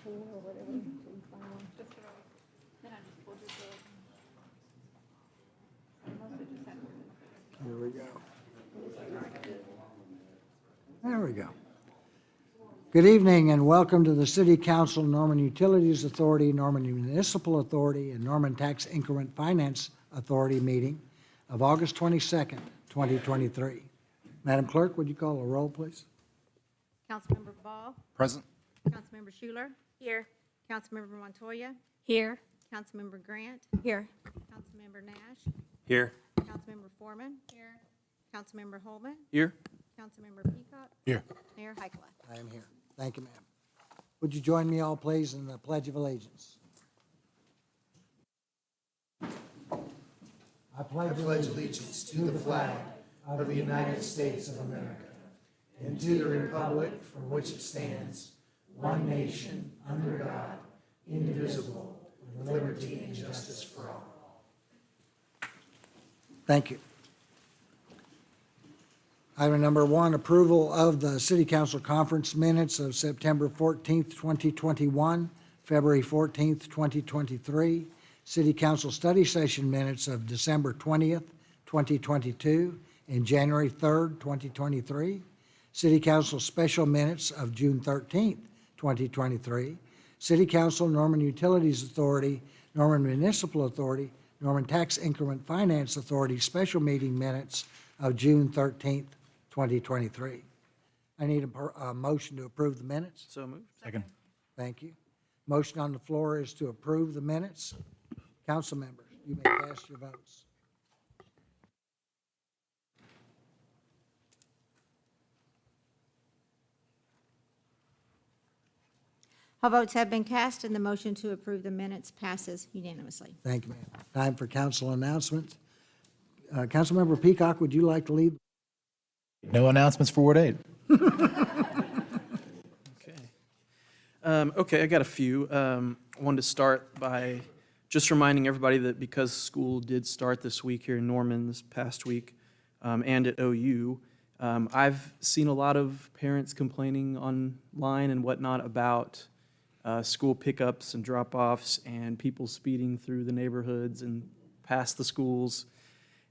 4 or whatever, so you find one. Just what I was, then I just pulled your book. I mostly just had it. Here we go. There we go. Good evening and welcome to the City Council, Norman Utilities Authority, Norman Municipal Authority, and Norman Tax Increment Finance Authority meeting of August 22nd, 2023. Madam Clerk, would you call a roll, please? Councilmember Ball, Present. Councilmember Schuler. Here. Councilmember Montoya, Here. Councilmember Grant, Here. Councilmember Nash, Here. Councilmember Foreman. Here. Councilmember Holman, Here. Councilmember Peacock, Here. Mayor Heikkila. I am here. Thank you, ma'am. Would you join me all, please, in the Pledge of Allegiance? I pledge allegiance to the flag of the United States of America and to the republic for which it stands, one nation, under God, indivisible, with liberty and justice for all. Thank you. Item number 1, approval of the City Council Conference minutes of September 14th, 2021, February 14th, 2023, City Council study session minutes of December 20th, 2022, and January 3rd, 2023, City Council special minutes of June 13th, 2023, City Council, Norman Utilities Authority, Norman Municipal Authority, Norman Tax Increment Finance Authority special meeting minutes of June 13th, 2023. I need a motion to approve the minutes. So moved. Second. Thank you. Motion on the floor is to approve the minutes. Council members, you may cast your votes. All votes have been cast, and the motion to approve the minutes passes unanimously. Thank you, ma'am. Time for council announcements. Councilmember Peacock, would you like to lead? No announcements for Ward 8. Okay, I got a few. Wanted to start by just reminding everybody that because school did start this week here in Norman this past week, and at OU, I've seen a lot of parents complaining online and whatnot about school pickups and drop-offs and people speeding through the neighborhoods and past the schools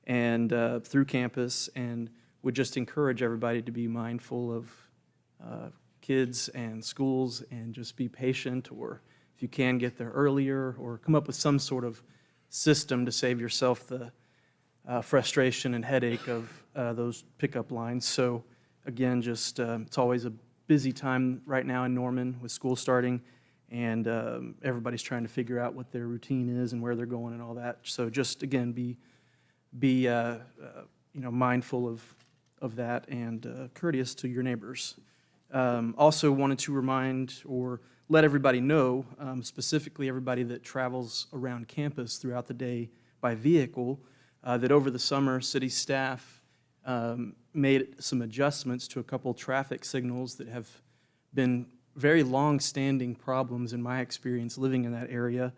and through campus, and would just encourage everybody to be mindful of kids and schools and just be patient, or if you can get there earlier, or come up with some sort of system to save yourself the frustration and headache of those pickup lines. So again, just it's always a busy time right now in Norman with school starting, and everybody's trying to figure out what their routine is and where they're going and all that. So just again, be mindful of that and courteous to your neighbors. Also wanted to remind or let everybody know, specifically everybody that travels around campus throughout the day by vehicle, that over the summer, city staff made some adjustments to a couple traffic signals that have been very long-standing problems in my experience living in that area.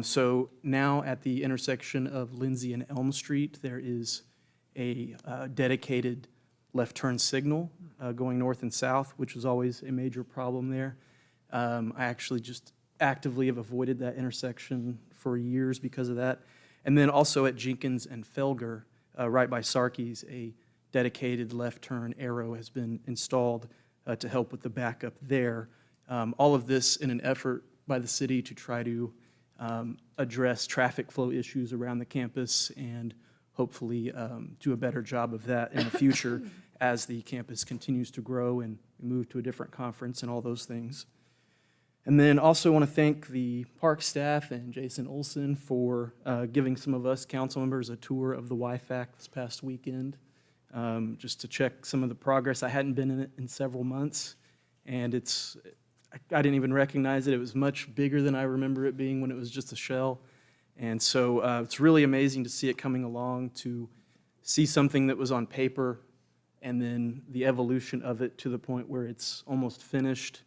So now at the intersection of Lindsay and Elm Street, there is a dedicated left turn signal going north and south, which was always a major problem there. I actually just actively have avoided that intersection for years because of that. And then also at Jenkins and Felger, right by Sarkey's, a dedicated left turn arrow has been installed to help with the backup there. All of this in an effort by the city to try to address traffic flow issues around the campus and hopefully do a better job of that in the future as the campus continues to grow and we move to a different conference and all those things. And then also want to thank the park staff and Jason Olson for giving some of us council members a tour of the YFAC this past weekend, just to check some of the progress. I hadn't been in it in several months, and I didn't even recognize it. It was much bigger than I remember it being when it was just a shell. And so it's really amazing to see it coming along, to see something that was on paper and then the evolution of it to the point where it's almost finished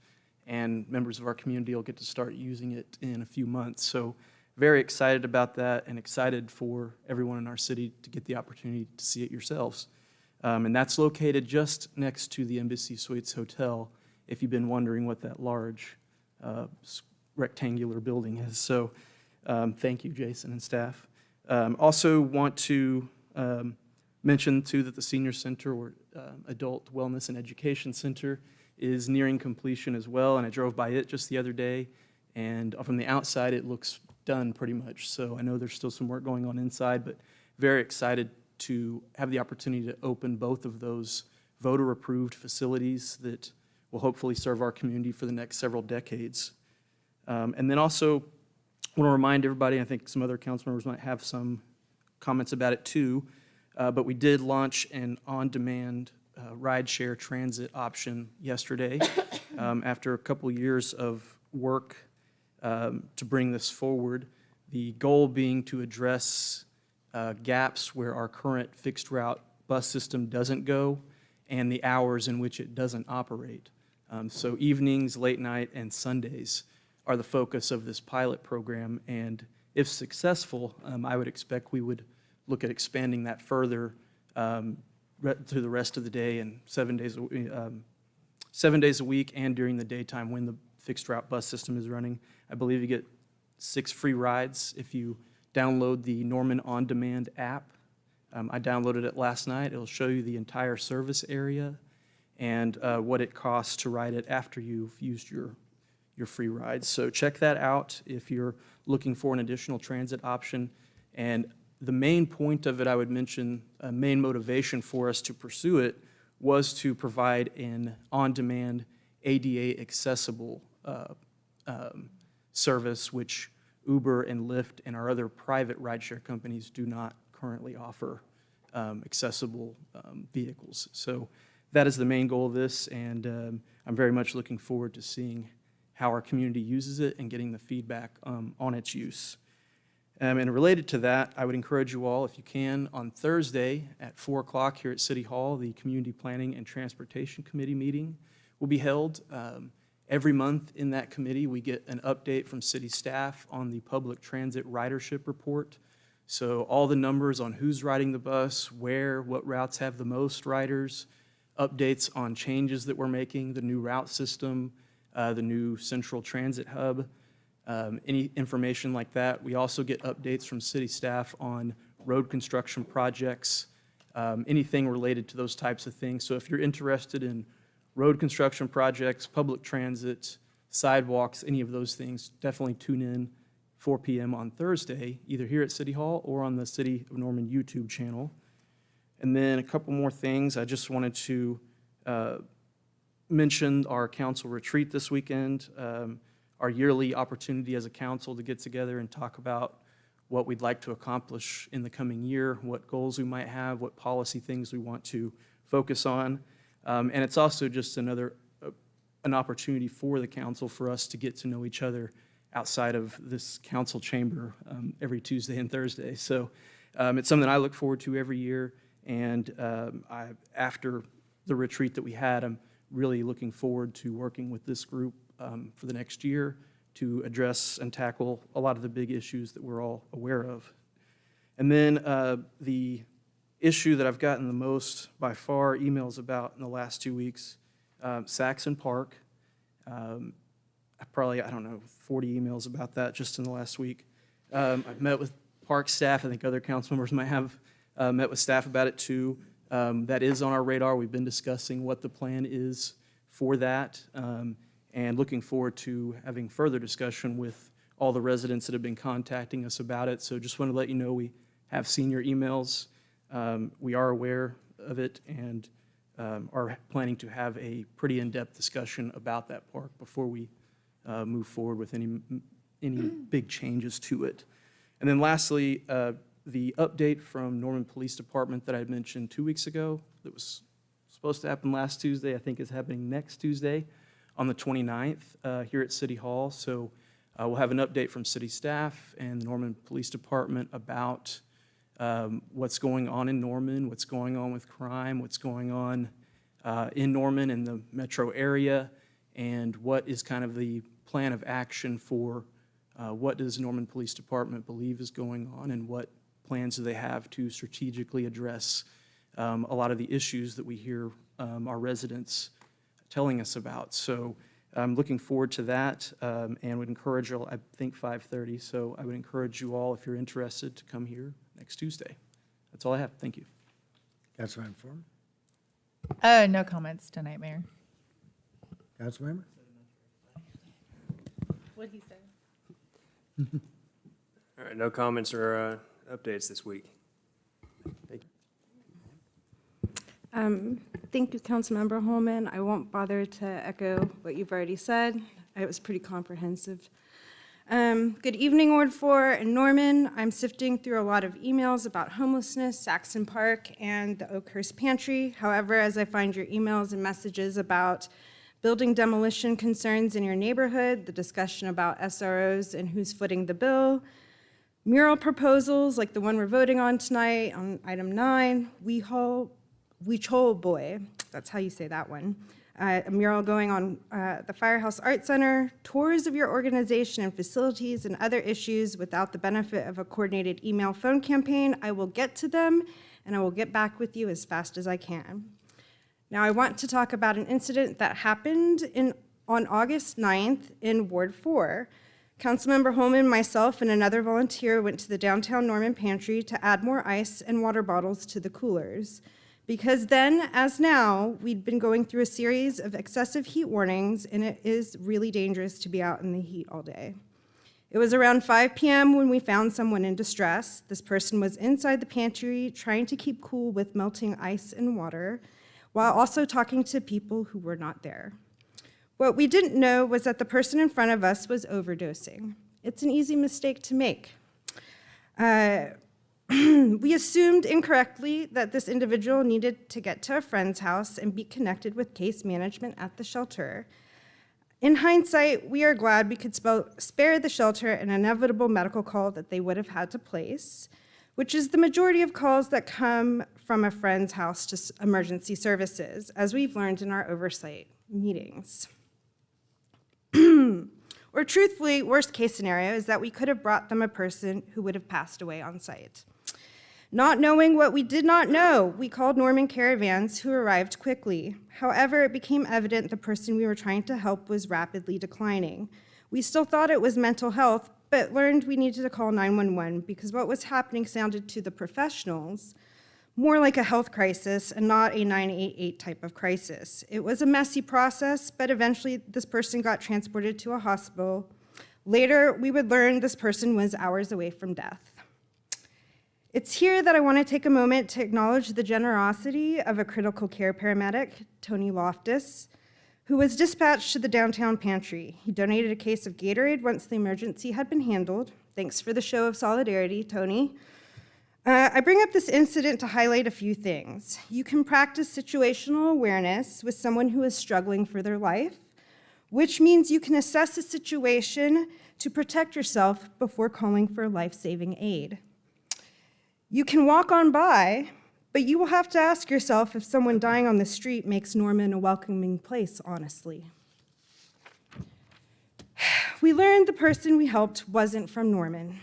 and members of our community will get to start using it in a few months. So very excited about that and excited for everyone in our city to get the opportunity to see it yourselves. And that's located just next to the Embassy Suites Hotel, if you've been wondering what that large rectangular building is. So thank you, Jason and staff. Also want to mention too that the Senior Center or Adult Wellness and Education Center is nearing completion as well, and I drove by it just the other day, and from the outside it looks done pretty much. So I know there's still some work going on inside, but very excited to have the opportunity to open both of those voter-approved facilities that will hopefully serve our community for the next several decades. And then also want to remind everybody, I think some other council members might have some comments about it too, but we did launch an on-demand rideshare transit option yesterday after a couple years of work to bring this forward. The goal being to address gaps where our current fixed route bus system doesn't go and the hours in which it doesn't operate. So evenings, late night, and Sundays are the focus of this pilot program, and if successful, I would expect we would look at expanding that further through the rest of the day and 7 days a week and during the daytime when the fixed route bus system is running. I believe you get 6 free rides if you download the Norman On Demand app. I downloaded it last night. It'll show you the entire service area and what it costs to ride it after you've used your free rides. So check that out if you're looking for an additional transit option. And the main point of it, I would mention, a main motivation for us to pursue it was to provide an on-demand ADA accessible service, which Uber and Lyft and our other private rideshare companies do not currently offer accessible vehicles. So that is the main goal of this, and I'm very much looking forward to seeing how our community uses it and getting the feedback on its use. And related to that, I would encourage you all, if you can, on Thursday at 4 o'clock here at City Hall, the Community Planning and Transportation Committee meeting will be held. Every month in that committee, we get an update from city staff on the public transit ridership report. So all the numbers on who's riding the bus, where, what routes have the most riders, updates on changes that we're making, the new route system, the new central transit hub, any information like that. We also get updates from city staff on road construction projects, anything related to those types of things. So if you're interested in road construction projects, public transit, sidewalks, any of those things, definitely tune in 4 p.m. on Thursday, either here at City Hall or on the City of Norman YouTube channel. And then a couple more things. I just wanted to mention our council retreat this weekend, our yearly opportunity as a council to get together and talk about what we'd like to accomplish in the coming year, what goals we might have, what policy things we want to focus on. And it's also just an opportunity for the council for us to get to know each other outside of this council chamber every Tuesday and Thursday. So it's something I look forward to every year. And after the retreat that we had, I'm really looking forward to working with this group for the next year to address and tackle a lot of the big issues that we're all aware of. And then the issue that I've gotten the most by far emails about in the last 2 weeks, Saxon Park. I don't know, 40 emails about that just in the last week. I've met with park staff. I think other council members might have met with staff about it too. That is on our radar. We've been discussing what the plan is for that and looking forward to having further discussion with all the residents that have been contacting us about it. So just want to let you know we have seen your emails. We are aware of it and are planning to have a pretty in-depth discussion about that park before we move forward with any big changes to it. And then lastly, the update from Norman Police Department that I had mentioned 2 weeks ago that was supposed to happen last Tuesday, I think is happening next Tuesday on the 29th here at City Hall. So we'll have an update from city staff and the Norman Police Department about what's going on in Norman, what's going on with crime, what's going on in Norman and the metro area, and what is kind of the plan of action for what does Norman Police Department believe is going on and what plans do they have to strategically address a lot of the issues that we hear our residents telling us about. So I'm looking forward to that and would encourage you all, I think 5:30, so I would encourage you all, if you're interested, to come here next Tuesday. That's all I have. Thank you. Councilmember Foreman? No comments tonight, Mayor. Councilmember? What'd he say? All right, no comments or updates this week. Thank you. Thank you, Councilmember Holman. I won't bother to echo what you've already said. It was pretty comprehensive. Good evening, Ward 4 and Norman. I'm sifting through a lot of emails about homelessness, Saxon Park, and the Oakhurst Pantry. However, as I find your emails and messages about building demolition concerns in your neighborhood, the discussion about SROs and who's footing the bill, mural proposals like the one we're voting on tonight on item 9, Weechole Boy, that's how you say that one, a mural going on the Firehouse Art Center, tours of your organization and facilities, and other issues without the benefit of a coordinated email phone campaign. I will get to them, and I will get back with you as fast as I can. Now, I want to talk about an incident that happened on August 9th in Ward 4. Councilmember Holman, myself, and another volunteer went to the downtown Norman Pantry to add more ice and water bottles to the coolers. Because then, as now, we'd been going through a series of excessive heat warnings, and it is really dangerous to be out in the heat all day. It was around 5 p.m. when we found someone in distress. This person was inside the pantry trying to keep cool with melting ice and water, while also talking to people who were not there. What we didn't know was that the person in front of us was overdosing. It's an easy mistake to make. We assumed incorrectly that this individual needed to get to a friend's house and be connected with case management at the shelter. In hindsight, we are glad we could spare the shelter an inevitable medical call that they would have had to place, which is the majority of calls that come from a friend's house to emergency services, as we've learned in our oversight meetings. Or truthfully, worst case scenario is that we could have brought them a person who would have passed away on site. Not knowing what we did not know, we called Norman Caravans, who arrived quickly. However, it became evident the person we were trying to help was rapidly declining. We still thought it was mental health, but learned we needed to call 911 because what was happening sounded to the professionals more like a health crisis and not a 988 type of crisis. It was a messy process, but eventually this person got transported to a hospital. Later, we would learn this person was hours away from death. It's here that I want to take a moment to acknowledge the generosity of a critical care paramedic, Tony Loftus, who was dispatched to the downtown pantry. He donated a case of Gatorade once the emergency had been handled. Thanks for the show of solidarity, Tony. I bring up this incident to highlight a few things. You can practice situational awareness with someone who is struggling for their life, which means you can assess a situation to protect yourself before calling for life-saving aid. You can walk on by, but you will have to ask yourself if someone dying on the street makes Norman a welcoming place, honestly. We learned the person we helped wasn't from Norman.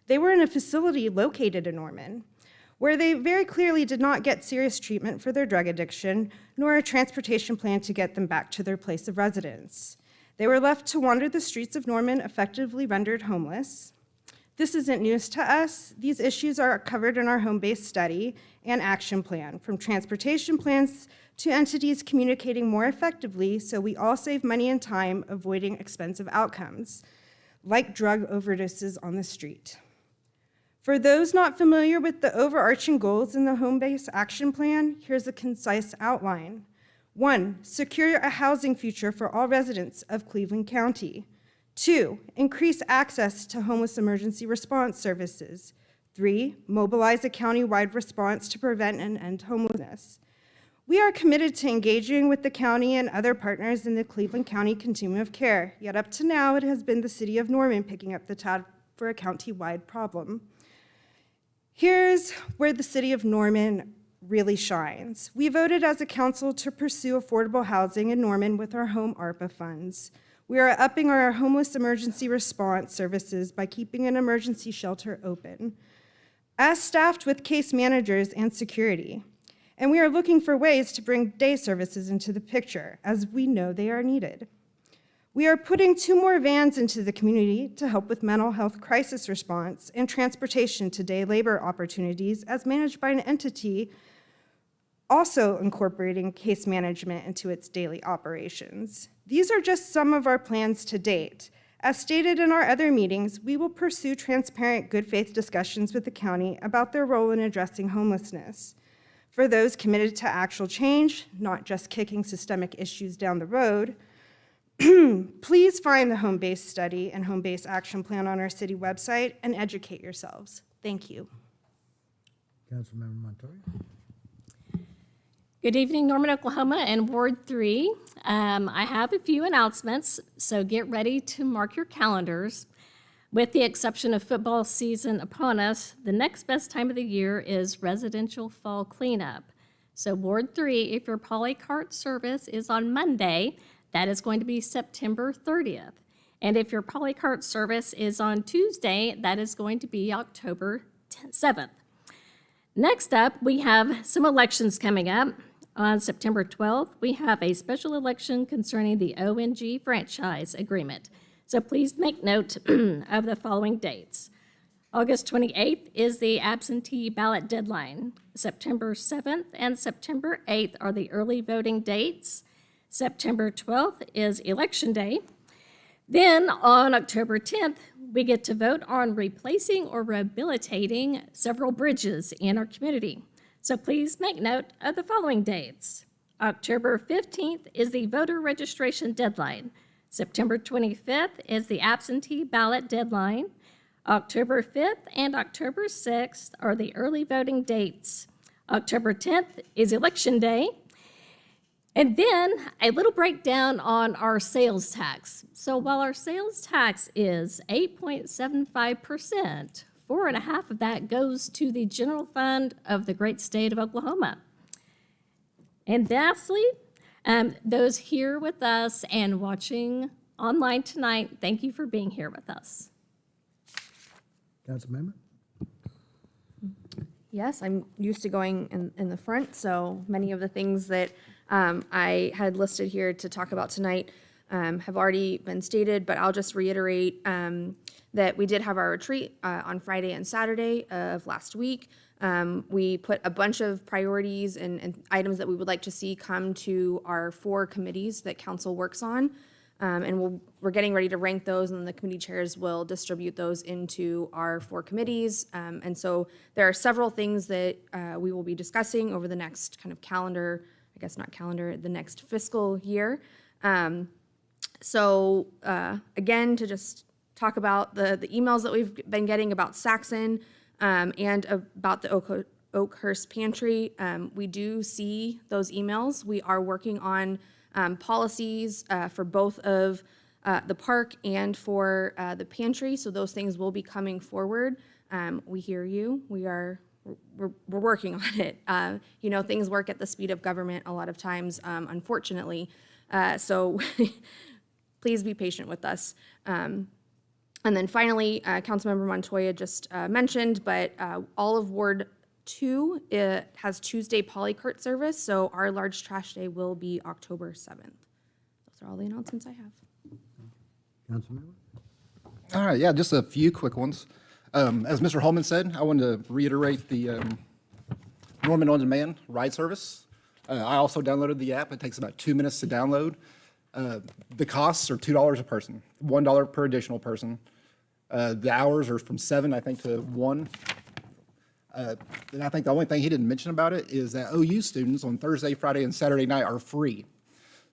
They were in a facility located in Norman, where they very clearly did not get serious treatment for their drug addiction, nor a transportation plan to get them back to their place of residence. They were left to wander the streets of Norman, effectively rendered homeless. This isn't news to us. These issues are covered in our home-based study and action plan, from transportation plans to entities communicating more effectively so we all save money and time avoiding expensive outcomes, like drug overdoses on the street. For those not familiar with the overarching goals in the home-based action plan, here's a concise outline. 1, secure a housing future for all residents of Cleveland County. 2, increase access to homeless emergency response services. 3, mobilize a county-wide response to prevent and end homelessness. We are committed to engaging with the county and other partners in the Cleveland County continuum of care, yet up to now it has been the city of Norman picking up the tab for a county-wide problem. Here's where the city of Norman really shines. We voted as a council to pursue affordable housing in Norman with our home ARPA funds. We are upping our homeless emergency response services by keeping an emergency shelter open, as staffed with case managers and security. And we are looking for ways to bring day services into the picture, as we know they are needed. We are putting 2 more vans into the community to help with mental health crisis response and transportation to day labor opportunities as managed by an entity also incorporating case management into its daily operations. These are just some of our plans to date. As stated in our other meetings, we will pursue transparent, good faith discussions with the county about their role in addressing homelessness. For those committed to actual change, not just kicking systemic issues down the road, please find the home base study and home base action plan on our city website and educate yourselves. Thank you. Councilmember Montoya. Good evening, Norman, Oklahoma, and Ward 3. I have a few announcements, so get ready to mark your calendars. With the exception of football season upon us, the next best time of the year is residential fall cleanup. So Ward 3, if your polycart service is on Monday, that is going to be September 30th. And if your polycart service is on Tuesday, that is going to be October 7th. Next up, we have some elections coming up. On September 12th, we have a special election concerning the ONG franchise agreement. So please make note of the following dates. August 28th is the absentee ballot deadline. September 7th and September 8th are the early voting dates. September 12th is Election Day. Then on October 10th, we get to vote on replacing or rehabilitating several bridges in our community. So please make note of the following dates. October 15th is the voter registration deadline. September 25th is the absentee ballot deadline. October 5th and October 6th are the early voting dates. October 10th is Election Day. And then a little breakdown on our sales tax. So while our sales tax is 8.75%, 4.5% of that goes to the general fund of the great state of Oklahoma. And lastly, those here with us and watching online tonight, thank you for being here with us. Councilmember. Yes, I'm used to going in the front, so many of the things that I had listed here to talk about tonight have already been stated, but I'll just reiterate that we did have our retreat on Friday and Saturday of last week. We put a bunch of priorities and items that we would like to see come to our 4 committees that council works on. And we're getting ready to rank those, and the committee chairs will distribute those into our 4 committees. And so there are several things that we will be discussing over the next kind of calendar, I guess not calendar, the next fiscal year. So again, to just talk about the emails that we've been getting about Saxon and about the Oakhurst Pantry. We do see those emails. We are working on policies for both of the park and for the pantry, so those things will be coming forward. We hear you. We're working on it. You know, things work at the speed of government a lot of times, unfortunately. So please be patient with us. And then finally, Councilmember Montoya just mentioned, but all of Ward 2 has Tuesday polycart service, so our large trash day will be October 7th. Those are all the announcements I have. Councilmember. All right, yeah, just a few quick ones. As Mr. Holman said, I wanted to reiterate the Norman On Demand ride service. I also downloaded the app. It takes about 2 minutes to download. The costs are $2 a person, $1 per additional person. The hours are from 7, I think, to 1. And I think the only thing he didn't mention about it is that OU students on Thursday, Friday, and Saturday night are free.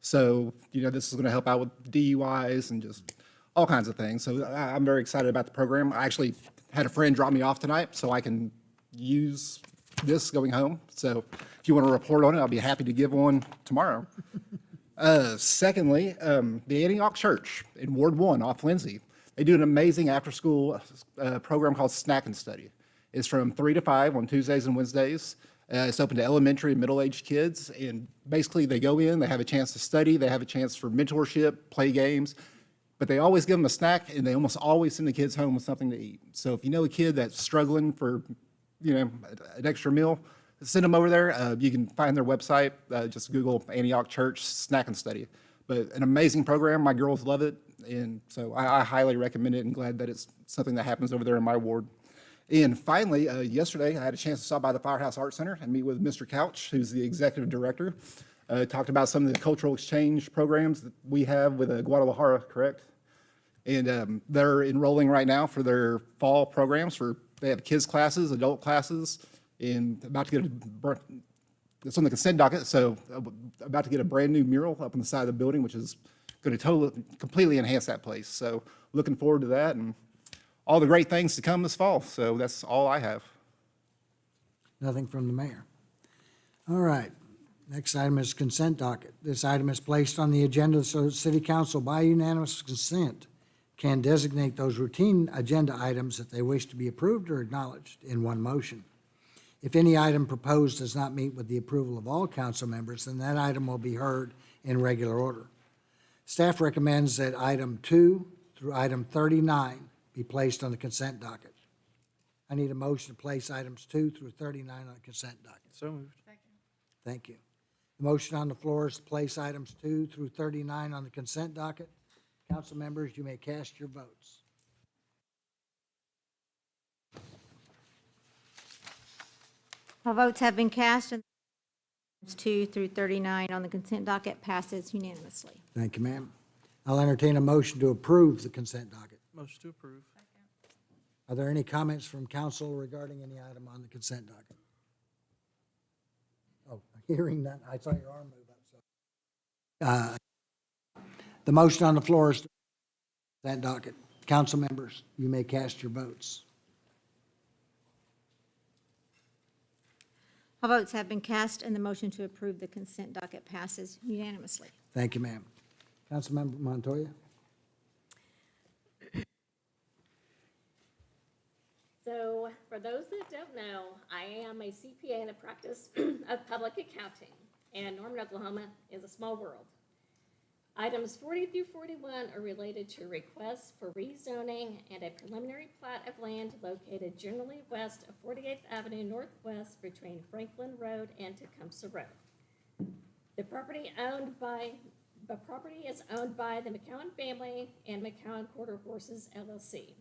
So, you know, this is going to help out with DUIs and just all kinds of things. So I'm very excited about the program. I actually had a friend drop me off tonight so I can use this going home. So if you want to report on it, I'll be happy to give one tomorrow. Secondly, the Antioch Church in Ward 1 off Lindsay, they do an amazing after-school program called Snack and Study. It's from 3 to 5 on Tuesdays and Wednesdays. It's open to elementary and middle-aged kids, and basically they go in, they have a chance to study, they have a chance for mentorship, play games, but they always give them a snack, and they almost always send the kids home with something to eat. So if you know a kid that's struggling for, you know, an extra meal, send them over there. You can find their website. Just Google Antioch Church Snack and Study. But an amazing program. My girls love it. And so I highly recommend it and glad that it's something that happens over there in my ward. And finally, yesterday, I had a chance to stop by the Firehouse Art Center and meet with Mr. Couch, who's the executive director. Talked about some of the cultural exchange programs that we have with Guadalajara, correct? And they're enrolling right now for their fall programs. They have kids classes, adult classes, and about to get it's on the consent docket, so about to get a brand-new mural up on the side of the building, which is going to completely enhance that place. So looking forward to that and all the great things to come this fall. So that's all I have. Nothing from the mayor. All right. Next item is consent docket. This item is placed on the agenda so City Council, by unanimous consent, can designate those routine agenda items that they wish to be approved or acknowledged in one motion. If any item proposed does not meet with the approval of all council members, then that item will be heard in regular order. Staff recommends that item 2 through item 39 be placed on the consent docket. I need a motion to place items 2 through 39 on the consent docket. So moved. Thank you. The motion on the floor is to place items 2 through 39 on the consent docket. Council members, you may cast your votes. All votes have been cast, and items 2 through 39 on the consent docket passes unanimously. Thank you, ma'am. I'll entertain a motion to approve the consent docket. Motion to approve. Are there any comments from council regarding any item on the consent docket? Oh, hearing none. I saw your arm move up. So, the motion on the floor is to that docket. Council members, you may cast your votes. All votes have been cast, and the motion to approve the consent docket passes unanimously. Thank you, ma'am. Councilmember Montoya? So, for those that don't know, I am a CPA in the practice of public accounting, and Norman, Oklahoma is a small world. Items 40 through 41 are related to requests for rezoning and a preliminary plat of land located generally west of 48th Avenue Northwest between Franklin Road and Tecumseh Road. The property is owned by the McCowan family and McCowan Quarter Horses LLC.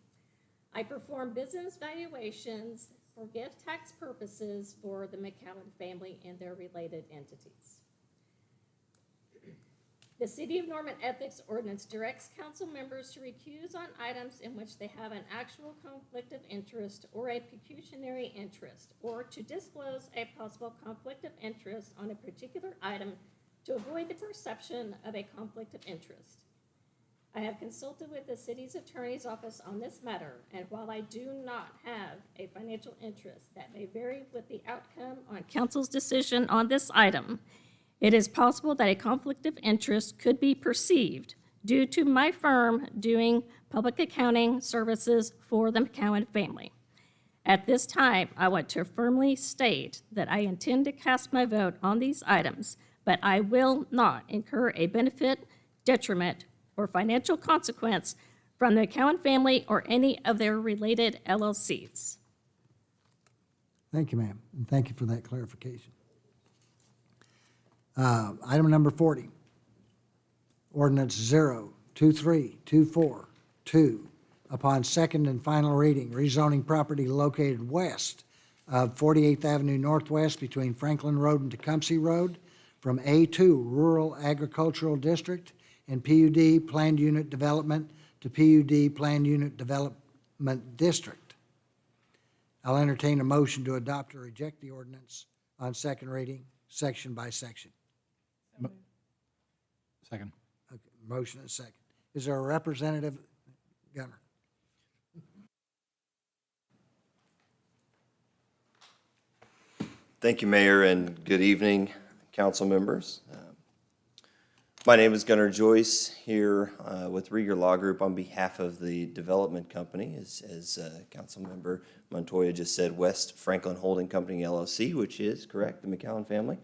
I perform business valuations for gift tax purposes for the McCowan family and their related entities. The City of Norman Ethics Ordinance directs council members to recuse on items in which they have an actual conflict of interest or a pecuniary interest, or to disclose a possible conflict of interest on a particular item to avoid the perception of a conflict of interest. I have consulted with the city's attorney's office on this matter, and while I do not have a financial interest that may vary with the outcome on council's decision on this item, it is possible that a conflict of interest could be perceived due to my firm doing public accounting services for the McCowan family. At this time, I want to firmly state that I intend to cast my vote on these items, but I will not incur a benefit, detriment, or financial consequence from the McCowan family or any of their related LLCs. Thank you, ma'am, and thank you for that clarification. Item number 40, ordinance 02324-2, upon second and final reading, rezoning property located west of 48th Avenue Northwest between Franklin Road and Tecumseh Road from A2 Rural Agricultural District and PUD Planned Unit Development to PUD Planned Unit Development District. I'll entertain a motion to adopt or reject the ordinance on second reading, section by section. Second. Okay, motion and second. Is there a representative? Gunner. Thank you, Mayor, and good evening, council members. My name is Gunnar Joyce here with Rieger Law Group on behalf of the development company, as Councilmember Montoya just said, West Franklin Holding Company LLC, which is correct, the McCowan family.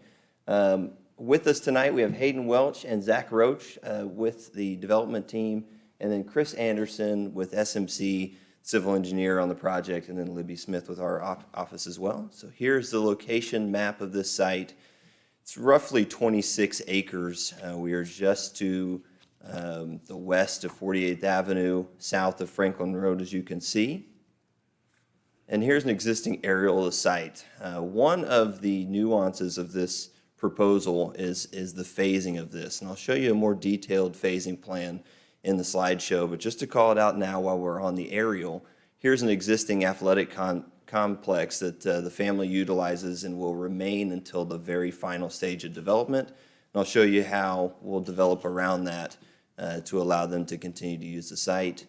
With us tonight, we have Hayden Welch and Zach Roach with the development team, and then Chris Anderson with SMC, civil engineer on the project, and then Libby Smith with our office as well. So here's the location map of this site. It's roughly 26 acres. We are just to the west of 48th Avenue, south of Franklin Road, as you can see. And here's an existing aerial of the site. One of the nuances of this proposal is the phasing of this. And I'll show you a more detailed phasing plan in the slideshow, but just to call it out now while we're on the aerial, here's an existing athletic complex that the family utilizes and will remain until the very final stage of development. And I'll show you how we'll develop around that to allow them to continue to use the site.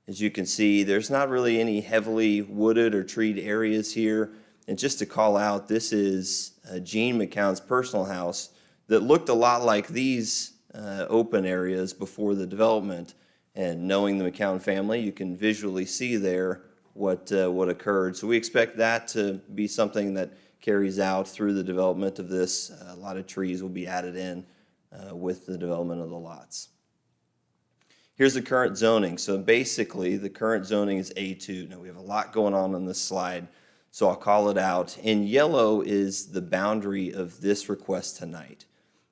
As you can see, there's not really any heavily wooded or treed areas here. And just to call out, this is Gene McCown's personal house that looked a lot like these open areas before the development. And knowing the McCown family, you can visually see there what occurred. So we expect that to be something that carries out through the development of this. A lot of trees will be added in with the development of the lots. Here's the current zoning. So basically, the current zoning is A2. Now, we have a lot going on this slide, so I'll call it out. In yellow is the boundary of this request tonight.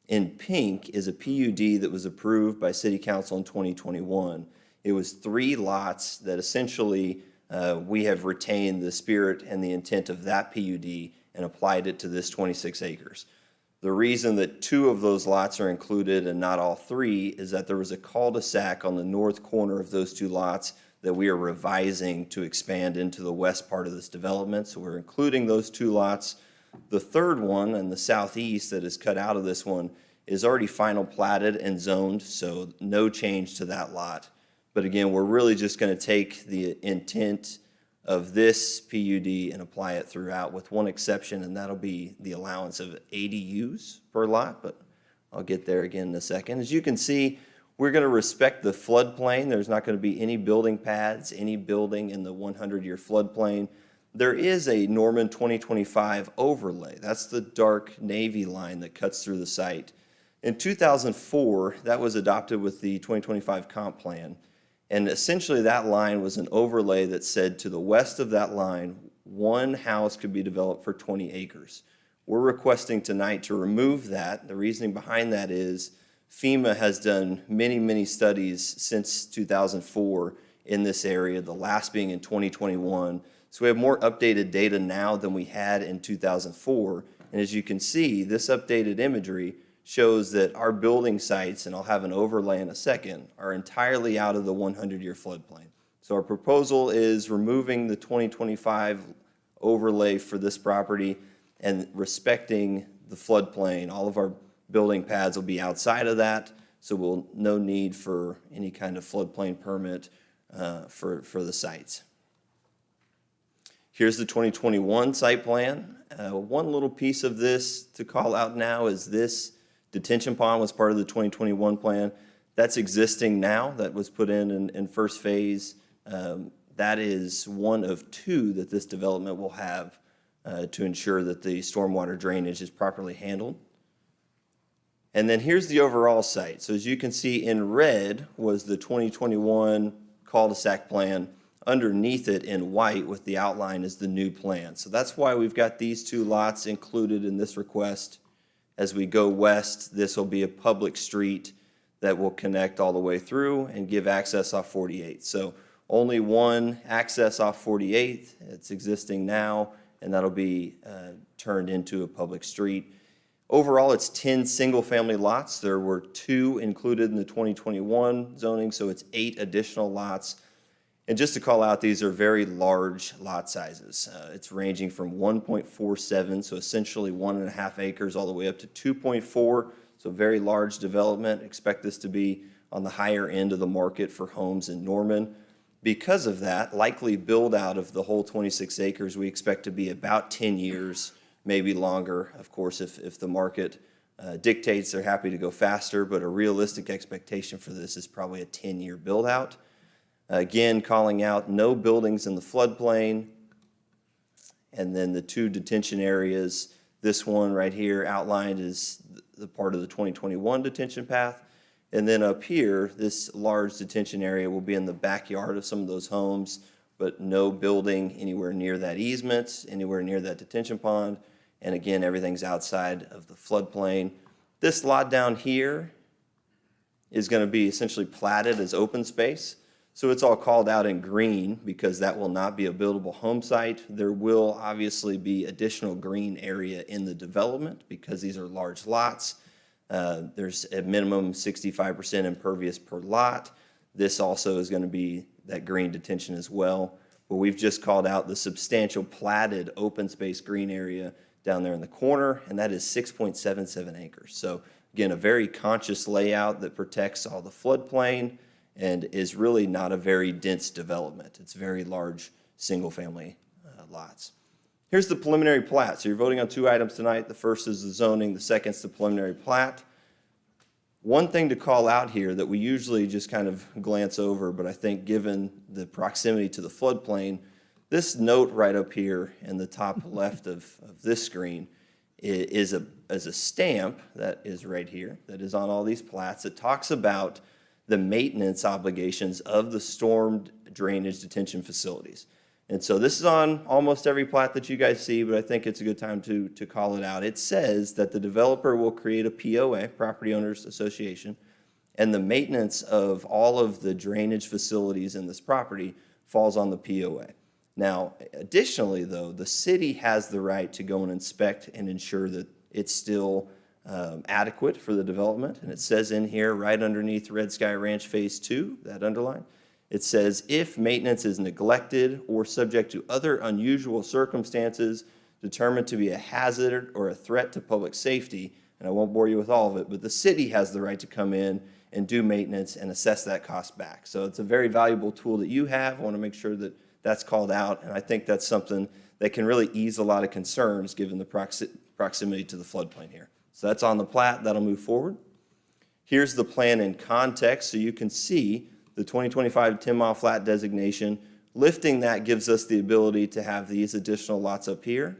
In pink is a PUD that was approved by City Council in 2021. It was 3 lots that essentially we have retained the spirit and the intent of that PUD and applied it to this 26 acres. The reason that 2 of those lots are included and not all 3 is that there was a cul-de-sac on the north corner of those 2 lots that we are revising to expand into the west part of this development. So we're including those 2 lots. The third one in the southeast that is cut out of this one is already final platted and zoned, so no change to that lot. But again, we're really just going to take the intent of this PUD and apply it throughout, with one exception, and that'll be the allowance of ADUs per lot, but I'll get there again in a second. As you can see, we're going to respect the floodplain. There's not going to be any building pads, any building in the 100-year floodplain. There is a Norman 2025 overlay. That's the dark navy line that cuts through the site. In 2004, that was adopted with the 2025 comp plan. And essentially that line was an overlay that said to the west of that line, 1 house could be developed for 20 acres. We're requesting tonight to remove that. The reasoning behind that is FEMA has done many, many studies since 2004 in this area, the last being in 2021. So we have more updated data now than we had in 2004. And as you can see, this updated imagery shows that our building sites, and I'll have an overlay in a second, are entirely out of the 100-year floodplain. So our proposal is removing the 2025 overlay for this property and respecting the floodplain. All of our building pads will be outside of that, so we'll no need for any kind of floodplain permit for the sites. Here's the 2021 site plan. One little piece of this to call out now is this detention pond was part of the 2021 plan. That's existing now. That was put in first phase. That is one of 2 that this development will have to ensure that the stormwater drainage is properly handled. And then here's the overall site. So as you can see in red was the 2021 cul-de-sac plan. Underneath it in white with the outline is the new plan. So that's why we've got these 2 lots included in this request. As we go west, this will be a public street that will connect all the way through and give access off 48th. So only one access off 48th. It's existing now, and that'll be turned into a public street. Overall, it's 10 single-family lots. There were 2 included in the 2021 zoning, so it's 8 additional lots. And just to call out, these are very large lot sizes. It's ranging from 1.47, so essentially 1.5 acres, all the way up to 2.4, so very large development. Expect this to be on the higher end of the market for homes in Norman. Because of that, likely build out of the whole 26 acres, we expect to be about 10 years, maybe longer. Of course, if the market dictates, they're happy to go faster, but a realistic expectation for this is probably a 10-year build out. Again, calling out no buildings in the floodplain, and then the 2 detention areas. This one right here outlined is the part of the 2021 detention path. And then up here, this large detention area will be in the backyard of some of those homes, but no building anywhere near that easement, anywhere near that detention pond. And again, everything's outside of the floodplain. This lot down here is going to be essentially platted as open space. So it's all called out in green because that will not be a buildable home site. There will obviously be additional green area in the development because these are large lots. There's a minimum 65% impervious per lot. This also is going to be that green detention as well. But we've just called out the substantial platted open space green area down there in the corner, and that is 6.77 acres. So again, a very conscious layout that protects all the floodplain and is really not a very dense development. It's very large, single-family lots. Here's the preliminary plat. So you're voting on two items tonight. The first is the zoning, the second is the preliminary plat. One thing to call out here that we usually just kind of glance over, but I think given the proximity to the floodplain, this note right up here in the top left of this screen is a stamp that is right here, that is on all these plats. It talks about the maintenance obligations of the storm drainage detention facilities. And so this is on almost every plat that you guys see, but I think it's a good time to call it out. It says that the developer will create a POA, Property Owners Association, and the maintenance of all of the drainage facilities in this property falls on the POA. Now, additionally, though, the city has the right to go and inspect and ensure that it's still adequate for the development. And it says in here, right underneath Red Sky Ranch Phase 2, that underline, it says, if maintenance is neglected or subject to other unusual circumstances determined to be a hazard or a threat to public safety, and I won't bore you with all of it, but the city has the right to come in and do maintenance and assess that cost back. So it's a very valuable tool that you have. I want to make sure that that's called out, and I think that's something that can really ease a lot of concerns given the proximity to the floodplain here. So that's on the plat. That'll move forward. Here's the plan in context, so you can see the 2025 10-mile flat designation. Lifting that gives us the ability to have these additional lots up here.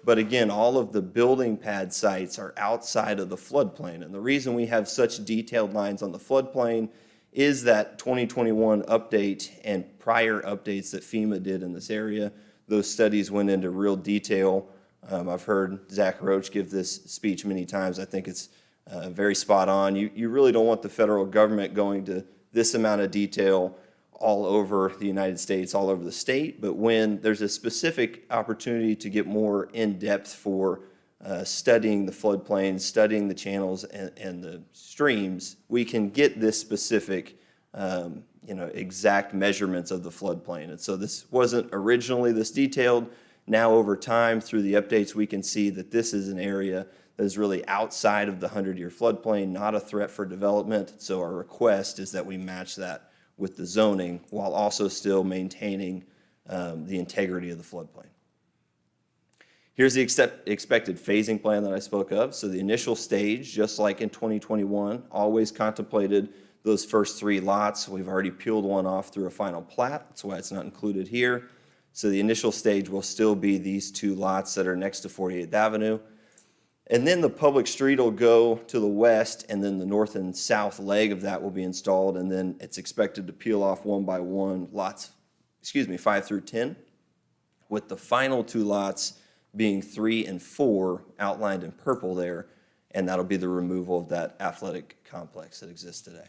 But again, all of the building pad sites are outside of the floodplain. And the reason we have such detailed lines on the floodplain is that 2021 update and prior updates that FEMA did in this area. Those studies went into real detail. I've heard Zach Roach give this speech many times. I think it's very spot on. You really don't want the federal government going to this amount of detail all over the United States, all over the state, but when there's a specific opportunity to get more in-depth for studying the floodplains, studying the channels and the streams, we can get this specific, exact measurements of the floodplain. And so this wasn't originally this detailed. Now over time, through the updates, we can see that this is an area that is really outside of the 100-year floodplain, not a threat for development. So our request is that we match that with the zoning while also still maintaining the integrity of the floodplain. Here's the expected phasing plan that I spoke of. So the initial stage, just like in 2021, always contemplated those first 3 lots. We've already peeled one off through a final plat. That's why it's not included here. So the initial stage will still be these 2 lots that are next to 48th Avenue. And then the public street will go to the west, and then the north and south leg of that will be installed, and then it's expected to peel off one by one lots, 5 through 10, with the final 2 lots being 3 and 4 outlined in purple there, and that'll be the removal of that athletic complex that exists today.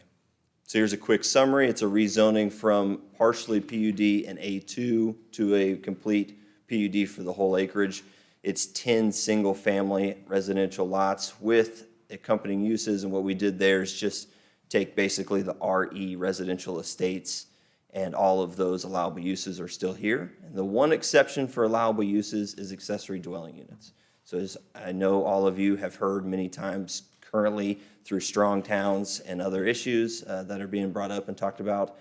So here's a quick summary. It's a rezoning from partially PUD and A2 to a complete PUD for the whole acreage. It's 10 single-family residential lots with accompanying uses, and what we did there is just take basically the RE residential estates, and all of those allowable uses are still here. And the one exception for allowable uses is accessory dwelling units. So as I know all of you have heard many times currently through strong towns and other issues that are being brought up and talked about,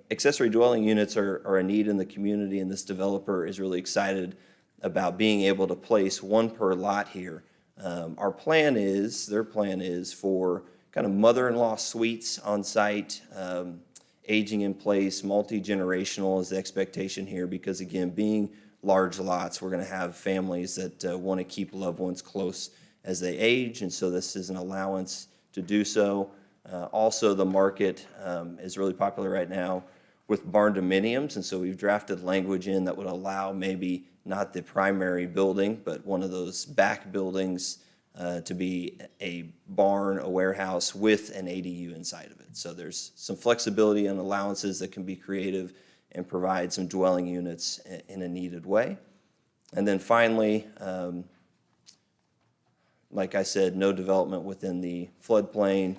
accessory dwelling units are a need in the community, and this developer is really excited about being able to place 1 per lot here. Their plan is for kind of mother-in-law suites on site, aging in place, multi-generational is the expectation here, because again, being large lots, we're going to have families that want to keep loved ones close as they age, and so this is an allowance to do so. Also, the market is really popular right now with barn dominiums, and so we've drafted language in that would allow maybe not the primary building, but one of those back buildings to be a barn, a warehouse with an ADU inside of it. So there's some flexibility and allowances that can be creative and provide some dwelling units in a needed way. And then finally, like I said, no development within the floodplain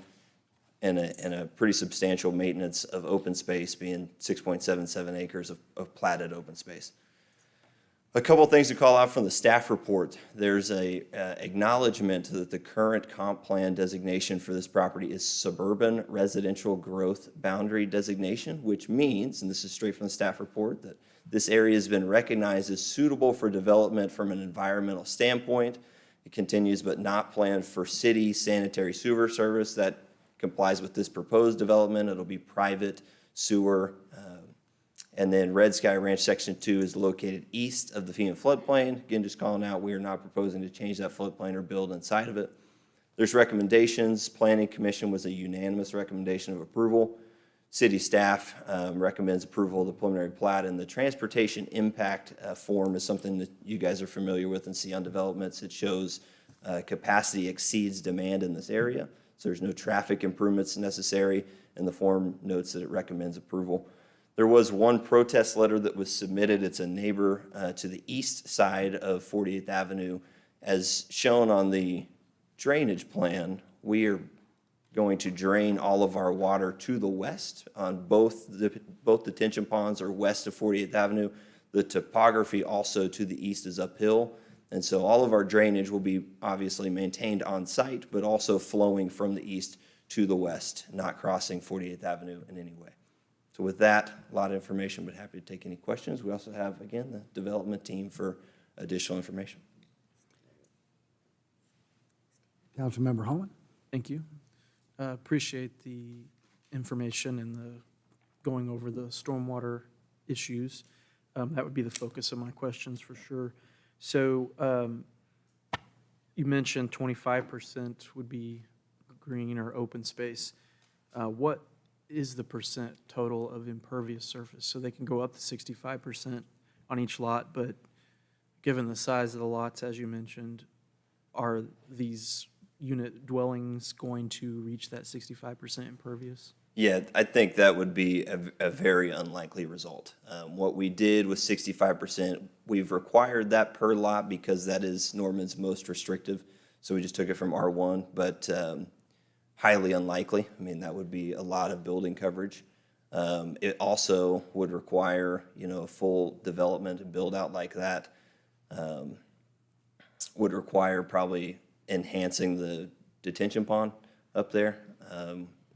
and a pretty substantial maintenance of open space, being 6.77 acres of platted open space. A couple things to call out from the staff report. There's a acknowledgement that the current comp plan designation for this property is suburban residential growth boundary designation, which means, and this is straight from the staff report, that this area has been recognized as suitable for development from an environmental standpoint. It continues, but not planned for city sanitary sewer service. That complies with this proposed development. It'll be private sewer. And then Red Sky Ranch Section 2 is located east of the FEMA floodplain. Again, just calling out, we are not proposing to change that floodplain or build inside of it. There's recommendations. Planning Commission was a unanimous recommendation of approval. City staff recommends approval of the preliminary plat, and the transportation impact form is something that you guys are familiar with and see on developments. It shows capacity exceeds demand in this area, so there's no traffic improvements necessary, and the form notes that it recommends approval. There was one protest letter that was submitted. It's a neighbor to the east side of 48th Avenue. As shown on the drainage plan, we are going to drain all of our water to the west on both detention ponds are west of 48th Avenue. The topography also to the east is uphill, and so all of our drainage will be obviously maintained on site, but also flowing from the east to the west, not crossing 48th Avenue in any way. So with that, a lot of information, but happy to take any questions. We also have, again, the development team for additional information. Councilmember Holman? Thank you. Appreciate the information and the going over the stormwater issues. That would be the focus of my questions for sure. So you mentioned 25% would be green or open space. What is the percent total of impervious surface? So they can go up to 65% on each lot, but given the size of the lots, as you mentioned, are these unit dwellings going to reach that 65% impervious? Yeah, I think that would be a very unlikely result. What we did with 65%, we've required that per lot because that is Norman's most restrictive. So we just took it from R1, but highly unlikely. I mean, that would be a lot of building coverage. It also would require, a full development and build out like that. Would require probably enhancing the detention pond up there.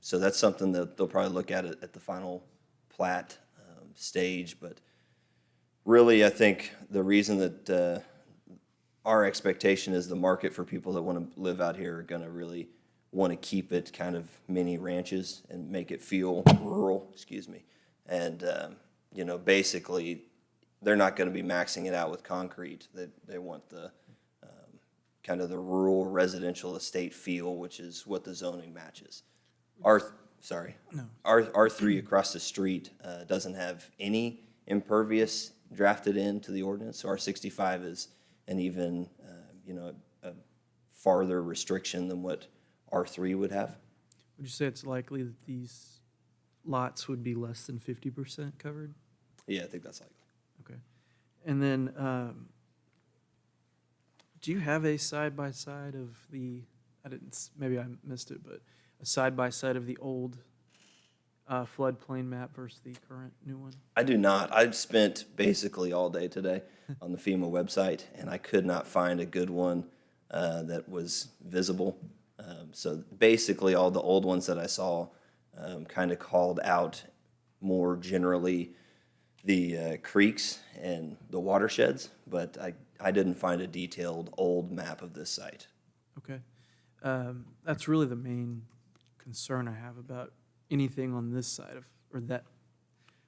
So that's something that they'll probably look at the final plat stage. But really, I think the reason that our expectation is the market for people that want to live out here are going to really want to keep it kind of mini ranches and make it feel rural, And, basically, they're not going to be maxing it out with concrete. They want the kind of the rural residential estate feel, which is what the zoning matches. R3 across the street doesn't have any impervious drafted into the ordinance. So R65 is an even, a farther restriction than what R3 would have. Would you say it's likely that these lots would be less than 50% covered? Yeah, I think that's likely. Okay. And then, do you have a side-by-side of maybe I missed it, but a side-by-side of the old floodplain map versus the current new one? I do not. I've spent basically all day today on the FEMA website, and I could not find a good one that was visible. So basically, all the old ones that I saw kind of called out more generally the creeks and the watersheds, but I didn't find a detailed old map of this site. Okay. That's really the main concern I have about anything on this side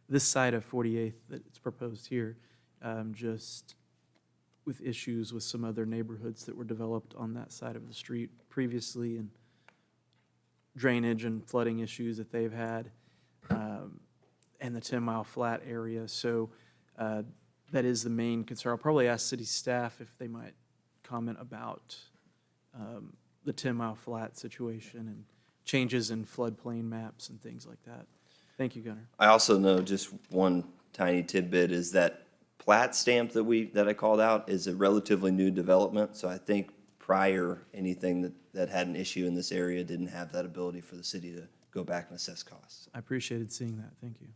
this side of 48th that's proposed here, just with issues with some other neighborhoods that were developed on that side of the street previously, and drainage and flooding issues that they've had. and the 10 Mile Flat area. So that is the main concern. I'll probably ask city staff if they might comment about the 10 Mile Flat situation and changes in floodplain maps and things like that. Thank you, Gunnar. I also know just one tiny tidbit is that plat stamp that I called out is a relatively new development. So I think prior, anything that had an issue in this area didn't have that ability for the city to go back and assess costs. I appreciated seeing that. Thank you.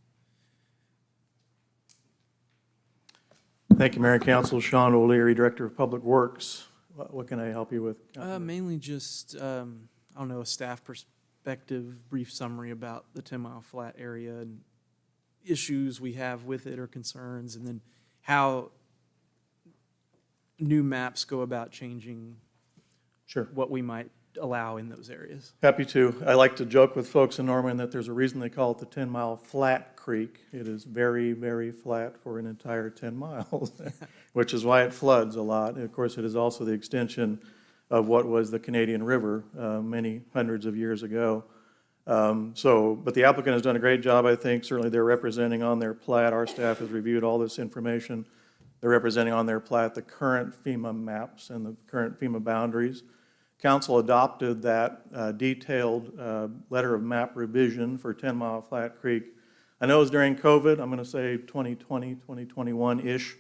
Thank you, Mayor and Council. Sean O'Leary, Director of Public Works. What can I help you with? Mainly just, I don't know, a staff perspective, brief summary about the 10 Mile Flat area and issues we have with it or concerns, and then how new maps go about changing Sure. what we might allow in those areas. Happy to. I like to joke with folks in Norman that there's a reason they call it the 10 Mile Flat Creek. It is very, very flat for an entire 10 miles, which is why it floods a lot. And of course, it is also the extension of what was the Canadian River many hundreds of years ago. But the applicant has done a great job, I think. Certainly they're representing on their plat. Our staff has reviewed all this information. They're representing on their plat the current FEMA maps and the current FEMA boundaries. Council adopted that detailed letter of map revision for 10 Mile Flat Creek. I know it was during COVID, I'm going to say 2020, 2021-ish,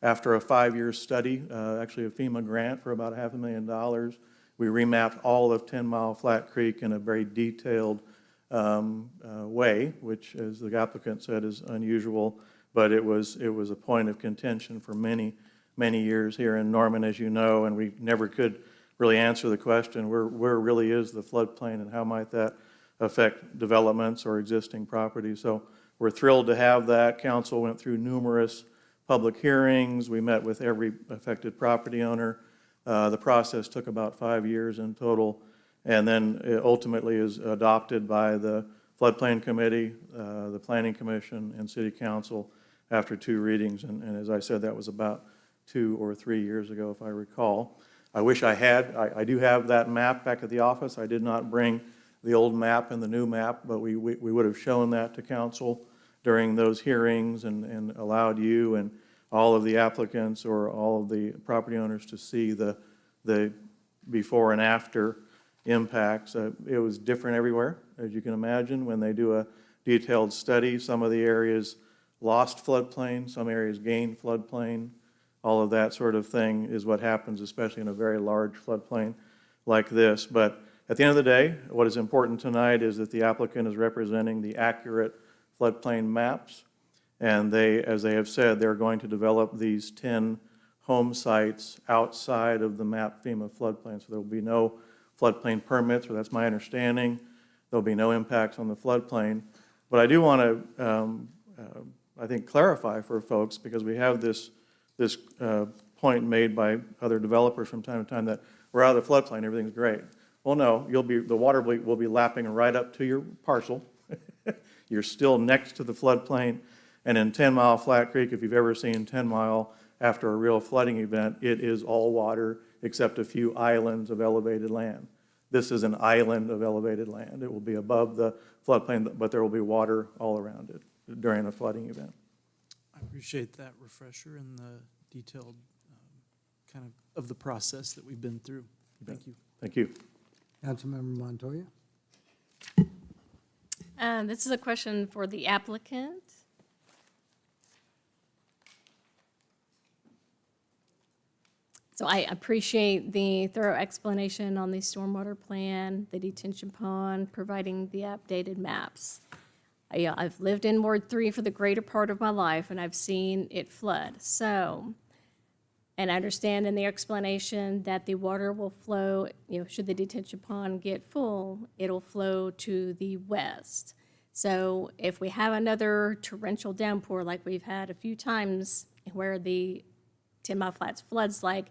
after a 5-year study, actually a FEMA grant for about $500,000. We remapped all of 10 Mile Flat Creek in a very detailed way, which, as the applicant said, is unusual, but it was a point of contention for many, many years here in Norman, as you know, and we never could really answer the question, where really is the floodplain and how might that affect developments or existing properties. So we're thrilled to have that. Council went through numerous public hearings. We met with every affected property owner. The process took about 5 years in total, and then it ultimately is adopted by the Floodplain Committee, the Planning Commission, and City Council after 2 readings. And as I said, that was about 2 or 3 years ago, if I recall. I wish I had. I do have that map back at the office. I did not bring the old map and the new map, but we would have shown that to council during those hearings and allowed you and all of the applicants or all of the property owners to see the before and after impacts. It was different everywhere, as you can imagine. When they do a detailed study, some of the areas lost floodplain, some areas gained floodplain. All of that sort of thing is what happens, especially in a very large floodplain like this. But at the end of the day, what is important tonight is that the applicant is representing the accurate floodplain maps. And they, as they have said, they're going to develop these 10 home sites outside of the map FEMA floodplain. So there will be no floodplain permits, or that's my understanding. There'll be no impacts on the floodplain. But I do want to, I think, clarify for folks, because we have this point made by other developers from time to time that we're out of the floodplain, everything's great. Well, no, the water will be lapping right up to your parcel. You're still next to the floodplain. And in 10 Mile Flat Creek, if you've ever seen 10 Mile after a real flooding event, it is all water except a few islands of elevated land. This is an island of elevated land. It will be above the floodplain, but there will be water all around it during a flooding event. I appreciate that refresher and the detailed kind of the process that we've been through. Thank you. Thank you. Councilmember Montoya. This is a question for the applicant. So I appreciate the thorough explanation on the stormwater plan, the detention pond, providing the updated maps. I've lived in Ward 3 for the greater part of my life, and I've seen it flood. So, and I understand in the explanation that the water will flow, should the detention pond get full, it'll flow to the west. So if we have another torrential downpour like we've had a few times where the 10 Mile Flats floods, like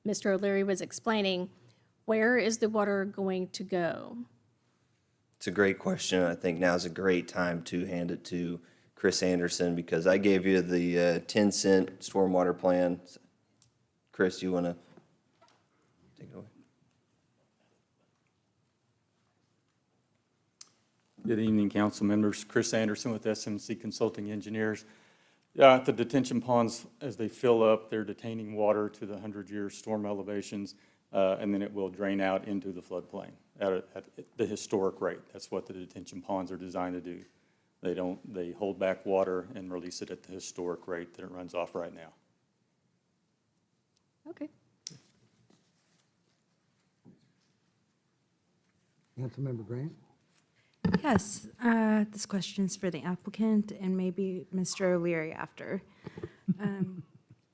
Mr. O'Leary was explaining, where is the water going to go? It's a great question. I think now's a great time to hand it to Chris Anderson, because I gave you the 10-cent stormwater plan. Chris, you want to take it away? Good evening, council members. Chris Anderson with SMC Consulting Engineers. At the detention ponds, as they fill up, they're detaining water to the 100-year storm elevations, and then it will drain out into the floodplain at the historic rate. That's what the detention ponds are designed to do. They hold back water and release it at the historic rate that it runs off right now. Okay. Councilmember Grant? Yes, this question is for the applicant and maybe Mr. O'Leary after.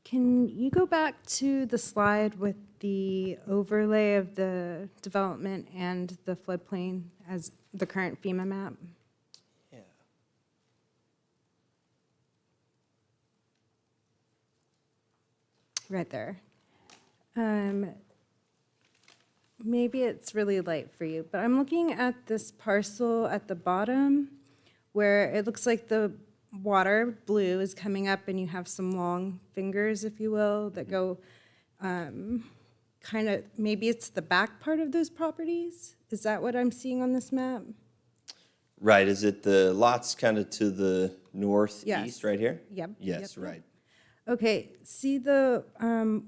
Can you go back to the slide with the overlay of the development and the floodplain as the current FEMA map? Yeah. Right there. Maybe it's really light for you, but I'm looking at this parcel at the bottom where it looks like the water, blue, is coming up and you have some long fingers, if you will, that go kind of, maybe it's the back part of those properties? Is that what I'm seeing on this map? Right, is it the lots kind of to the northeast Yes. right here? Yep. Yes, Yep. right. Okay, see the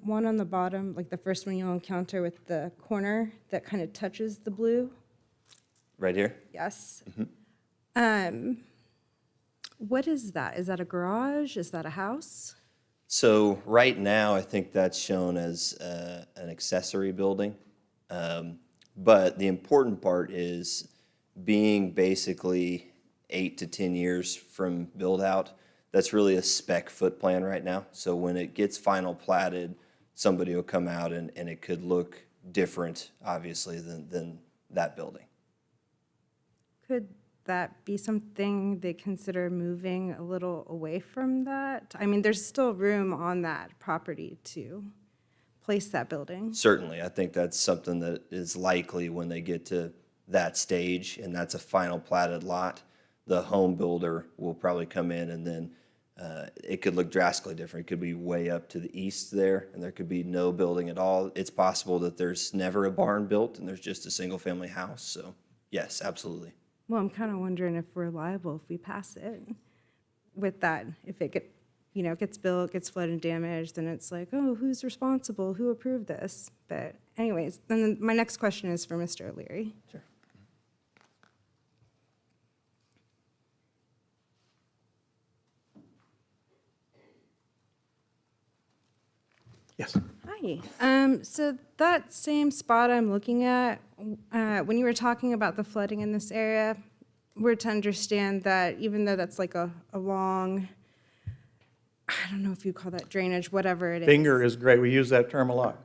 one on the bottom, like the first one you'll encounter with the corner that kind of touches the blue? Right here? Yes. What is that? Is that a garage? Is that a house? So right now, I think that's shown as an accessory building. But the important part is being basically 8 to 10 years from build out. That's really a spec foot plan right now. So when it gets final platted, somebody will come out and it could look different, obviously, than that building. Could that be something they consider moving a little away from that? I mean, there's still room on that property to place that building. Certainly, I think that's something that is likely when they get to that stage, and that's a final platted lot. The home builder will probably come in, and then it could look drastically different. It could be way up to the east there, and there could be no building at all. It's possible that there's never a barn built, and there's just a single-family house. So, yes, absolutely. Well, I'm kind of wondering if we're liable if we pass it with that. If it gets built, gets flooded and damaged, then it's like, oh, who's responsible? Who approved this? But anyways, then my next question is for Mr. O'Leary. Sure. Yes. Hi. So that same spot I'm looking at, when you were talking about the flooding in this area, we're to understand that even though that's like a long, I don't know if you call that drainage, whatever it is. Finger is great. We use that term a lot.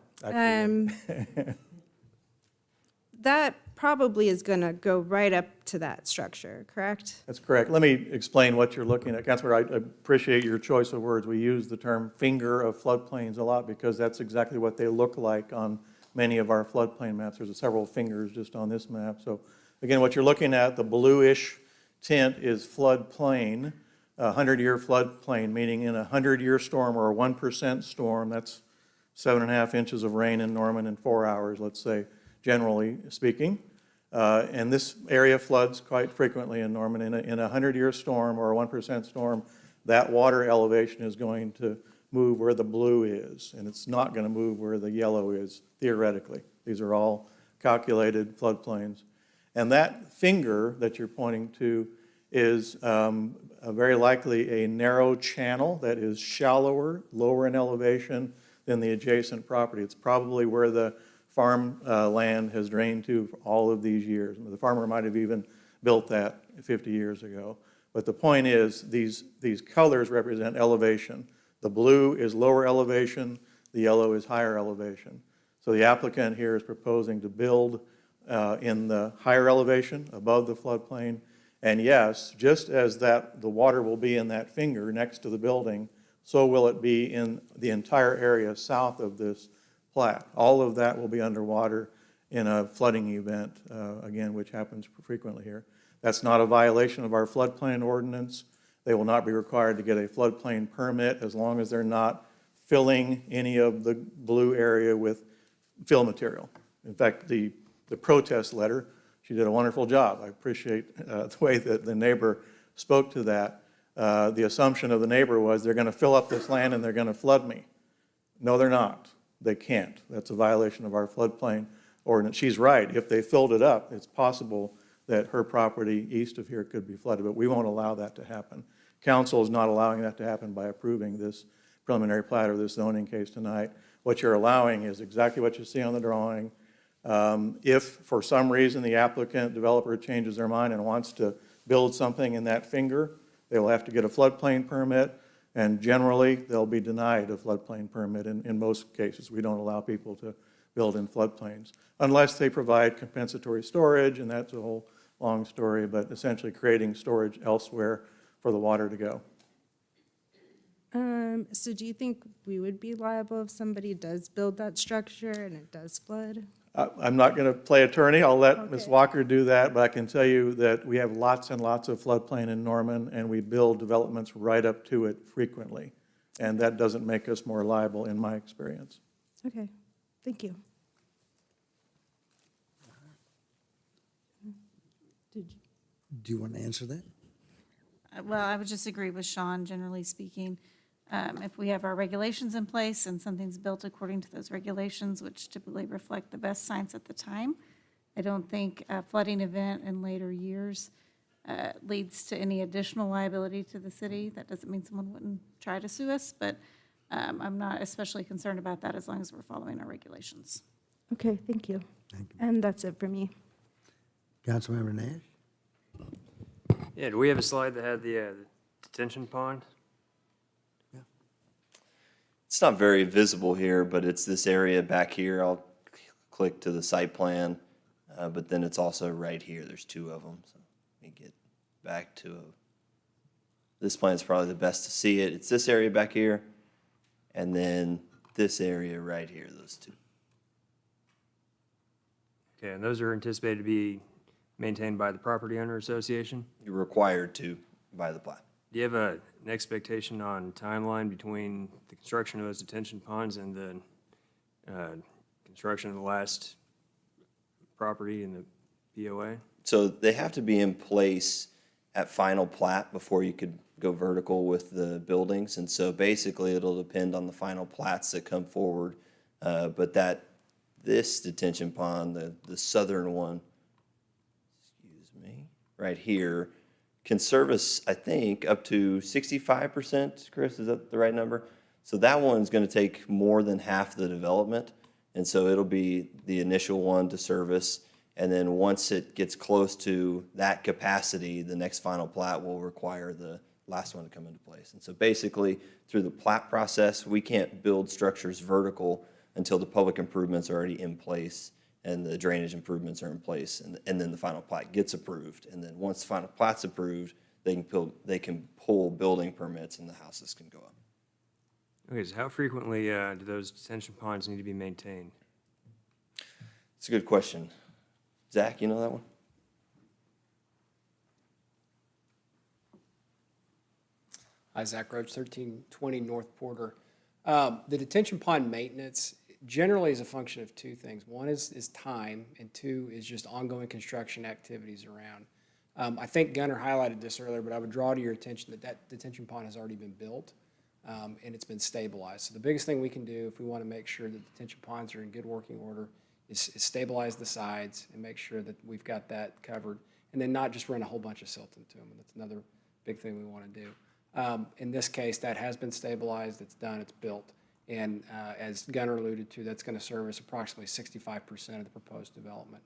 That probably is going to go right up to that structure, correct? That's correct. Let me explain what you're looking at. Councilor, I appreciate your choice of words. We use the term finger of floodplains a lot because that's exactly what they look like on many of our floodplain maps. There's several fingers just on this map. So again, what you're looking at, the bluish tint is floodplain, a 100-year floodplain, meaning in a 100-year storm or a 1% storm, that's 7.5 inches of rain in Norman in 4 hours, let's say, generally speaking. And this area floods quite frequently in Norman. In a 100-year storm or a 1% storm, that water elevation is going to move where the blue is, and it's not going to move where the yellow is, theoretically. These are all calculated floodplains. And that finger that you're pointing to is very likely a narrow channel that is shallower, lower in elevation than the adjacent property. It's probably where the farm land has drained to for all of these years. The farmer might have even built that 50 years ago. But the point is, these colors represent elevation. The blue is lower elevation, the yellow is higher elevation. So the applicant here is proposing to build in the higher elevation, above the floodplain. And yes, just as the water will be in that finger next to the building, so will it be in the entire area south of this plat. All of that will be underwater in a flooding event, again, which happens frequently here. That's not a violation of our floodplain ordinance. They will not be required to get a floodplain permit as long as they're not filling any of the blue area with fill material. In fact, the protest letter She did a wonderful job. I appreciate the way that the neighbor spoke to that. The assumption of the neighbor was they're going to fill up this land and they're going to flood me. No, they're not. They can't. That's a violation of our floodplain ordinance. She's right. If they filled it up, it's possible that her property east of here could be flooded, but we won't allow that to happen. Council is not allowing that to happen by approving this preliminary plat or this zoning case tonight. What you're allowing is exactly what you see on the drawing. If for some reason the applicant, developer changes their mind and wants to build something in that finger, they will have to get a floodplain permit, and generally they'll be denied a floodplain permit in most cases. We don't allow people to build in floodplains unless they provide compensatory storage, and that's a whole long story, but essentially creating storage elsewhere for the water to go. So do you think we would be liable if somebody does build that structure and it does flood? I'm not going to play attorney. I'll let Ms. Walker do that, but I can tell you that we have lots and lots of floodplain in Norman, and we build developments right up to it frequently. And that doesn't make us more liable in my experience. Okay, thank you. Do you want to answer that? Well, I would just agree with Sean, generally speaking. If we have our regulations in place and something's built according to those regulations, which typically reflect the best science at the time, I don't think a flooding event in later years leads to any additional liability to the city. That doesn't mean someone wouldn't try to sue us, but I'm not especially concerned about that as long as we're following our regulations. Okay, thank you. And that's it for me. Councilmember Nash? Yeah, do we have a slide that had the detention pond? It's not very visible here, but it's this area back here. I'll click to the site plan, but then it's also right here. There's two of them. So let me get back to this plan is probably the best to see it. It's this area back here, and then this area right here, those two. Okay, and those are anticipated to be maintained by the property owner association? You're required to by the plat. Do you have an expectation on timeline between the construction of those detention ponds and the construction of the last property in the POA? So they have to be in place at final plat before you could go vertical with the buildings. And so basically it'll depend on the final plats that come forward. But this detention pond, the southern one, right here, can service, I think, up to 65%, Chris, is that the right number? So that one's going to take more than half the development, and so it'll be the initial one to service, and then once it gets close to that capacity, the next final plat will require the last one to come into place. And so basically, through the plat process, we can't build structures vertical until the public improvements are already in place and the drainage improvements are in place, and then the final plat gets approved. And then once the final plat's approved, they can pull building permits and the houses can go up. Okay, so how frequently do those detention ponds need to be maintained? It's a good question. Zach, you know that one? Hi, Zach Roach, 1320 North Porter. The detention pond maintenance generally is a function of two things. One is time, and two is just ongoing construction activities around. I think Gunnar highlighted this earlier, but I would draw to your attention that detention pond has already been built, and it's been stabilized. So the biggest thing we can do if we want to make sure that detention ponds are in good working order is stabilize the sides and make sure that we've got that covered, and then not just run a whole bunch of silt into them. That's another big thing we want to do. In this case, that has been stabilized, it's done, it's built. And as Gunnar alluded to, that's going to service approximately 65% of the proposed development.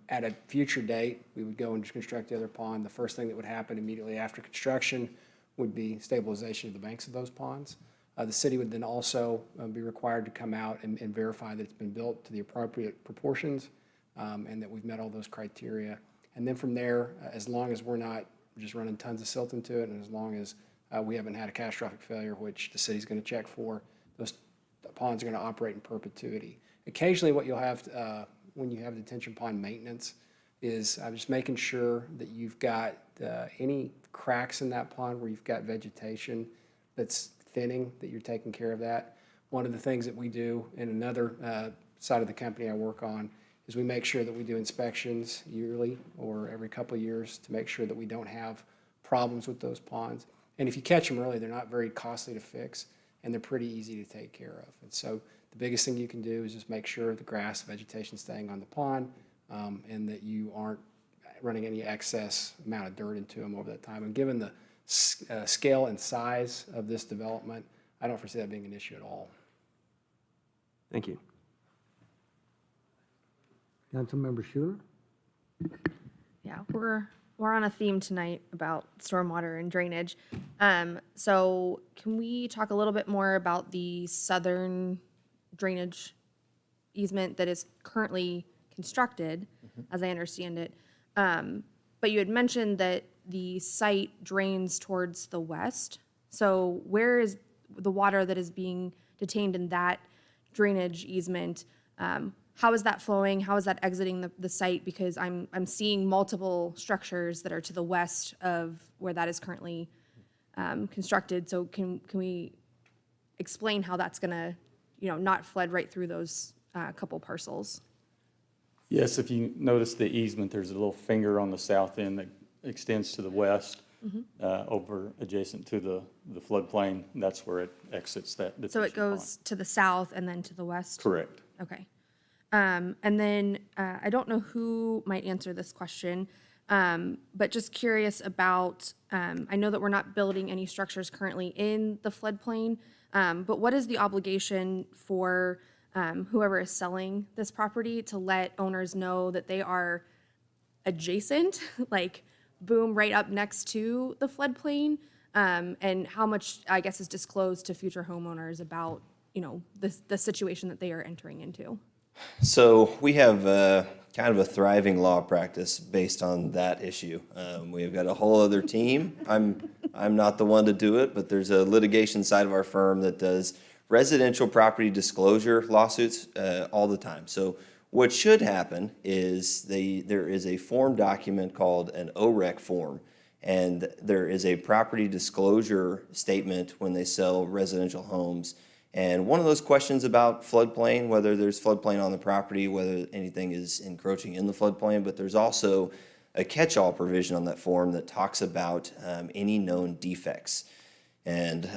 At a future date, we would go and construct the other pond. The first thing that would happen immediately after construction would be stabilization of the banks of those ponds. The city would then also be required to come out and verify that it's been built to the appropriate proportions and that we've met all those criteria. And then from there, as long as we're not just running tons of silt into it, and as long as we haven't had a catastrophic failure, which the city's going to check for, those ponds are going to operate in perpetuity. Occasionally what you'll have when you have detention pond maintenance is just making sure that you've got any cracks in that pond where you've got vegetation that's thinning, that you're taking care of that. One of the things that we do in another side of the company I work on is we make sure that we do inspections yearly or every couple of years to make sure that we don't have problems with those ponds. And if you catch them early, they're not very costly to fix, and they're pretty easy to take care of. And so the biggest thing you can do is just make sure the grass, vegetation staying on the pond, and that you aren't running any excess amount of dirt into them over that time. And given the scale and size of this development, I don't foresee that being an issue at all. Thank you. Councilmember Schuler? Yeah, we're on a theme tonight about stormwater and drainage. So can we talk a little bit more about the southern drainage easement that is currently constructed, as I understand it? But you had mentioned that the site drains towards the west. So where is the water that is being detained in that drainage easement? How is that flowing? How is that exiting the site? Because I'm seeing multiple structures that are to the west of where that is currently constructed. So can we explain how that's gonna, not flood right through those couple parcels? Yes, if you notice the easement, there's a little finger on the south end that extends to the west, over adjacent to the floodplain. That's where it exits that detention So it pond. goes to the south and then to the west? Correct. Okay. And then I don't know who might answer this question, but just curious about, I know that we're not building any structures currently in the floodplain, but what is the obligation for whoever is selling this property to let owners know that they are adjacent, like boom, right up next to the floodplain? And how much, I guess, is disclosed to future homeowners about, the situation that they are entering into? So we have kind of a thriving law practice based on that issue. We've got a whole other team. I'm not the one to do it, but there's a litigation side of our firm that does residential property disclosure lawsuits all the time. So what should happen is there is a form document called an OREC form, and there is a property disclosure statement when they sell residential homes. And one of those questions about floodplain, whether there's floodplain on the property, whether anything is encroaching in the floodplain, but there's also a catch-all provision on that form that talks about any known defects. And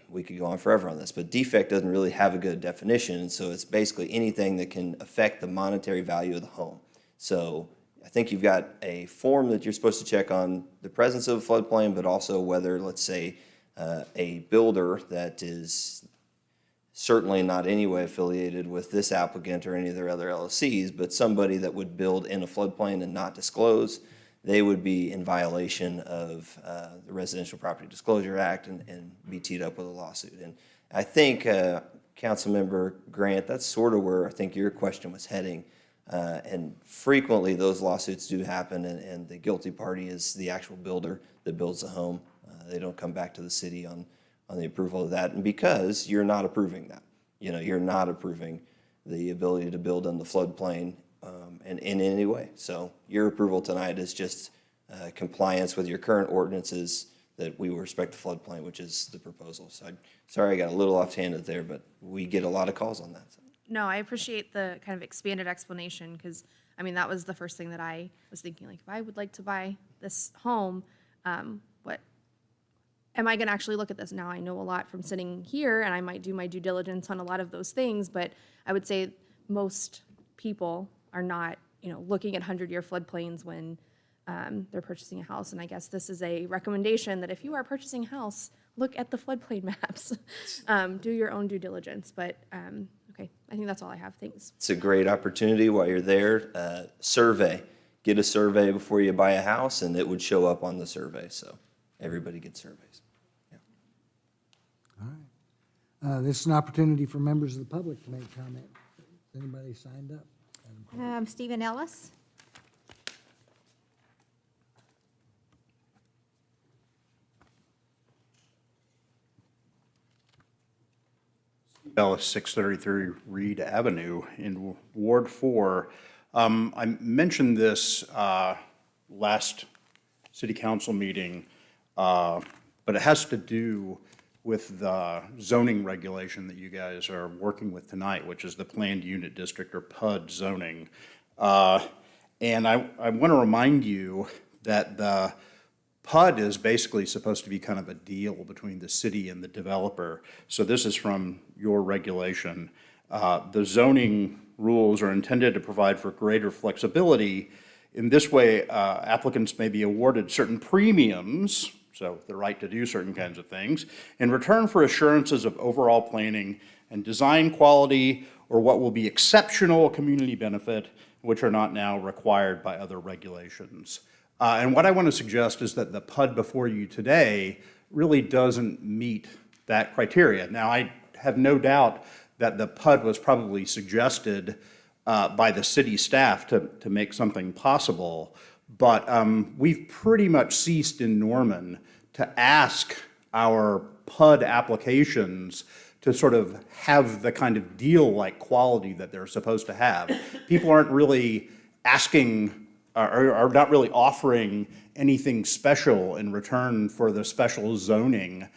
we could go on forever on this, but defect doesn't really have a good definition, and so it's basically anything that can affect the monetary value of the home. So I think you've got a form that you're supposed to check on the presence of a floodplain, but also whether, let's say, a builder that is certainly not any way affiliated with this applicant or any of their other LLCs, but somebody that would build in a floodplain and not disclose, they would be in violation of the Residential Property Disclosure Act and be teed up with a lawsuit. And I think, Councilmember Grant, that's sort of where I think your question was heading. And frequently those lawsuits do happen, and the guilty party is the actual builder that builds the home. They don't come back to the city on the approval of that, and because you're not approving that. You're not approving the ability to build in the floodplain in any way. So your approval tonight is just compliance with your current ordinances that we will respect the floodplain, which is the proposal. So sorry I got a little off-handed there, but we get a lot of calls on that. No, I appreciate the kind of expanded explanation, because, that was the first thing that I was thinking, like, if I would like to buy this home, what am I gonna actually look at this? Now I know a lot from sitting here, and I might do my due diligence on a lot of those things, but I would say most people are not, looking at 100-year floodplains when they're purchasing a house. And I guess this is a recommendation that if you are purchasing a house, look at the floodplain maps. Do your own due diligence, but, okay, I think that's all I have. Thanks. It's a great opportunity while you're there. Survey. Get a survey before you buy a house, and it would show up on the survey. So everybody gets surveys. This is an opportunity for members of the public to make comment. Has anybody signed up? Stephen Ellis? Ellis, 633 Reed Avenue in Ward 4. I mentioned this last city council meeting, but it has to do with the zoning regulation that you guys are working with tonight, which is the Planned Unit District, or PUD zoning. And I want to remind you that the PUD is basically supposed to be kind of a deal between the city and the developer. So this is from your regulation. The zoning rules are intended to provide for greater flexibility. In this way, applicants may be awarded certain premiums, so the right to do certain kinds of things, in return for assurances of overall planning and design quality, or what will be exceptional community benefit, which are not now required by other regulations. And what I want to suggest is that the PUD before you today really doesn't meet that criteria. Now, I have no doubt that the PUD was probably suggested by the city staff to make something possible, but we've pretty much ceased in Norman to ask our PUD applications to sort of have the kind of deal-like quality that they're supposed to have. People aren't really asking, or are not really offering anything special in return for the special zoning.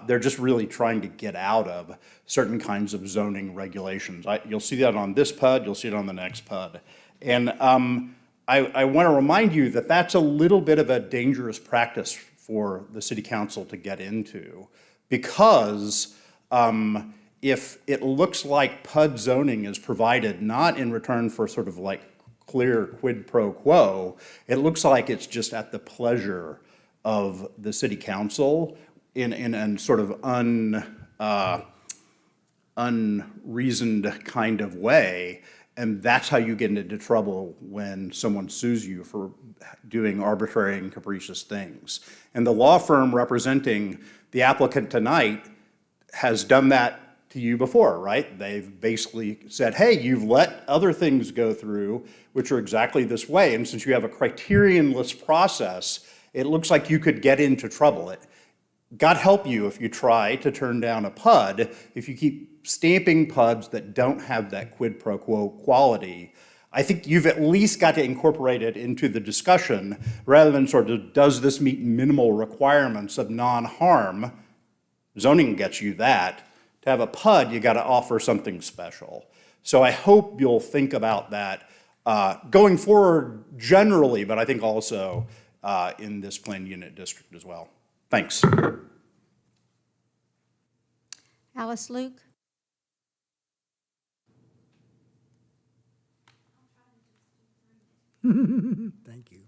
They're just really trying to get out of certain kinds of zoning regulations. You'll see that on this PUD, you'll see it on the next PUD. And I want to remind you that that's a little bit of a dangerous practice for the city council to get into, because if it looks like PUD zoning is provided not in return for sort of like clear quid pro quo, it looks like it's just at the pleasure of the city council in a sort of unreasoned kind of way. And that's how you get into trouble when someone sues you for doing arbitrary and capricious things. And the law firm representing the applicant tonight has done that to you before, right? They've basically said, hey, you've let other things go through which are exactly this way, and since you have a criterion-less process, it looks like you could get into trouble. God help you if you try to turn down a PUD, if you keep stamping PUDs that don't have that quid pro quo quality. I think you've at least got to incorporate it into the discussion rather than sort of, does this meet minimal requirements of non-harm? Zoning gets you that. To have a PUD, you got to offer something special. So I hope you'll think about that going forward generally, but I think also in this planned unit district as well. Thanks. Alice Luke? Thank you.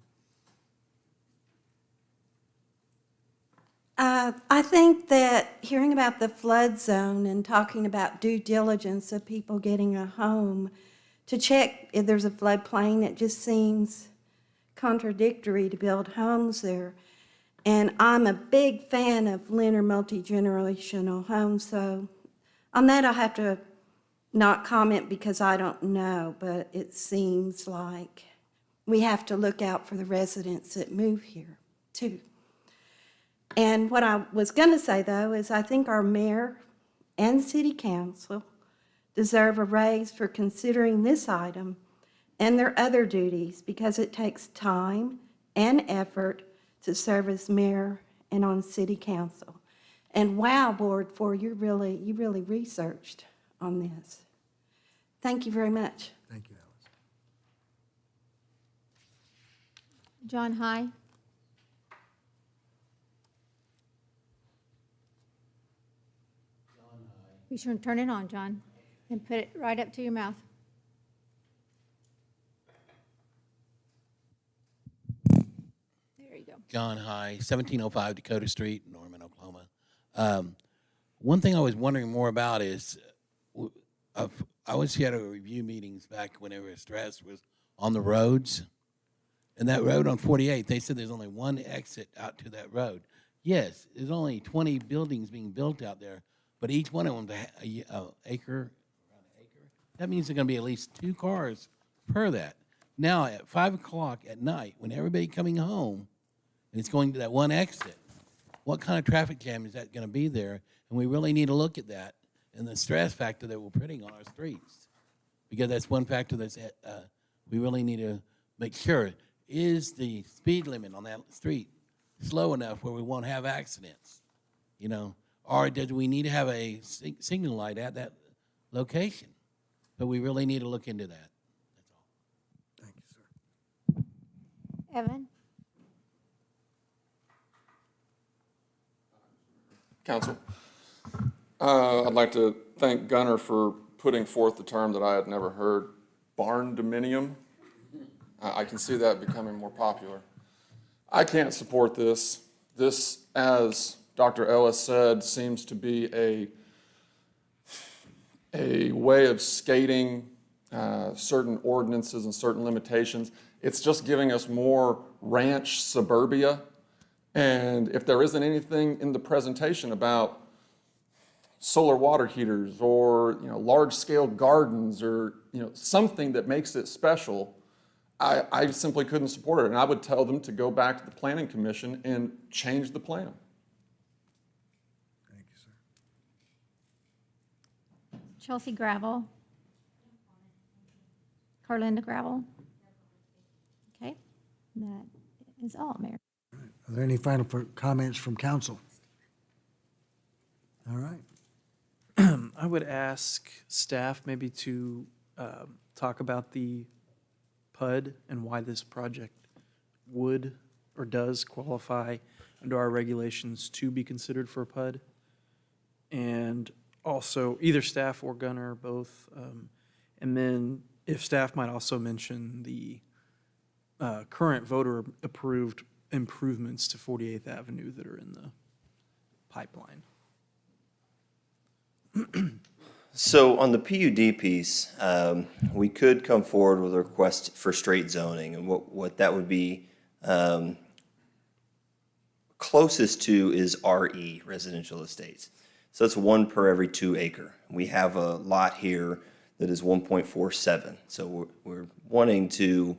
I think that hearing about the flood zone and talking about due diligence of people getting a home to check if there's a floodplain, it just seems contradictory to build homes there. And I'm a big fan of linear multi-generational homes, so on that I'll have to not comment because I don't know, but it seems like we have to look out for the residents that move here, too. And what I was going to say, though, is I think our mayor and city council deserve a raise for considering this item and their other duties because it takes time and effort to serve as mayor and on city council. And wow, Ward 4, you really researched on this. Thank you very much. Thank you, Alice. John High? Be sure and turn it on, John, and put it right up to your mouth. There you go. John High, 1705 Dakota Street, Norman, Oklahoma. One thing I was wondering more about is, I was here at a review meetings back whenever stress was on the roads. And that road on 48, they said there's only one exit out to that road. Yes, there's only 20 buildings being built out there, but each one of them is an acre. That means there's going to be at least 2 cars per that. Now, at 5 o'clock at night, when everybody coming home, and it's going to that one exit, what kind of traffic jam is that going to be there? And we really need to look at that and the stress factor that we're putting on our streets, because that's one factor that's we really need to make sure. Is the speed limit on that street slow enough where we won't have accidents? You know, or do we need to have a signal light at that location? But we really need to look into that. That's all. Evan? Council. I'd like to thank Gunner for putting forth the term that I had never heard, barn dominium. I can see that becoming more popular. I can't support this. This, as Dr. Ellis said, seems to be a way of skating certain ordinances and certain limitations. It's just giving us more ranch suburbia. And if there isn't anything in the presentation about solar water heaters or, large-scale gardens or, something that makes it special, I simply couldn't support it. And I would tell them to go back to the Planning Commission and change the plan. Thank you, sir. Chelsea Gravel? Carlinda Gravel? Okay, that is all, Mayor. Are there any final comments from council? All right. I would ask staff maybe to talk about the PUD and why this project would or does qualify under our regulations to be considered for a PUD. And also, either staff or Gunner, both. And then if staff might also mention the current voter-approved improvements to 48th Avenue that are in the pipeline. So on the PUD piece, we could come forward with a request for straight zoning, and what that would be closest to is RE, residential estates. So that's 1 per every 2 acre. We have a lot here that is 1.47. So we're wanting to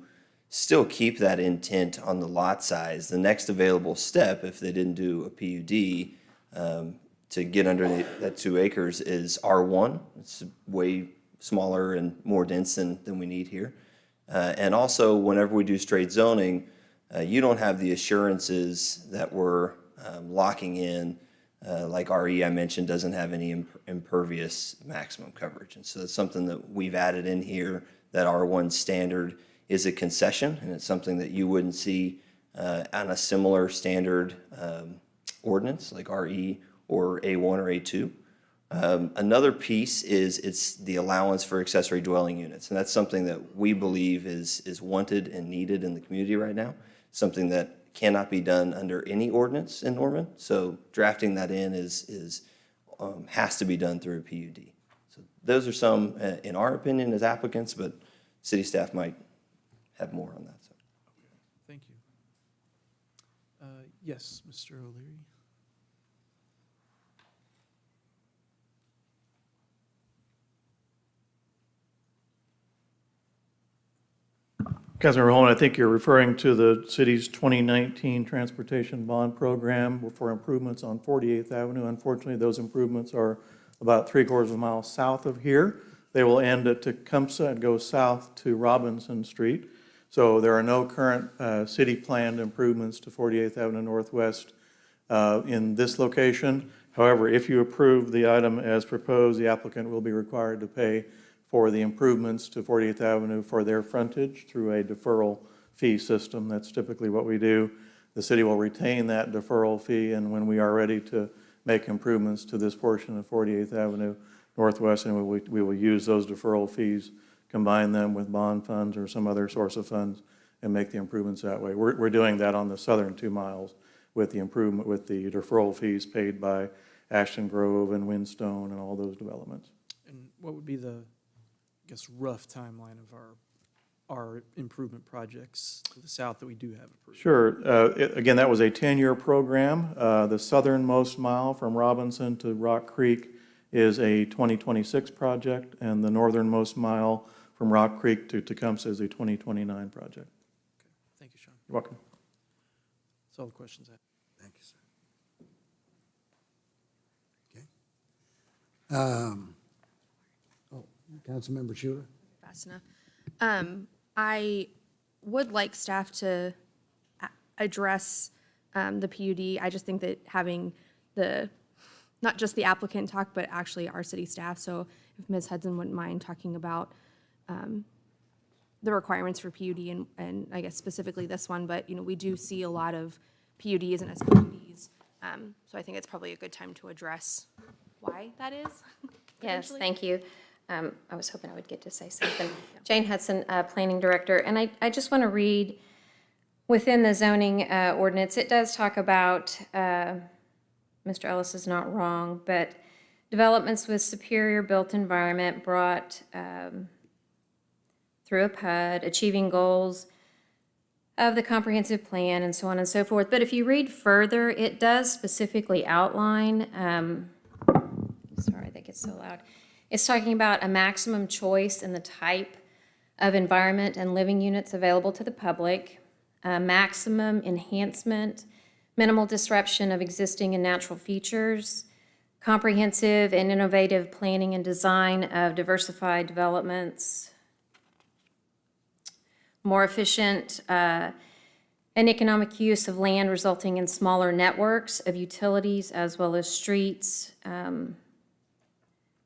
still keep that intent on the lot size. The next available step, if they didn't do a PUD, to get under that 2 acres is R1. It's way smaller and more dense than we need here. And also, whenever we do straight zoning, you don't have the assurances that we're locking in, like RE I mentioned doesn't have any impervious maximum coverage. And so it's something that we've added in here, that R1 standard is a concession, and it's something that you wouldn't see on a similar standard ordinance like RE or A1 or A2. Another piece is it's the allowance for accessory dwelling units, and that's something that we believe is wanted and needed in the community right now, something that cannot be done under any ordinance in Norman. So drafting that in has to be done through a PUD. So those are some, in our opinion, as applicants, but city staff might have more on that. So. Thank you. Yes, Mr. O'Leary. Councilmember Holman, I think you're referring to the city's 2019 transportation bond program for improvements on 48th Avenue. Unfortunately, those improvements are about 3/4 of a mile south of here. They will end at Tecumseh and go south to Robinson Street. So there are no current city-planned improvements to 48th Avenue Northwest in this location. However, if you approve the item as proposed, the applicant will be required to pay for the improvements to 48th Avenue for their frontage through a deferral fee system. That's typically what we do. The city will retain that deferral fee, and when we are ready to make improvements to this portion of 48th Avenue Northwest, and we will use those deferral fees, combine them with bond funds or some other source of funds, and make the improvements that way. We're doing that on the southern 2 miles with the improvement, with the deferral fees paid by Ashton Grove and Windstone and all those developments. And what would be the, I guess, rough timeline of our improvement projects to the south that we do have approved? Sure. Again, that was a 10-year program. The southernmost mile from Robinson to Rock Creek is a 2026 project, and the northernmost mile from Rock Creek to Tecumseh is a 2029 project. Okay. Thank you, Sean. You're welcome. That's all the questions I have. Thank you, sir. Okay. Councilmember Schuler? Fast enough. I would like staff to address the PUD. I just think that having not just the applicant talk, but actually our city staff. So if Ms. Hudson wouldn't mind talking about the requirements for PUD and I guess specifically this one, but, we do see a lot of PUDs and SPUDs. So I think it's probably a good time to address why that is. Yes, potentially. thank you. I was hoping I would get to say something. Jane Hudson, Planning Director, and I just want to read within the zoning ordinance, it does talk about, Mr. Ellis is not wrong, but developments with superior built environment brought through a PUD, achieving goals of the comprehensive plan and so on and so forth. But if you read further, it does specifically outline, sorry, that gets so loud. It's talking about a maximum choice in the type of environment and living units available to the public, maximum enhancement, minimal disruption of existing and natural features, comprehensive and innovative planning and design of diversified developments, more efficient and economic use of land resulting in smaller networks of utilities as well as streets,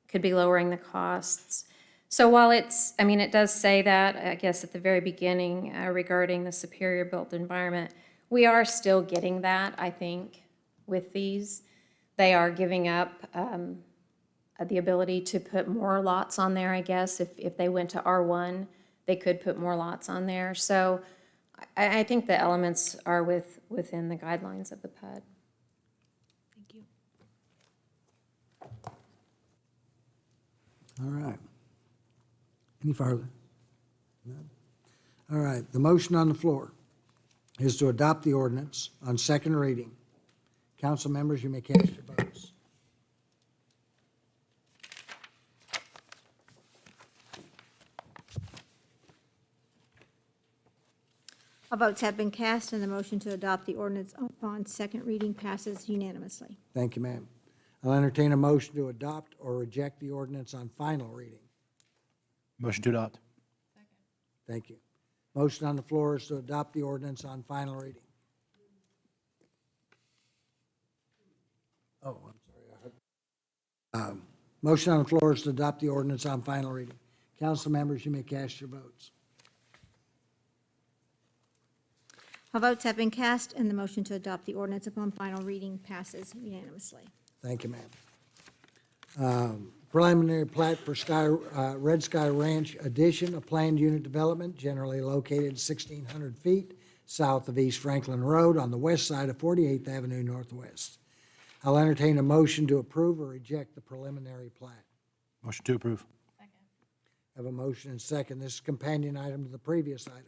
could be lowering the costs. So while it's, it does say that, I guess, at the very beginning regarding the superior built environment, we are still getting that, I think, with these. They are giving up the ability to put more lots on there, I guess. If they went to R1, they could put more lots on there. So I think the elements are within the guidelines of the PUD. Thank you. All right. Any further? No? All right, the motion on the floor is to adopt the ordinance on second reading. Council members, you may cast your votes. All votes have been cast, and the motion to adopt the ordinance upon second reading passes unanimously. Thank you, ma'am. I'll entertain a motion to adopt or reject the ordinance on final reading. Motion to adopt. Thank you. Motion on the floor is to adopt the ordinance on final reading. Oh, I'm sorry. Motion on the floor is to adopt the ordinance on final reading. Council members, you may cast your votes. All votes have been cast, and the motion to adopt the ordinance upon final reading passes unanimously. Thank you, ma'am. Preliminary plat for Red Sky Ranch addition, a planned unit development generally located 1,600 feet south of East Franklin Road on the west side of 48th Avenue Northwest. I'll entertain a motion to approve or reject the preliminary plat. Motion to approve. I have a motion and second. This is a companion item to the previous item.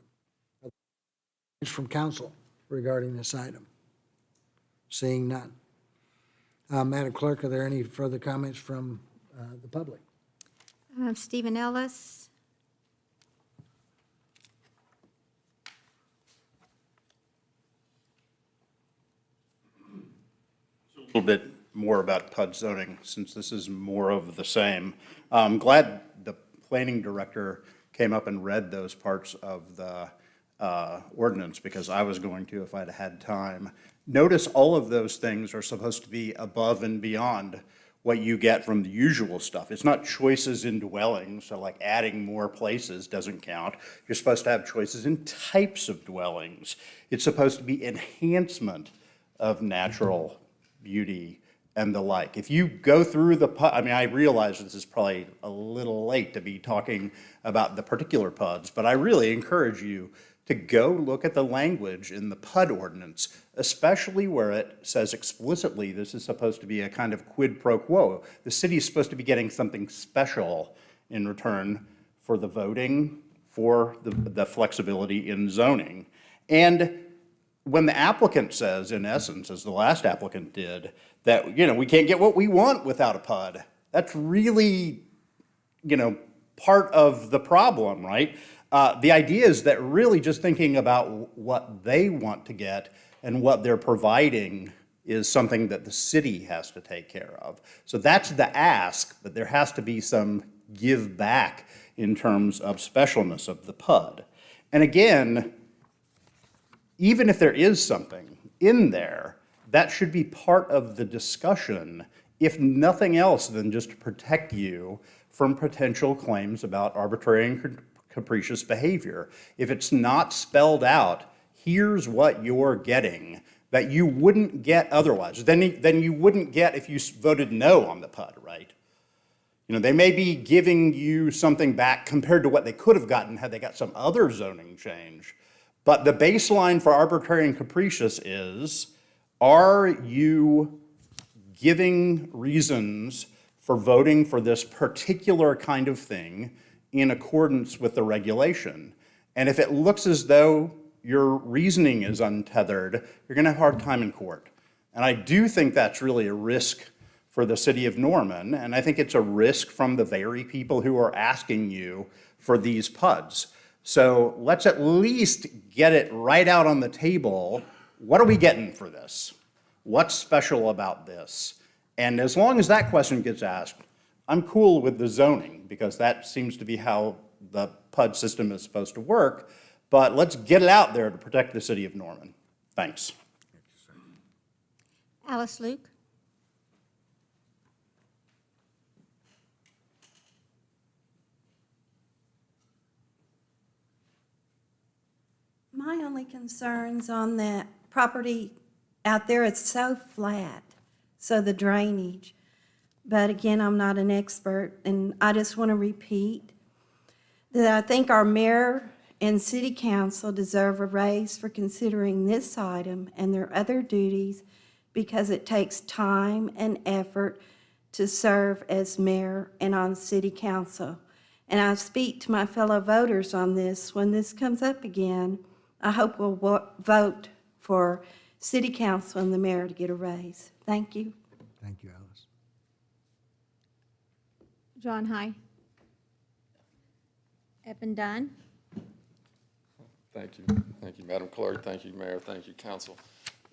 From council regarding this item. Seeing none. Madam Clerk, are there any further comments from the public? Stephen Ellis. A little bit more about PUD zoning, since this is more of the same. I'm glad the planning director came up and read those parts of the ordinance, because I was going to if I'd had time. Notice all of those things are supposed to be above and beyond what you get from the usual stuff. It's not choices in dwellings, so like adding more places doesn't count. You're supposed to have choices in types of dwellings. It's supposed to be enhancement of natural beauty and the like. If you go through the PUD, I realize this is probably a little late to be talking about the particular PUDs, but I really encourage you to go look at the language in the PUD ordinance, especially where it says explicitly this is supposed to be a kind of quid pro quo. The city is supposed to be getting something special in return for the voting, for the flexibility in zoning. And when the applicant says, in essence, as the last applicant did, that, we can't get what we want without a PUD, that's really, part of the problem, right? The idea is that really just thinking about what they want to get and what they're providing is something that the city has to take care of. So that's the ask, but there has to be some give back in terms of specialness of the PUD. And again, even if there is something in there, that should be part of the discussion, if nothing else than just to protect you from potential claims about arbitrary and capricious behavior. If it's not spelled out, here's what you're getting that you wouldn't get otherwise, then you wouldn't get if you voted no on the PUD, right? You know, they may be giving you something back compared to what they could have gotten had they got some other zoning change. But the baseline for arbitrary and capricious is, are you giving reasons for voting for this particular kind of thing in accordance with the regulation? And if it looks as though your reasoning is untethered, you're going to have a hard time in court. And I do think that's really a risk for the city of Norman, and I think it's a risk from the very people who are asking you for these PUDs. So let's at least get it right out on the table. What are we getting for this? What's special about this? And as long as that question gets asked, I'm cool with the zoning, because that seems to be how the PUD system is supposed to work. But let's get it out there to protect the city of Norman. Thanks. Alice Luke? My only concerns on that property out there, it's so flat, so the drainage. But again, I'm not an expert, and I just want to repeat that I think our mayor and city council deserve a raise for considering this item and their other duties, because it takes time and effort to serve as mayor and on city council. And I speak to my fellow voters on this. When this comes up again, I hope we'll vote for city council and the mayor to get a raise. Thank you. Thank you, Alice. John High? Evan Dunn? Thank you, Madam Clerk, thank you, Mayor, thank you, Council.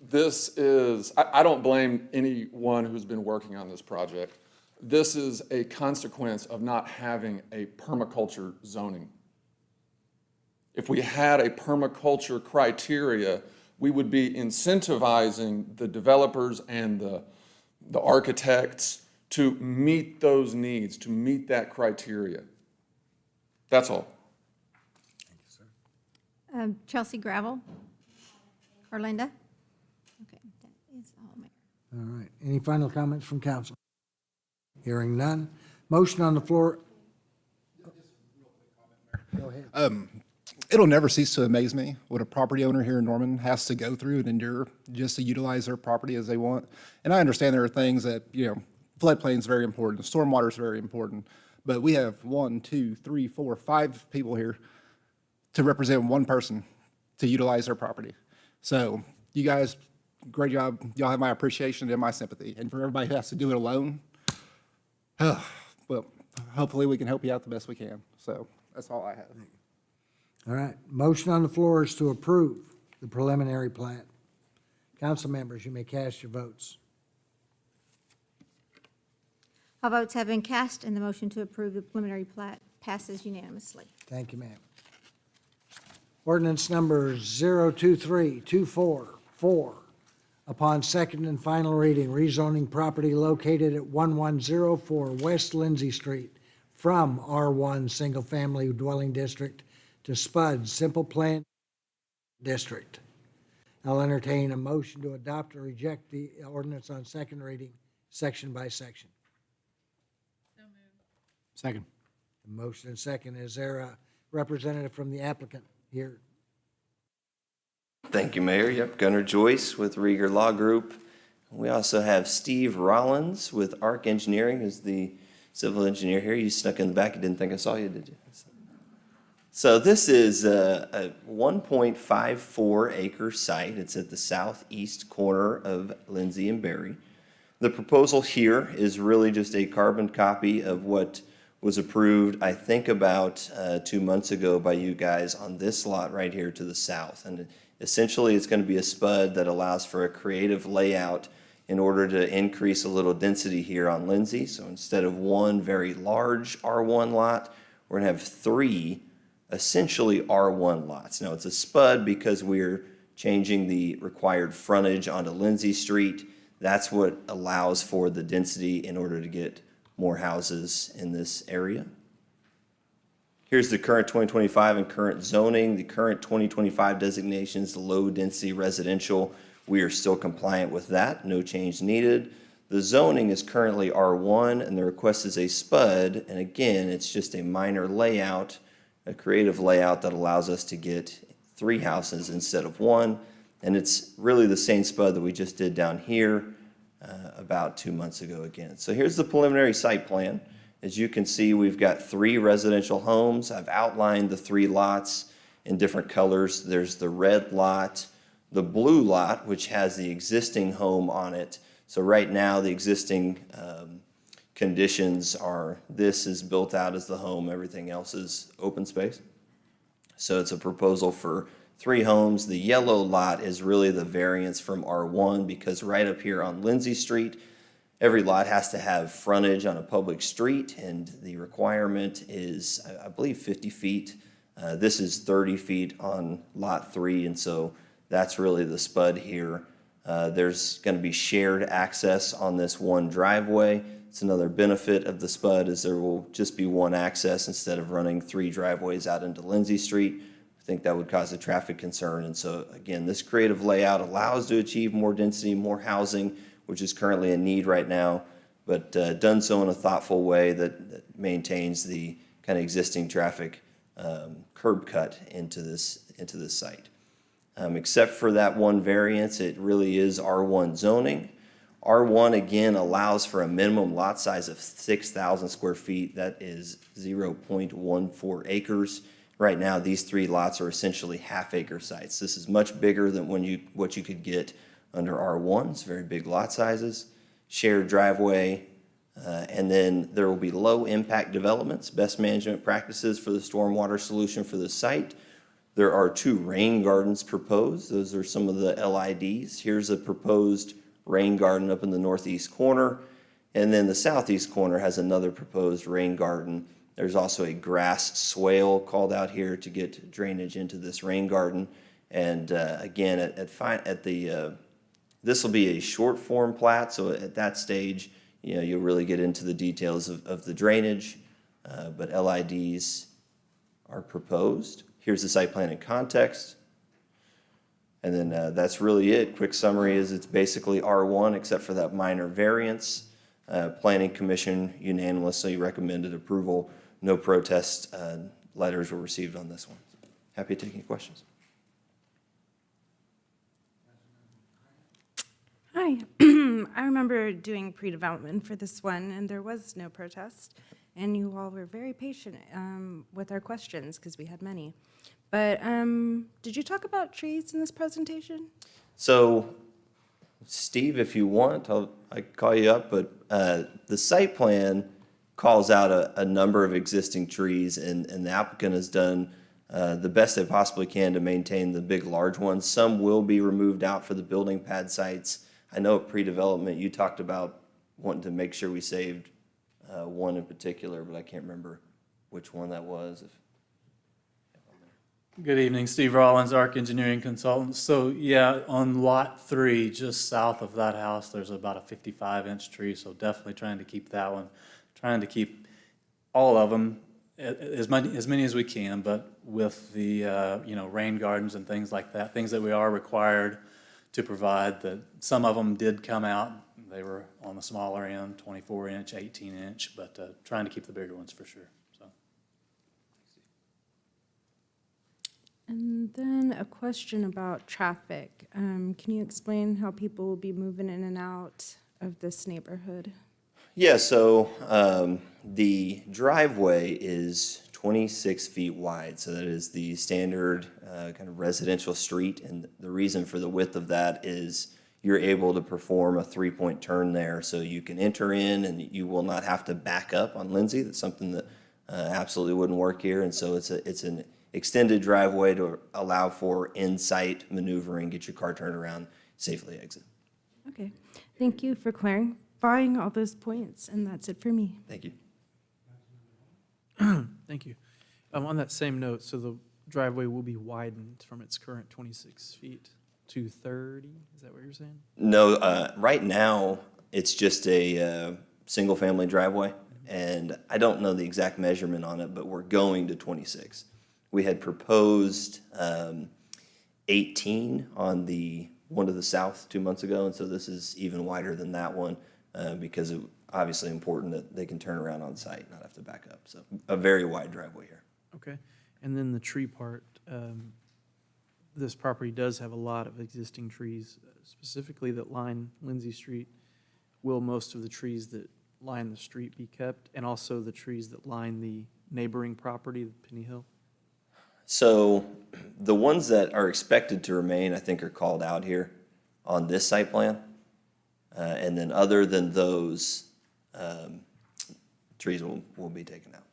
This is, I don't blame anyone who's been working on this project. This is a consequence of not having a permaculture zoning. If we had a permaculture criteria, we would be incentivizing the developers and the architects to meet those needs, to meet that criteria. That's all. Chelsea Gravel? Or Linda? Okay, that is all, Mayor. All right. Any final comments from council? Hearing none. Motion on the floor. Go ahead. It'll never cease to amaze me what a property owner here in Norman has to go through and endure just to utilize their property as they want. And I understand there are things that, floodplain is very important, stormwater is very important, but we have 5 people here to represent one person to utilize their property. So you guys, great job. Y'all have my appreciation and my sympathy. And for everybody who has to do it alone, well, hopefully we can help you out the best we can. So that's all I have. All right. Motion on the floor is to approve the preliminary plat. Council members, you may cast your votes. All votes have been cast, and the motion to approve the preliminary plat passes unanimously. Thank you, ma'am. Ordinance number 023-244, upon second and final reading, rezoning property located at 1104 West Lindsay Street from R1 Single Family Dwelling District to SPUD Simple Plan District. I'll entertain a motion to adopt or reject the ordinance on second reading, section by section. Second. Motion and second. Is there a representative from the applicant here? Thank you, Mayor. Yep, Gunnar Joyce with Rieger Law Group. We also have Steve Rollins with Arc Engineering, who's the civil engineer here. You snuck in the back. You didn't think I saw you, did you? So this is a 1.54 acre site. It's at the southeast corner of Lindsay and Berry. The proposal here is really just a carbon copy of what was approved, I think, about 2 months ago by you guys on this lot right here to the south. And essentially, it's going to be a SPUD that allows for a creative layout in order to increase a little density here on Lindsay. So instead of one very large R1 lot, we're going to have 3 essentially R1 lots. Now, it's a SPUD because we're changing the required frontage onto Lindsay Street. That's what allows for the density in order to get more houses in this area. Here's the current 2025 and current zoning. The current 2025 designation is low-density residential. We are still compliant with that, no change needed. The zoning is currently R1, and the request is a SPUD, and again, it's just a minor layout, a creative layout that allows us to get 3 houses instead of 1, and it's really the same SPUD that we just did down here about 2 months ago again. So here's the preliminary site plan. As you can see, we've got 3 residential homes. I've outlined the 3 lots in different colors. There's the red lot, the blue lot, which has the existing home on it. So right now, the existing conditions are, this is built out as the home, everything else is open space. So it's a proposal for 3 homes. The yellow lot is really the variance from R1 because right up here on Lindsay Street, every lot has to have frontage on a public street, and the requirement is, I believe, 50 feet. This is 30 feet on Lot 3, and so that's really the SPUD here. There's going to be shared access on this one driveway. It's another benefit of the SPUD is there will just be one access instead of running 3 driveways out into Lindsay Street. I think that would cause a traffic concern, and so again, this creative layout allows to achieve more density, more housing, which is currently a need right now, but done so in a thoughtful way that maintains the kind of existing traffic curb cut into this site. Except for that one variance, it really is R1 zoning. R1, again, allows for a minimum lot size of 6,000 square feet. That is 0.14 acres. Right now, these 3 lots are essentially half-acre sites. This is much bigger than what you could get under R1. It's very big lot sizes, shared driveway, and then there will be low-impact developments, best management practices for the stormwater solution for the site. There are 2 rain gardens proposed. Those are some of the LIDs. Here's a proposed rain garden up in the northeast corner, and then the southeast corner has another proposed rain garden. There's also a grass swale called out here to get drainage into this rain garden. And again, this will be a short form plat, so at that stage, you'll really get into the details of the drainage, but LIDs are proposed. Here's the site plan in context. And then that's really it. Quick summary is it's basically R1 except for that minor variance. Planning Commission unanimously recommended approval. No protest letters were received on this one. Happy to take any questions. Hi. I remember doing pre-development for this one, and there was no protest, and you all were very patient with our questions because we had many. But did you talk about trees in this presentation? So, Steve, if you want, I can call you up, but the site plan calls out a number of existing trees, and the applicant has done the best they possibly can to maintain the big, large ones. Some will be removed out for the building pad sites. I know at pre-development, you talked about wanting to make sure we saved one in particular, but I can't remember which one that was. Good evening, Steve Rollins, Arc Engineering Consultants. So yeah, on Lot 3, just south of that house, there's about a 55-inch tree, so definitely trying to keep that one. Trying to keep all of them, as many as we can, but with the rain gardens and things like that, things that we are required to provide, that some of them did come out. They were on the smaller end, 24-inch, 18-inch, but trying to keep the bigger ones for sure. So. And then a question about traffic. Can you explain how people will be moving in and out of this neighborhood? Yeah, so the driveway is 26 feet wide, so that is the standard kind of residential street, and the reason for the width of that is you're able to perform a 3-point turn there, so you can enter in and you will not have to back up on Lindsay. That's something that absolutely wouldn't work here, and so it's an extended driveway to allow for in-sight maneuvering, get your car turned around, safely exit. Okay, thank you for clarifying all those points, and that's it for me. Thank you. Thank you. On that same note, so the driveway will be widened from its current 26 feet to 30? Is that what you're saying? No, right now, it's just a single-family driveway. And I don't know the exact measurement on it, but we're going to 26. We had proposed 18 on the one to the south 2 months ago, and so this is even wider than that one because it's obviously important that they can turn around on site, not have to back up. So a very wide driveway here. Okay. And then the tree part, this property does have a lot of existing trees, specifically that line Lindsay Street. Will most of the trees that line the street be kept, and also the trees that line the neighboring property, Penny Hill? So the ones that are expected to remain, I think, are called out here on this site plan. And then other than those, trees will be taken out.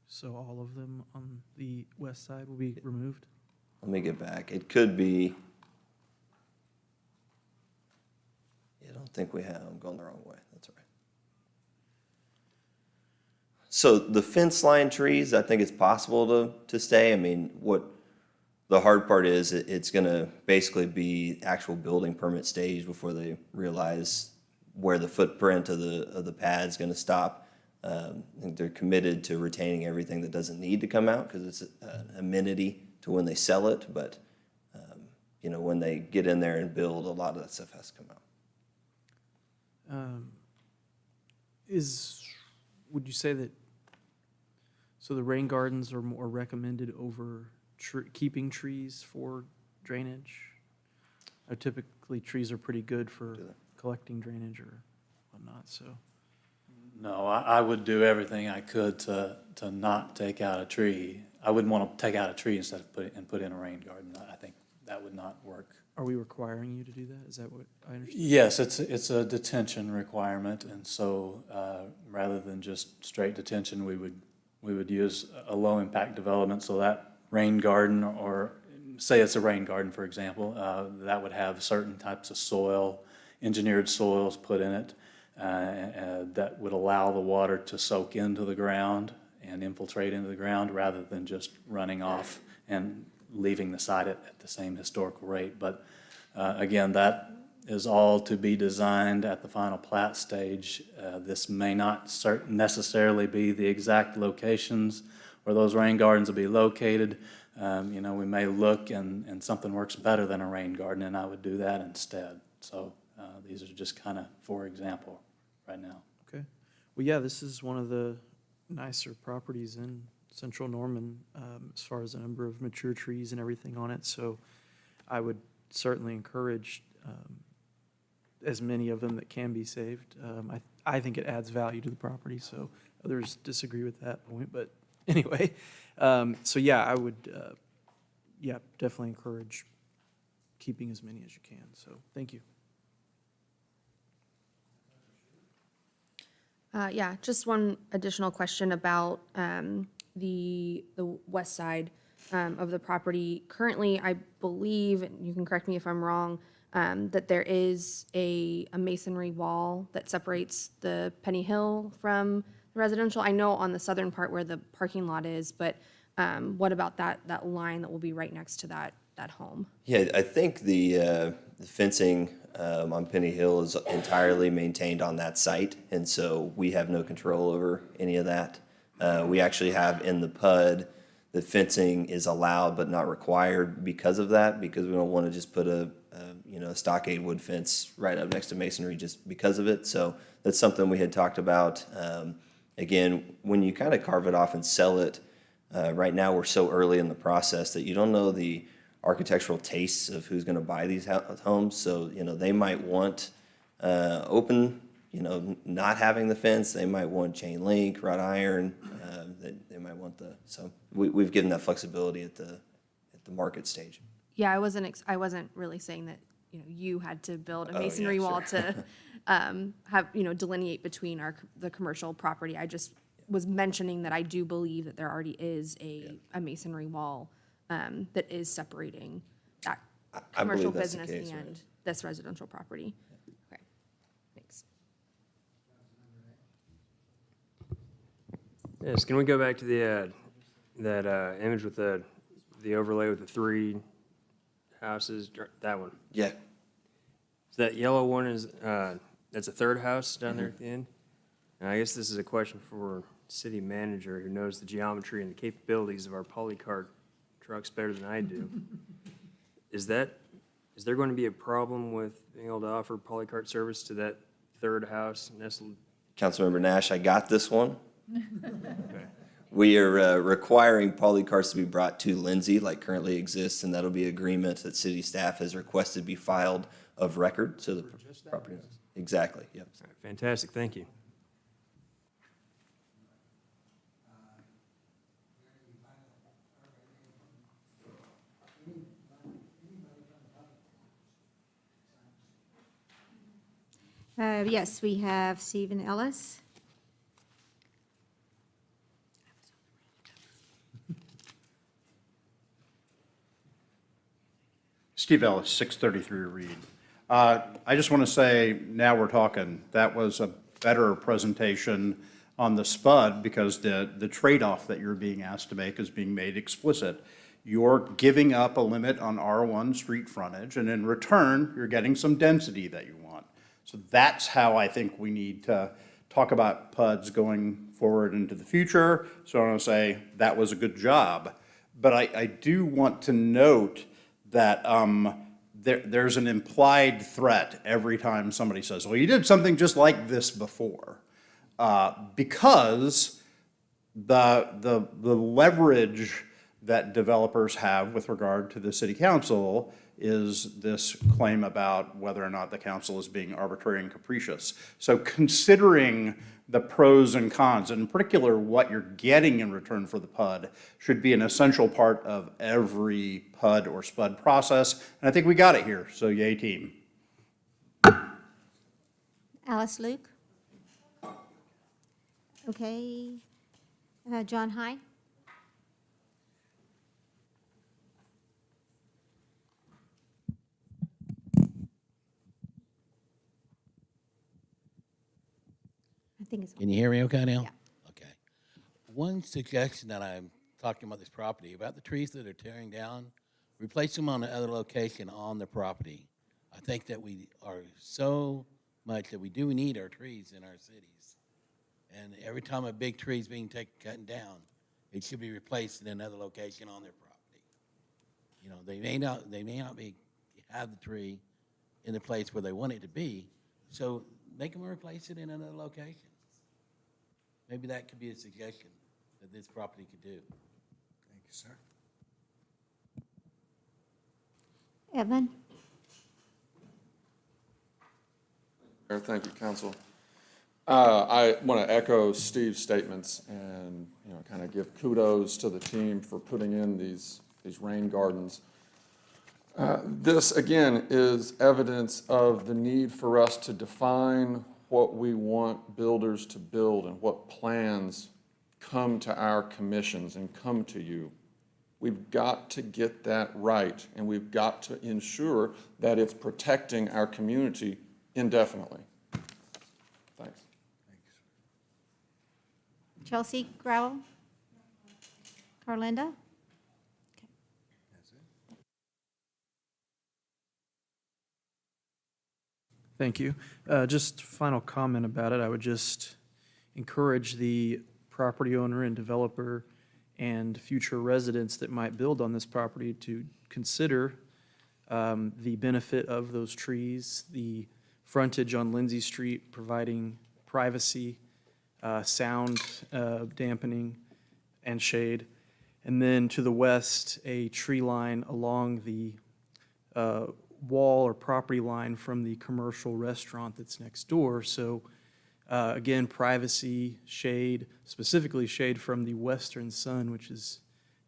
So all of them on the west side will be removed? Let me get back. It could be, I don't think we have, I'm going the wrong way. That's all right. So the fence line trees, I think it's possible to stay. I mean, what the hard part is, it's going to basically be actual building permit stage before they realize where the footprint of the pad's going to stop. I think they're committed to retaining everything that doesn't need to come out because it's an amenity to when they sell it. But, you know, when they get in there and build, a lot of that stuff has to come out. Would you say that, so the rain gardens are more recommended over keeping trees for drainage? Typically, trees are pretty good for collecting drainage or whatnot, so. No, I would do everything I could to not take out a tree. I wouldn't want to take out a tree instead of put in a rain garden. I think that would not work. Are we requiring you to do that? Is that what I understand? Yes, it's a detention requirement, and so rather than just straight detention, we would use a low-impact development, so that rain garden, or say it's a rain garden, for example, that would have certain types of soil, engineered soils put in it, that would allow the water to soak into the ground and infiltrate into the ground rather than just running off and leaving the site at the same historical rate. But again, that is all to be designed at the final plat stage. This may not necessarily be the exact locations where those rain gardens will be located. You know, we may look and something works better than a rain garden, and I would do that instead. So these are just kind of for example right now. Okay. Well, yeah, this is one of the nicer properties in Central Norman as far as the number of mature trees and everything on it. So I would certainly encourage as many of them that can be saved. I think it adds value to the property, so others disagree with that point. But anyway, so yeah, I would, yeah, definitely encourage keeping as many as you can. So thank you. Yeah, just one additional question about the west side of the property. Currently, I believe, and you can correct me if I'm wrong, that there is a masonry wall that separates the Penny Hill from the residential. I know on the southern part where the parking lot is, but what about that line that will be right next to that home? Yeah, I think the fencing on Penny Hill is entirely maintained on that site, and so we have no control over any of that. We actually have in the PUD, the fencing is allowed but not required because of that, because we don't want to just put a stockade wood fence right up next to masonry just because of it. So that's something we had talked about. Again, when you kind of carve it off and sell it, right now we're so early in the process that you don't know the architectural tastes of who's going to buy these homes. So, they might want open, not having the fence. They might want chain link, wrought iron. They might want so we've given that flexibility at the market stage. Yeah, I wasn't really saying that, you had to build a Oh, yeah, masonry wall sure. to have, delineate between the commercial property. I just was mentioning that I do believe that there already is a masonry wall that is separating that I believe commercial that's the business case, right. and this residential property. Okay, thanks. Yes, can we go back to the, that image with the overlay with the three houses, that one? Yeah. So that yellow one is, that's a third house down there at the end? And I guess this is a question for city manager who knows the geometry and the capabilities of our polycart trucks better than I do. Is there going to be a problem with being able to offer polycart service to that third house nestled? Councilmember Nash, I got this one. Okay. We are requiring polycarts to be brought to Lindsay like currently exists, and that'll be agreement that city staff has requested be filed of record, so the property. Exactly, yep. All right, fantastic, thank you. Yes, we have Stephen Ellis. Steve Ellis, 633 Reed. I just want to say, now we're talking. That was a better presentation on the SPUD because the trade-off that you're being asked to make is being made explicit. You're giving up a limit on R1 street frontage, and in return, you're getting some density that you want. So that's how I think we need to talk about PUDs going forward into the future. So I want to say that was a good job. But I do want to note that there's an implied threat every time somebody says, well, you did something just like this before. Because the leverage that developers have with regard to the city council is this claim about whether or not the council is being arbitrary and capricious. So considering the pros and cons, and in particular what you're getting in return for the PUD, should be an essential part of every PUD or SPUD process. And I think we got it here, so yay team. Alice Luke. Okay. John High. I think it's. Can you hear me okay now? Yeah. Okay. One suggestion that I'm talking about this property, about the trees that are tearing down, replace them on another location on the property. I think that we are so much that we do need our trees in our cities. And every time a big tree is being cut down, it should be replaced in another location on their property. You know, they may not have the tree in the place where they want it to be, so make them replace it in another location. Maybe that could be a suggestion that this property could do. Thank you, sir. Evan. Thank you, Council. I want to echo Steve's statements and, kind of give kudos to the team for putting in these rain gardens. This, again, is evidence of the need for us to define what we want builders to build and what plans come to our commissions and come to you. We've got to get that right, and we've got to ensure that it's protecting our community indefinitely. Thanks. Chelsea Gravel. Carlinda. Thank you. Just final comment about it. I would just encourage the property owner and developer and future residents that might build on this property to consider the benefit of those trees, the frontage on Lindsay Street providing privacy, sound dampening, and shade. And then to the west, a tree line along the wall or property line from the commercial restaurant that's next door. So again, privacy, shade, specifically shade from the western sun, which is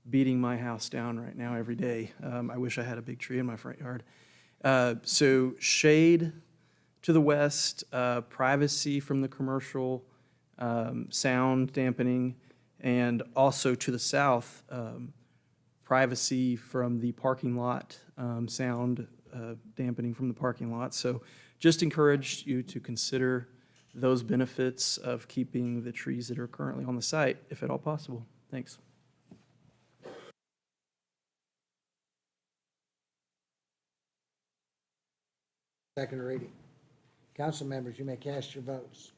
beating my house down right now every day. I wish I had a big tree in my front yard. So shade to the west, privacy from the commercial, sound dampening, and also to the south, privacy from the parking lot, sound dampening from the parking lot. So just encourage you to consider those benefits of keeping the trees that are currently on the site, if at all possible. Thanks. Second reading. Council members, you may cast your votes.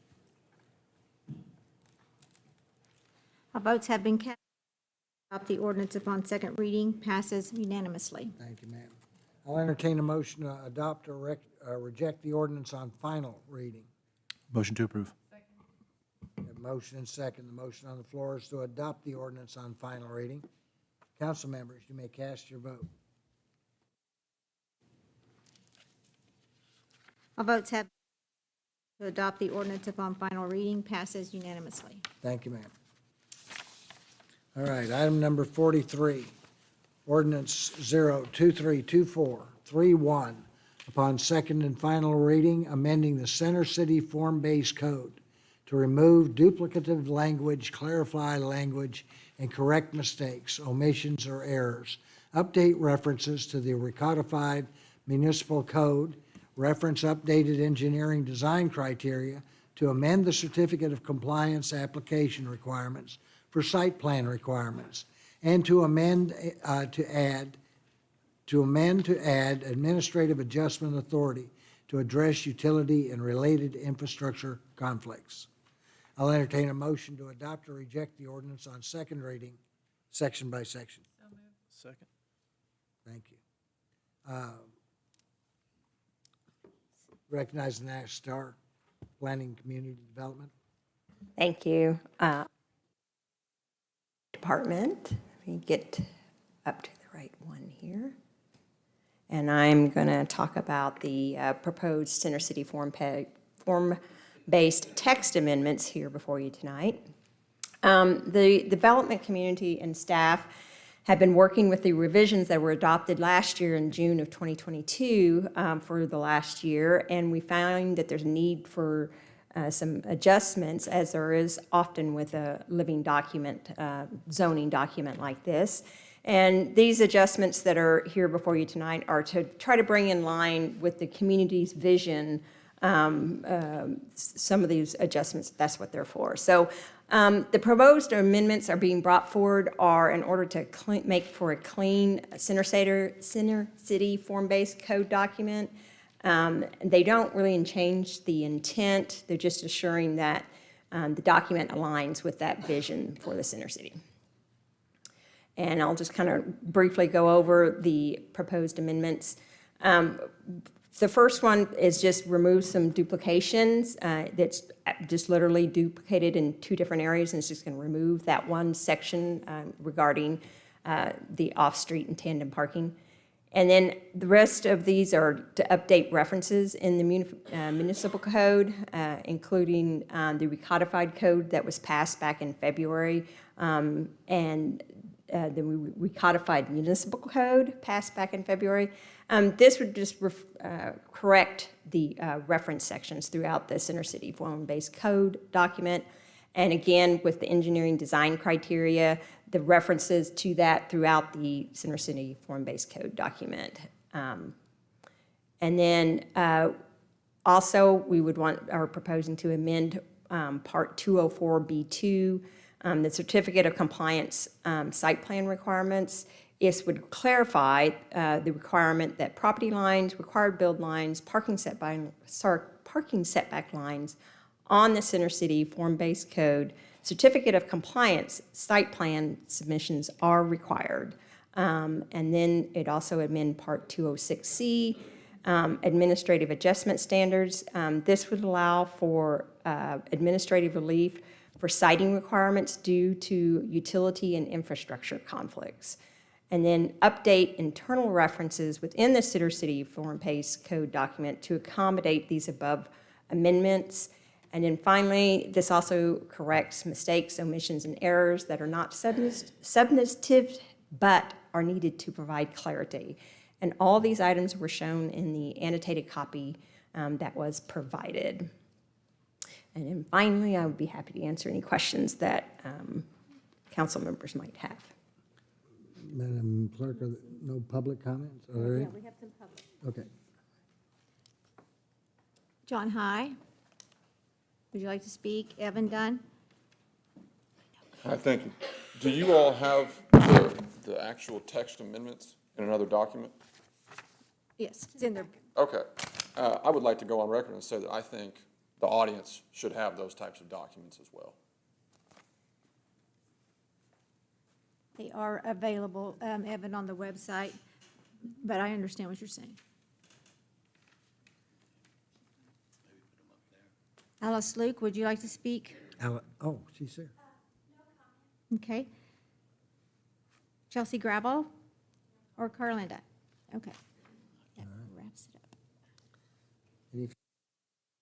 All votes have been cast. Adopt the ordinance upon second reading, passes unanimously. Thank you, ma'am. I'll entertain a motion to adopt or reject the ordinance on final reading. Motion to approve. We have motion and second. The motion on the floor is to adopt the ordinance on final reading. Council members, you may cast your vote. All votes have to adopt the ordinance upon final reading, passes unanimously. Thank you, ma'am. All right, item number 43, ordinance 0232431, upon second and final reading, amending the Center City Form-Based Code to remove duplicative language, clarify language, and correct mistakes, omissions, or errors. Update references to the recodified municipal code, reference updated engineering design criteria to amend the certificate of compliance application requirements for site plan requirements, and to amend to add administrative adjustment authority to address utility and related infrastructure conflicts. I'll entertain a motion to adopt or reject the ordinance on second reading, section by section. Second. Thank you. Recognize the Nash Star, Planning Community Development. Thank you. Department, let me get up to the right one here. And I'm going to talk about the proposed Center City form-based text amendments here before you tonight. The development community and staff have been working with the revisions that were adopted last year in June of 2022 for the last year, and we found that there's a need for some adjustments, as there is often with a living document, zoning document like this. And these adjustments that are here before you tonight are to try to bring in line with the community's vision. Some of these adjustments, that's what they're for. So the proposed amendments are being brought forward are in order to make for a clean Center City form-based code document. They don't really change the intent. They're just assuring that the document aligns with that vision for the Center City. And I'll just kind of briefly go over the proposed amendments. The first one is just remove some duplications. That's just literally duplicated in two different areas, and it's just going to remove that one section regarding the off-street and tandem parking. And then the rest of these are to update references in the municipal code, including the recodified code that was passed back in February, and the recodified municipal code passed back in February. This would just correct the reference sections throughout the Center City form-based code document. And again, with the engineering design criteria, the references to that throughout the Center City form-based code document. And then also, we are proposing to amend Part 204B2, the Certificate of Compliance site plan requirements. This would clarify the requirement that property lines, required build lines, parking setback lines on the Center City form-based code, Certificate of Compliance site plan submissions are required. And then it also amend Part 206C, administrative adjustment standards. This would allow for administrative relief for siting requirements due to utility and infrastructure conflicts. And then update internal references within the Center City form-based code document to accommodate these above amendments. And then finally, this also corrects mistakes, omissions, and errors that are not substantive but are needed to provide clarity. And all these items were shown in the annotated copy that was provided. And then finally, I would be happy to answer any questions that council members might have. Madam Clerk, no public comments? Yeah, we have some public. Okay. John High, would you like to speak? Evan Dunn? Hi, thank you. Do you all have the actual text amendments in another document? Yes, it's in there. Okay. I would like to go on record and say that I think the audience should have those types of documents as well. They are available, Evan, on the website, but I understand what you're saying. Alice Luke, would you like to speak? Oh, she's there. Okay. Chelsea Gravel or Carlinda? Okay. That wraps it up. Any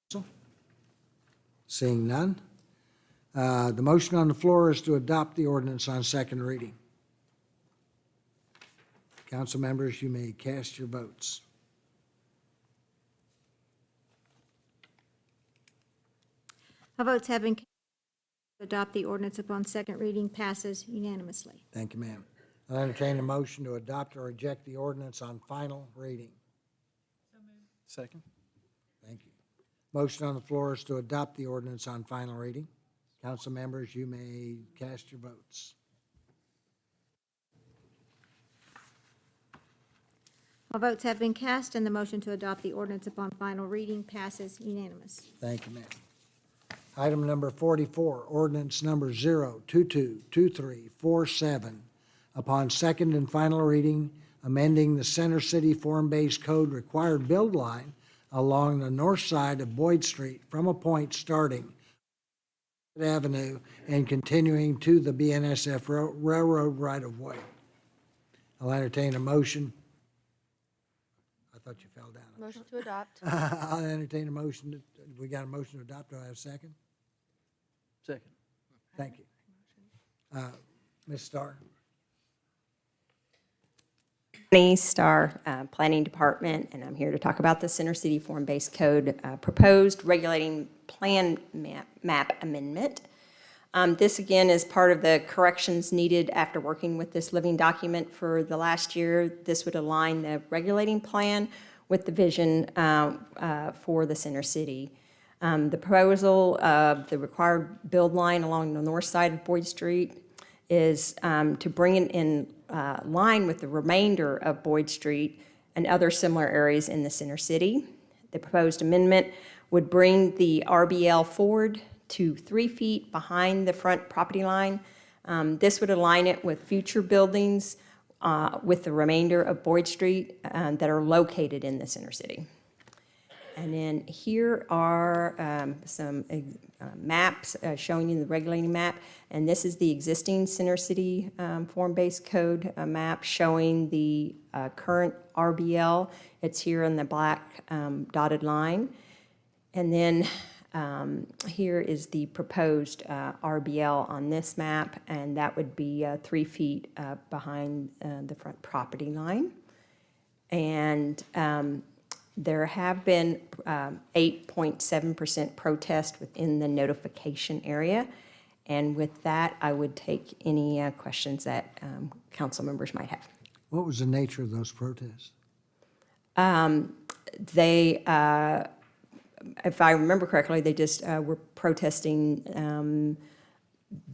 council? Seeing none. The motion on the floor is to adopt the ordinance on second reading. Council members, you may cast your votes. All votes have been cast to adopt the ordinance upon second reading, passes unanimously. Thank you, ma'am. I'll entertain a motion to adopt or reject the ordinance on final reading. Second. Thank you. Motion on the floor is to adopt the ordinance on final reading. Council members, you may cast your votes. All votes have been cast, and the motion to adopt the ordinance upon final reading passes unanimous. Thank you, ma'am. Item number 44, ordinance number 0222347, upon second and final reading, amending the Center City Form-Based Code required build line along the north side of Boyd Street from a point starting Avenue and continuing to the BNSF Railroad right-of-way. I'll entertain a motion. I thought you fell down. Motion to adopt. I'll entertain a motion. We got a motion to adopt. Do I have a second? Second. Thank you. Ms. Starr? Star Planning Department, and I'm here to talk about the Center City Form-Based Code proposed regulating plan map amendment. This, again, is part of the corrections needed after working with this living document for the last year. This would align the regulating plan with the vision for the Center City. The proposal of the required build line along the north side of Boyd Street is to bring it in line with the remainder of Boyd Street and other similar areas in the Center City. The proposed amendment would bring the RBL forward to 3 feet behind the front property line. This would align it with future buildings with the remainder of Boyd Street that are located in the Center City. And then here are some maps showing you the regulating map. And this is the existing Center City form-based code map showing the current RBL. It's here in the black dotted line. And then here is the proposed RBL on this map, and that would be 3 feet behind the front property line. And there have been 8.7% protest within the notification area. And with that, I would take any questions that council members might have. What was the nature of those protests? They, if I remember correctly, they just were protesting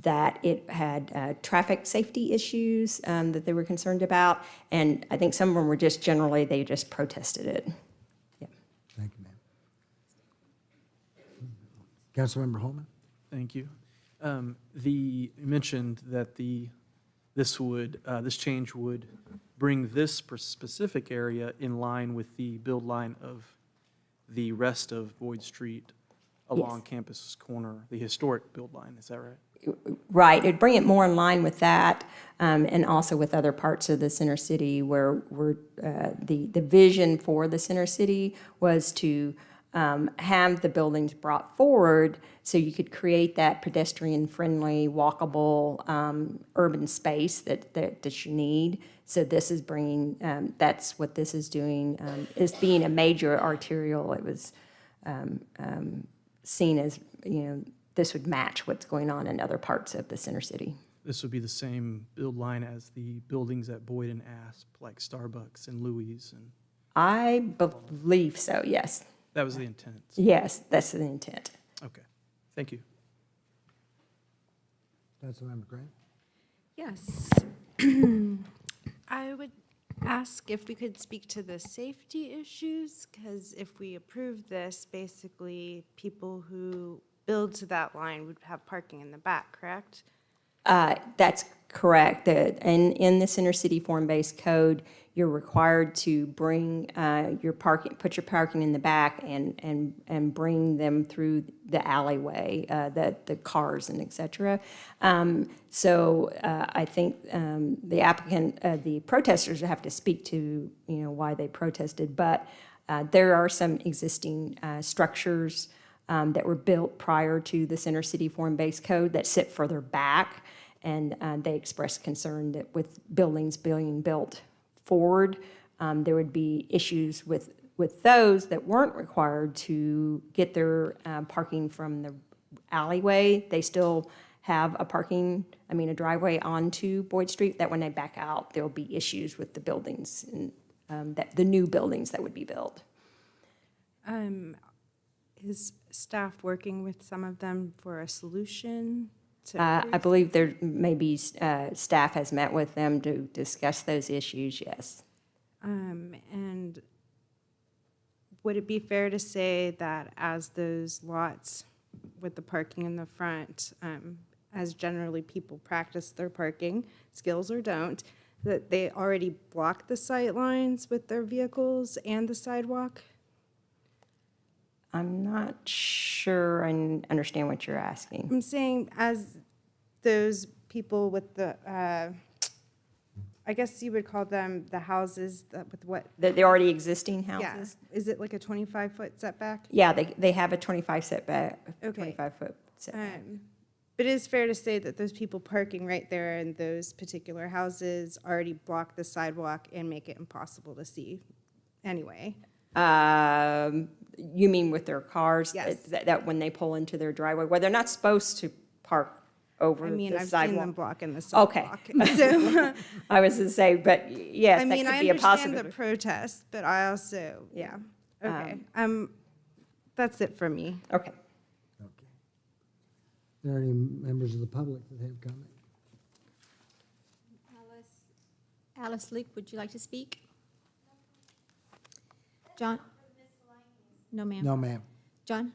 that it had traffic safety issues that they were concerned about. And I think some of them were just generally, they just protested it. Thank you, ma'am. Councilmember Holman? Thank you. You mentioned that this change would bring this specific area in line with the build line of the rest of Boyd Street along Campus Corner, the historic build line. Is that right? Right. It'd bring it more in line with that, and also with other parts of the Center City where the vision for the Center City was to have the buildings brought forward so you could create that pedestrian-friendly, walkable urban space that you need. So this is bringing, that's what this is doing, is being a major arterial. It was seen as, this would match what's going on in other parts of the Center City. This would be the same build line as the buildings at Boyd and Asp, like Starbucks and Louis and... I believe so, yes. That was the intent. Yes, that's the intent. Okay, thank you. Councilmember Grant? Yes. I would ask if we could speak to the safety issues, because if we approve this, basically people who build to that line would have parking in the back, correct? That's correct. In the Center City Form-Based Code, you're required to bring your parking, put your parking in the back and bring them through the alleyway, the cars and et cetera. So I think the applicant, the protesters have to speak to, why they protested, but there are some existing structures that were built prior to the Center City Form-Based Code that sit further back, and they expressed concern that with buildings being built forward, there would be issues with those that weren't required to get their parking from the alleyway. They still have a driveway onto Boyd Street, that when they back out, there'll be issues with the buildings and the new buildings that would be built. Is staff working with some of them for a solution? I believe there may be, staff has met with them to discuss those issues, yes. And would it be fair to say that as those lots with the parking in the front, as generally people practice their parking skills or don't, that they already block the sight lines with their vehicles and the sidewalk? I'm not sure I understand what you're asking. I'm saying as those people with the, I guess you would call them the houses with what? The already existing Yeah. houses? Is it like a 25-foot setback? Yeah, they have a 25 setback, Okay. 25-foot setback. But it is fair to say that those people parking right there in those particular houses already block the sidewalk and make it impossible to see anyway. You mean with their cars? Yes. That when they pull into their driveway, where they're not supposed to park over the sidewalk? I've seen them blocking the sidewalk. Okay. So, I was to say, but yes, I that mean, could I be a understand possibility. the protest, but I also, yeah. Okay. That's it for me. Okay. Are there any members of the public that have comment? Alice Luke, would you like to speak? John? No, ma'am. No, ma'am. John?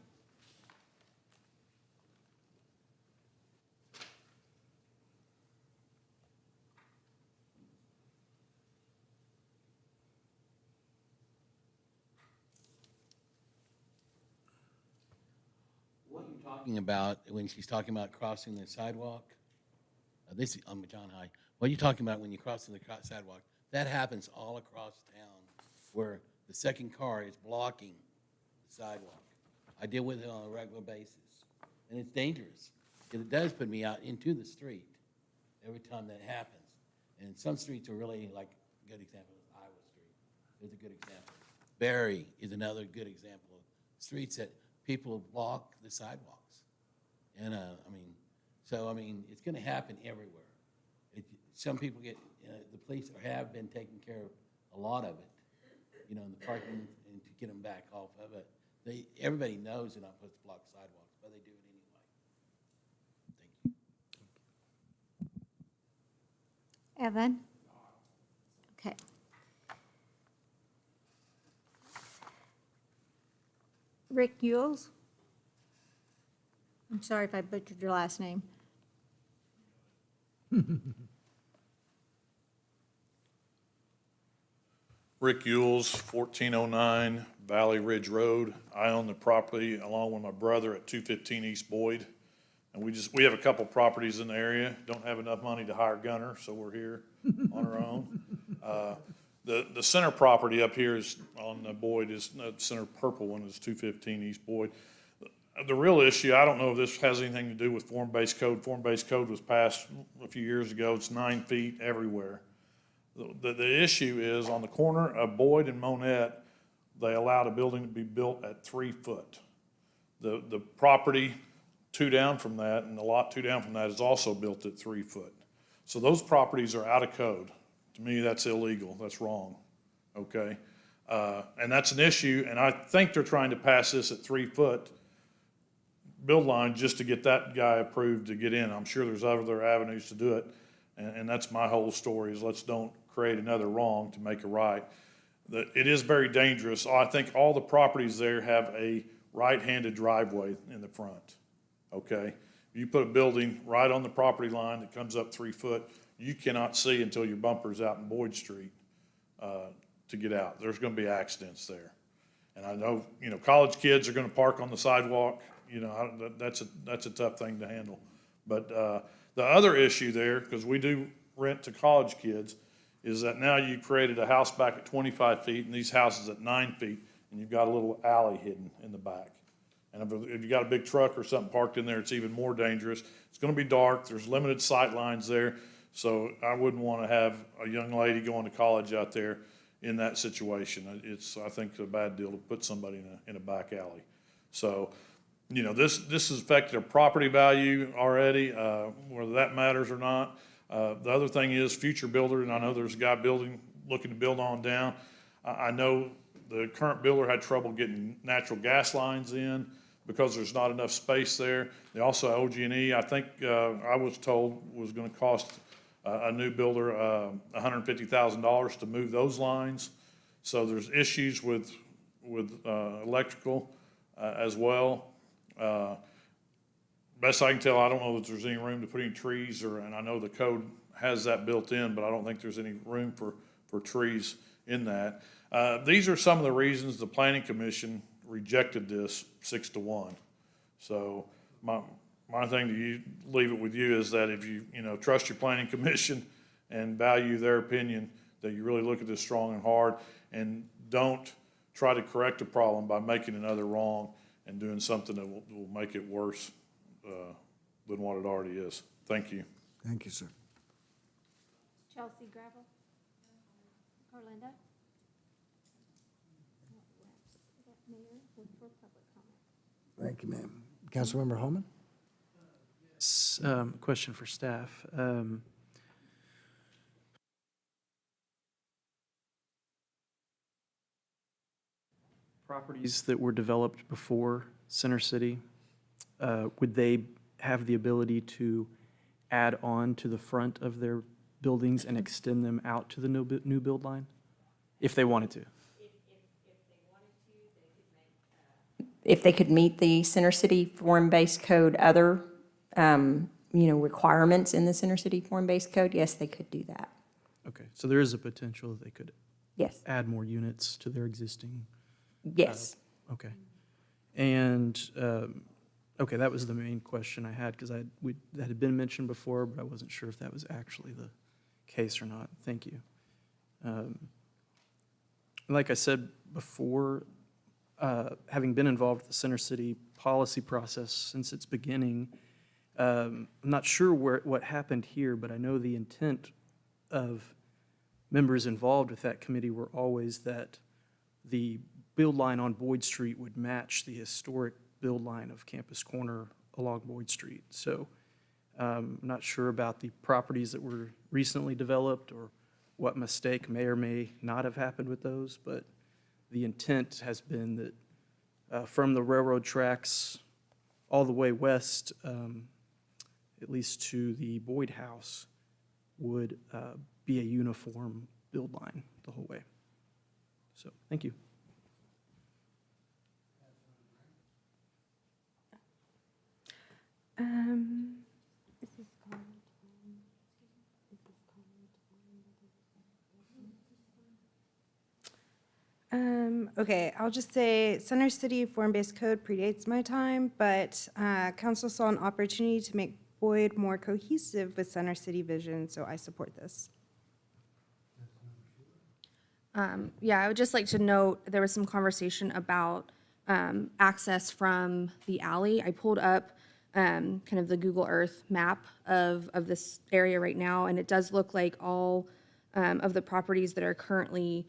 What you're talking about when she's talking about crossing the sidewalk, this is, I'm John High. What you're talking about when you cross the sidewalk, that happens all across town where the second car is blocking the sidewalk. I deal with it on a regular basis, and it's dangerous because it does put me out into the street every time that happens. And some streets are really like a good example is Iowa Street is a good example. Barry is another good example of streets that people block the sidewalks. And it's going to happen everywhere. Some people get, the police have been taking care of a lot of it, in the parking and to get them back off of it. Everybody knows they're not supposed to block sidewalks, but they do it anyway. Evan? Okay. Rick Yules? I'm sorry if I butchered your last name. Rick Yules, 1409 Valley Ridge Road. I own the property along with my brother at 215 East Boyd. And we have a couple properties in the area, don't have enough money to hire Gunner, so we're here on our own. The center property up here is on the Boyd, is the center purple one is 215 East Boyd. The real issue, I don't know if this has anything to do with form-based code. Form-based code was passed a few years ago. It's 9 feet everywhere. The issue is on the corner of Boyd and Monette, they allowed a building to be built at 3 foot. The property 2 down from that and the lot 2 down from that is also built at 3 foot. So those properties are out of code. To me, that's illegal. That's wrong. Okay? And that's an issue, and I think they're trying to pass this at 3 foot build line just to get that guy approved to get in. I'm sure there's other avenues to do it. And that's my whole story is let's don't create another wrong to make a right. It is very dangerous. I think all the properties there have a right-handed driveway in the front, okay? You put a building right on the property line that comes up 3 foot, you cannot see until your bumper's out in Boyd Street to get out. There's gonna be accidents there. And I know, college kids are gonna park on the sidewalk, that's a tough thing to handle. But the other issue there, because we do rent to college kids, is that now you created a house back at 25 feet and these houses at 9 feet, and you've got a little alley hidden in the back. And if you got a big truck or something parked in there, it's even more dangerous. It's gonna be dark, there's limited sight lines there, so I wouldn't wanna have a young lady going to college out there in that situation. I think it's a bad deal to put somebody in a back alley. So, this has affected their property value already, whether that matters or not. The other thing is future builder, and I know there's a guy looking to build on down. I know the current builder had trouble getting natural gas lines in because there's not enough space there. They also, OG&E, I think, I was told was gonna cost a new builder $150,000 to move those lines. So there's issues with electrical as well. Best I can tell, I don't know that there's any room to put any trees, and I know the code has that built in, but I don't think there's any room for trees in that. These are some of the reasons the Planning Commission rejected this 6-1. So my thing to you, leave it with you, is that if you trust your Planning Commission and value their opinion, that you really look at this strong and hard, and don't try to correct a problem by making another wrong and doing something that will make it worse than what it already is. Thank you. Thank you, sir. Chelsea Gravel? Orlando? Thank you, ma'am. Councilmember Holman? Question for staff. Properties that were developed before Center City, would they have the ability to add on to the front of their buildings and extend them out to the new build line, if they wanted to? If they could meet the Center City Form-Based Code, other, requirements in the Center City Form-Based Code, yes, they could do that. Okay, so there is a potential that they could Yes. add more units to their existing? Yes. Okay. And, okay, that was the main question I had, because that had been mentioned before, but I wasn't sure if that was actually the case or not. Thank you. Like I said before, having been involved with the Center City policy process since its beginning, I'm not sure what happened here, but I know the intent of members involved with that committee were always that the build line on Boyd Street would match the historic build line of Campus Corner along Boyd Street. So I'm not sure about the properties that were recently developed or what mistake may or may not have happened with those, but the intent has been that from the railroad tracks all the way west, at least to the Boyd House, would be a uniform build line the whole way. So, thank you. Okay, I'll just say Center City Form-Based Code predates my time, but council saw an opportunity to make Boyd more cohesive with Center City vision, so I support this. Yeah, I would just like to note, there was some conversation about access from the alley. I pulled up kind of the Google Earth map of this area right now, and it does look like all of the properties that are currently,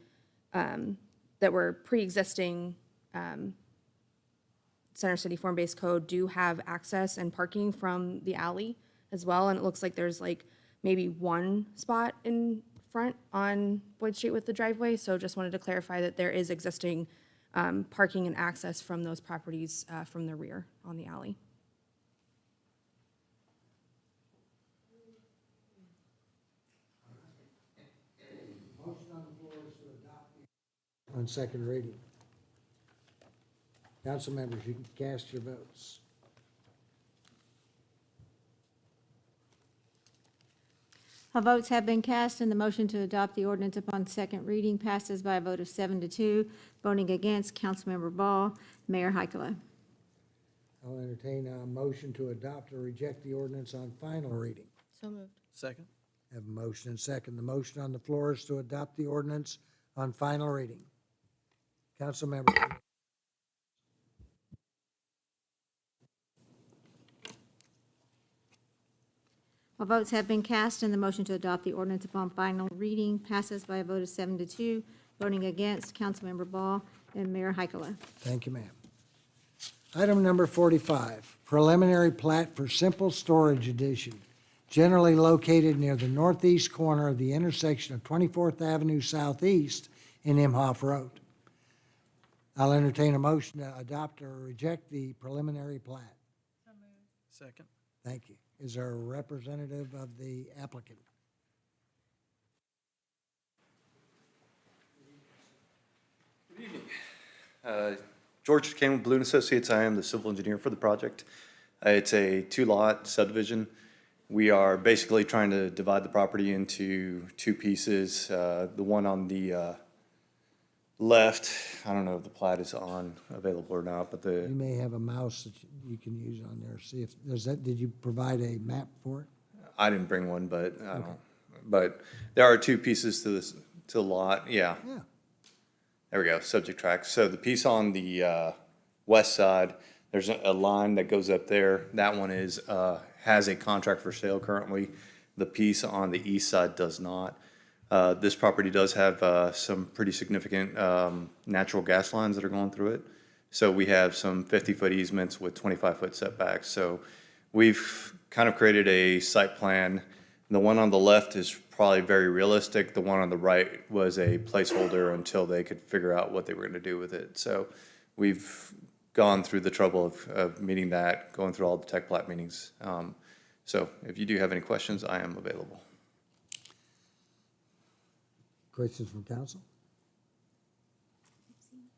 that were pre-existing Center City Form-Based Code do have access and parking from the alley as well, and it looks like there's like maybe one spot in front on Boyd Street with the driveway, so just wanted to clarify that there is existing parking and access from those properties from the rear on the alley. Motion on the floor is to adopt on second reading. Council members, you can cast your votes. All votes have been cast, and the motion to adopt the ordinance upon second reading passes by a vote of 7-2. Voting against, Councilmember Ball, Mayor Hykela. I'll entertain a motion to adopt or reject the ordinance on final reading. So moved. Second. Have a motion and second. The motion on the floor is to adopt the ordinance on final reading. Councilmember. All votes have been cast, and the motion to adopt the ordinance upon final reading passes by a vote of 7-2. Voting against, Councilmember Ball and Mayor Hykela. Thank you, ma'am. Item number 45, preliminary plat for Simple Storage Edition, generally located near the northeast corner of the intersection of 24th Avenue Southeast and Imhoff Road. I'll entertain a motion to adopt or reject the preliminary plat. Second. Thank you. Is there a representative of the applicant? George Campbell Balloon Associates. I am the civil engineer for the project. It's a two-lot subdivision. We are basically trying to divide the property into two pieces. The one on the left, I don't know if the plat is available or not, but You may have a mouse that you can use on there. See if there's that. Did you provide a map for it? I didn't bring one, but I don't. But there are two pieces to the lot. Yeah. Yeah. There we go, subject track. So the piece on the west side, there's a line that goes up there. That one has a contract for sale currently. The piece on the east side does not. This property does have some pretty significant natural gas lines that are going through it. So we have some 50-foot easements with 25-foot setbacks. So we've kind of created a site plan. The one on the left is probably very realistic. The one on the right was a placeholder until they could figure out what they were going to do with it. So we've gone through the trouble of meeting that, going through all the tech plat meetings. So if you do have any questions, I am available. Questions from council?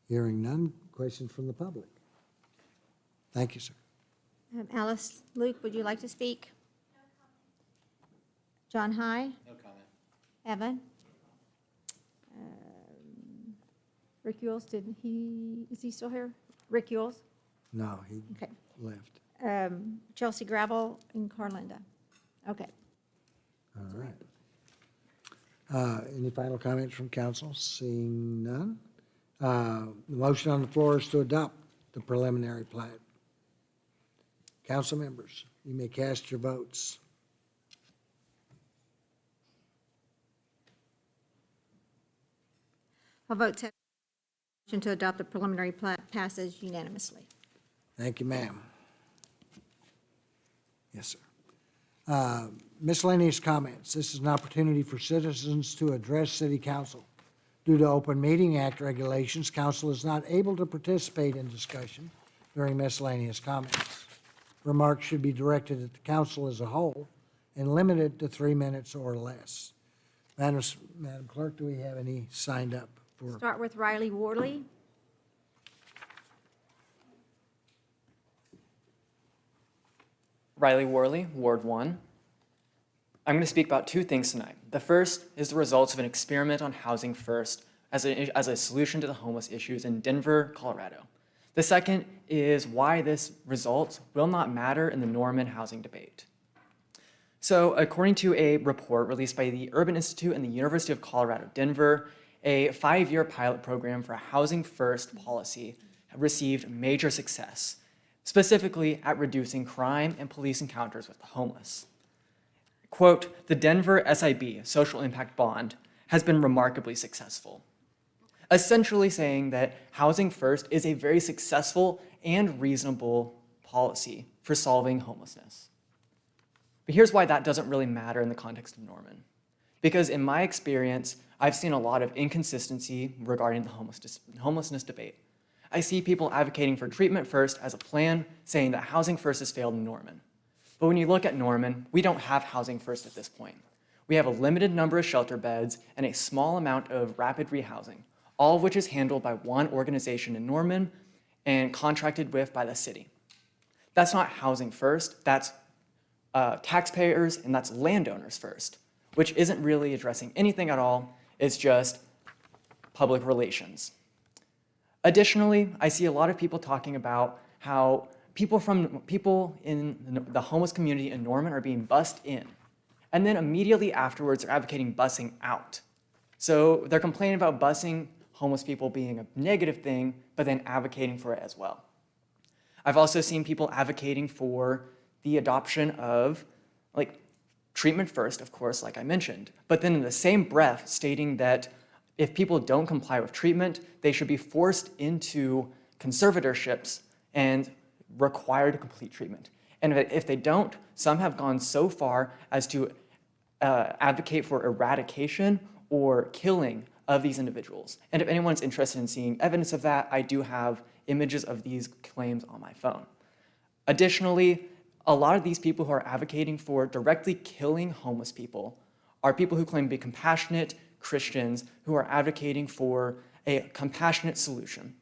Hearing none. Questions from the public? Thank you, sir. Alice, Luke, would you like to speak? John High? No comment. Evan? Rick Yules, is he still here? Rick Yules? No, he Okay. left. Chelsea Gravel and Carlinda. Okay. All right. Any final comments from council? Seeing none. The motion on the floor is to adopt the preliminary plat. Council members, you may cast your votes. All votes have motion to adopt the preliminary plat passes unanimously. Thank you, ma'am. Yes, sir. Miscellaneous comments. This is an opportunity for citizens to address City Council. Due to Open Meeting Act regulations, council is not able to participate in discussion during miscellaneous comments. Remarks should be directed at the council as a whole and limited to 3 minutes or less. Madam Clerk, do we have any signed up for? Start with Riley Worley. Riley Worley, Ward 1. I'm going to speak about two things tonight. The first is the results of an experiment on Housing First as a solution to the homeless issues in Denver, Colorado. The second is why this result will not matter in the Norman housing debate. So according to a report released by the Urban Institute and the University of Colorado, Denver, a 5-year pilot program for a Housing First policy received major success, specifically at reducing crime and police encounters with the homeless. Quote, the Denver SIB, Social Impact Bond, has been remarkably successful, essentially saying that Housing First is a very successful and reasonable policy for solving homelessness. But here's why that doesn't really matter in the context of Norman. Because in my experience, I've seen a lot of inconsistency regarding the homelessness debate. I see people advocating for treatment first as a plan, saying that Housing First has failed in Norman. But when you look at Norman, we don't have Housing First at this point. We have a limited number of shelter beds and a small amount of rapid rehousing, all of which is handled by one organization in Norman and contracted with by the city. That's not Housing First, that's taxpayers and that's landowners first. which isn't really addressing anything at all. It's just public relations. Additionally, I see a lot of people talking about how people in the homeless community in Norman are being bussed in, and then immediately afterwards are advocating bussing out. So they're complaining about busing homeless people being a negative thing, but then advocating for it as well. I've also seen people advocating for the adoption of, like, treatment first, of course, like I mentioned, but then in the same breath stating that if people don't comply with treatment, they should be forced into conservatorships and required to complete treatment. And if they don't, some have gone so far as to advocate for eradication or killing of these individuals. And if anyone's interested in seeing evidence of that, I do have images of these claims on my phone. Additionally, a lot of these people who are advocating for directly killing homeless people are people who claim to be compassionate Christians who are advocating for a compassionate solution.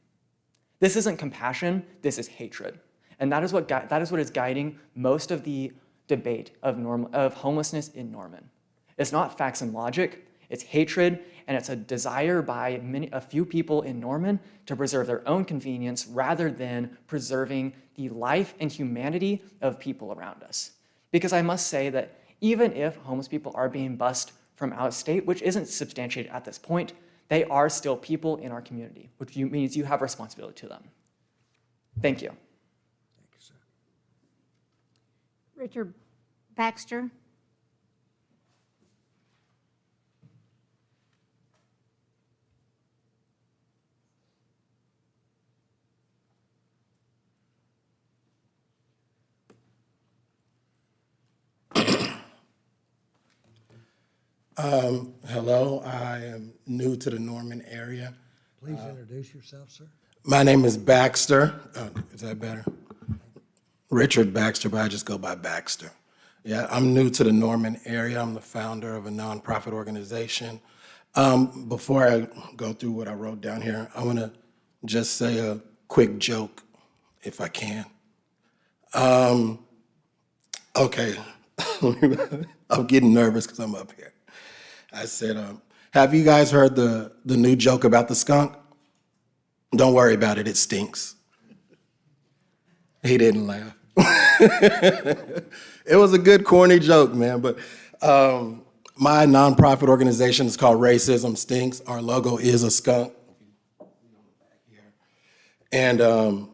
This isn't compassion, this is hatred. And that is what is guiding most of the debate of homelessness in Norman. It's not facts and logic, it's hatred, and it's a desire by a few people in Norman to preserve their own convenience rather than preserving the life and humanity of people around us. Because I must say that even if homeless people are being bussed from out of state, which isn't substantiated at this point, they are still people in our community, which means you have responsibility to them. Thank you. Richard Baxter. Hello, I am new to the Norman area. Please introduce yourself, sir. My name is Baxter. Is that better? Richard Baxter, but I just go by Baxter. Yeah, I'm new to the Norman area. I'm the founder of a nonprofit organization. Before I go through what I wrote down here, I want to just say a quick joke, if I can. Okay, I'm getting nervous because I'm up here. I said, have you guys heard the new joke about the skunk? Don't worry about it, it stinks. He didn't laugh. It was a good corny joke, man, but my nonprofit organization is called Racism Stinks. Our logo is a skunk. And I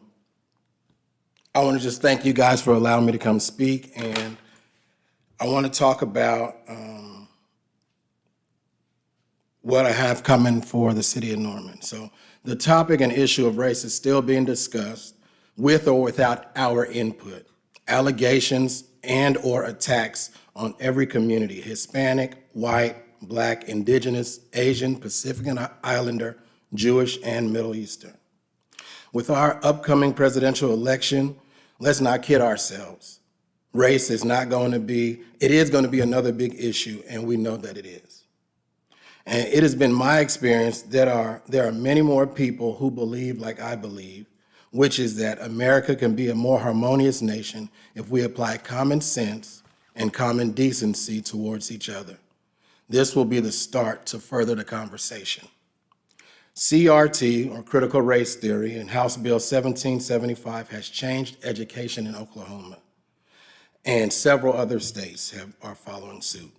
want to just thank you guys for allowing me to come speak, and I want to talk about what I have coming for the city of Norman. So the topic and issue of race is still being discussed with or without our input. Allegations and or attacks on every community, Hispanic, white, Black, Indigenous, Asian, Pacific Islander, Jewish, and Middle Eastern. With our upcoming presidential election, let's not kid ourselves. Race is not going to be, it is going to be another big issue, and we know that it is. And it has been my experience that there are many more people who believe like I believe, which is that America can be a more harmonious nation if we apply common sense and common decency towards each other. This will be the start to further the conversation. CRT, or critical race theory, in House Bill 1775 has changed education in Oklahoma, and several other states are following suit.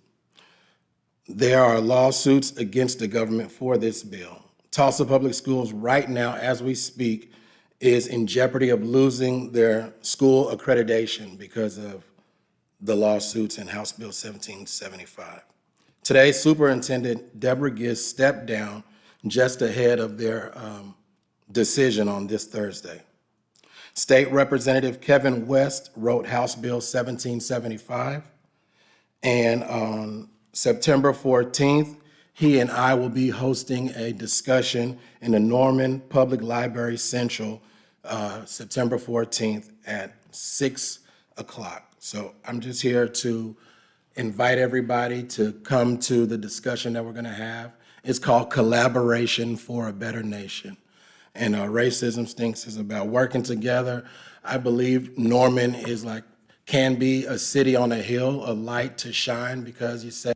There are lawsuits against the government for this bill. Tulsa Public Schools right now, as we speak, is in jeopardy of losing their school accreditation because of the lawsuits in House Bill 1775. Today, Superintendent Deborah Gist stepped down just ahead of their decision on this Thursday. State Representative Kevin West wrote House Bill 1775, and on September 14th, he and I will be hosting a discussion in the Norman Public Library Central, September 14th at 6 o'clock. So I'm just here to invite everybody to come to the discussion that we're gonna have. It's called Collaboration for a Better Nation. And Racism Stinks is about working together. I believe Norman is can be a city on a hill, a light to shine, because you say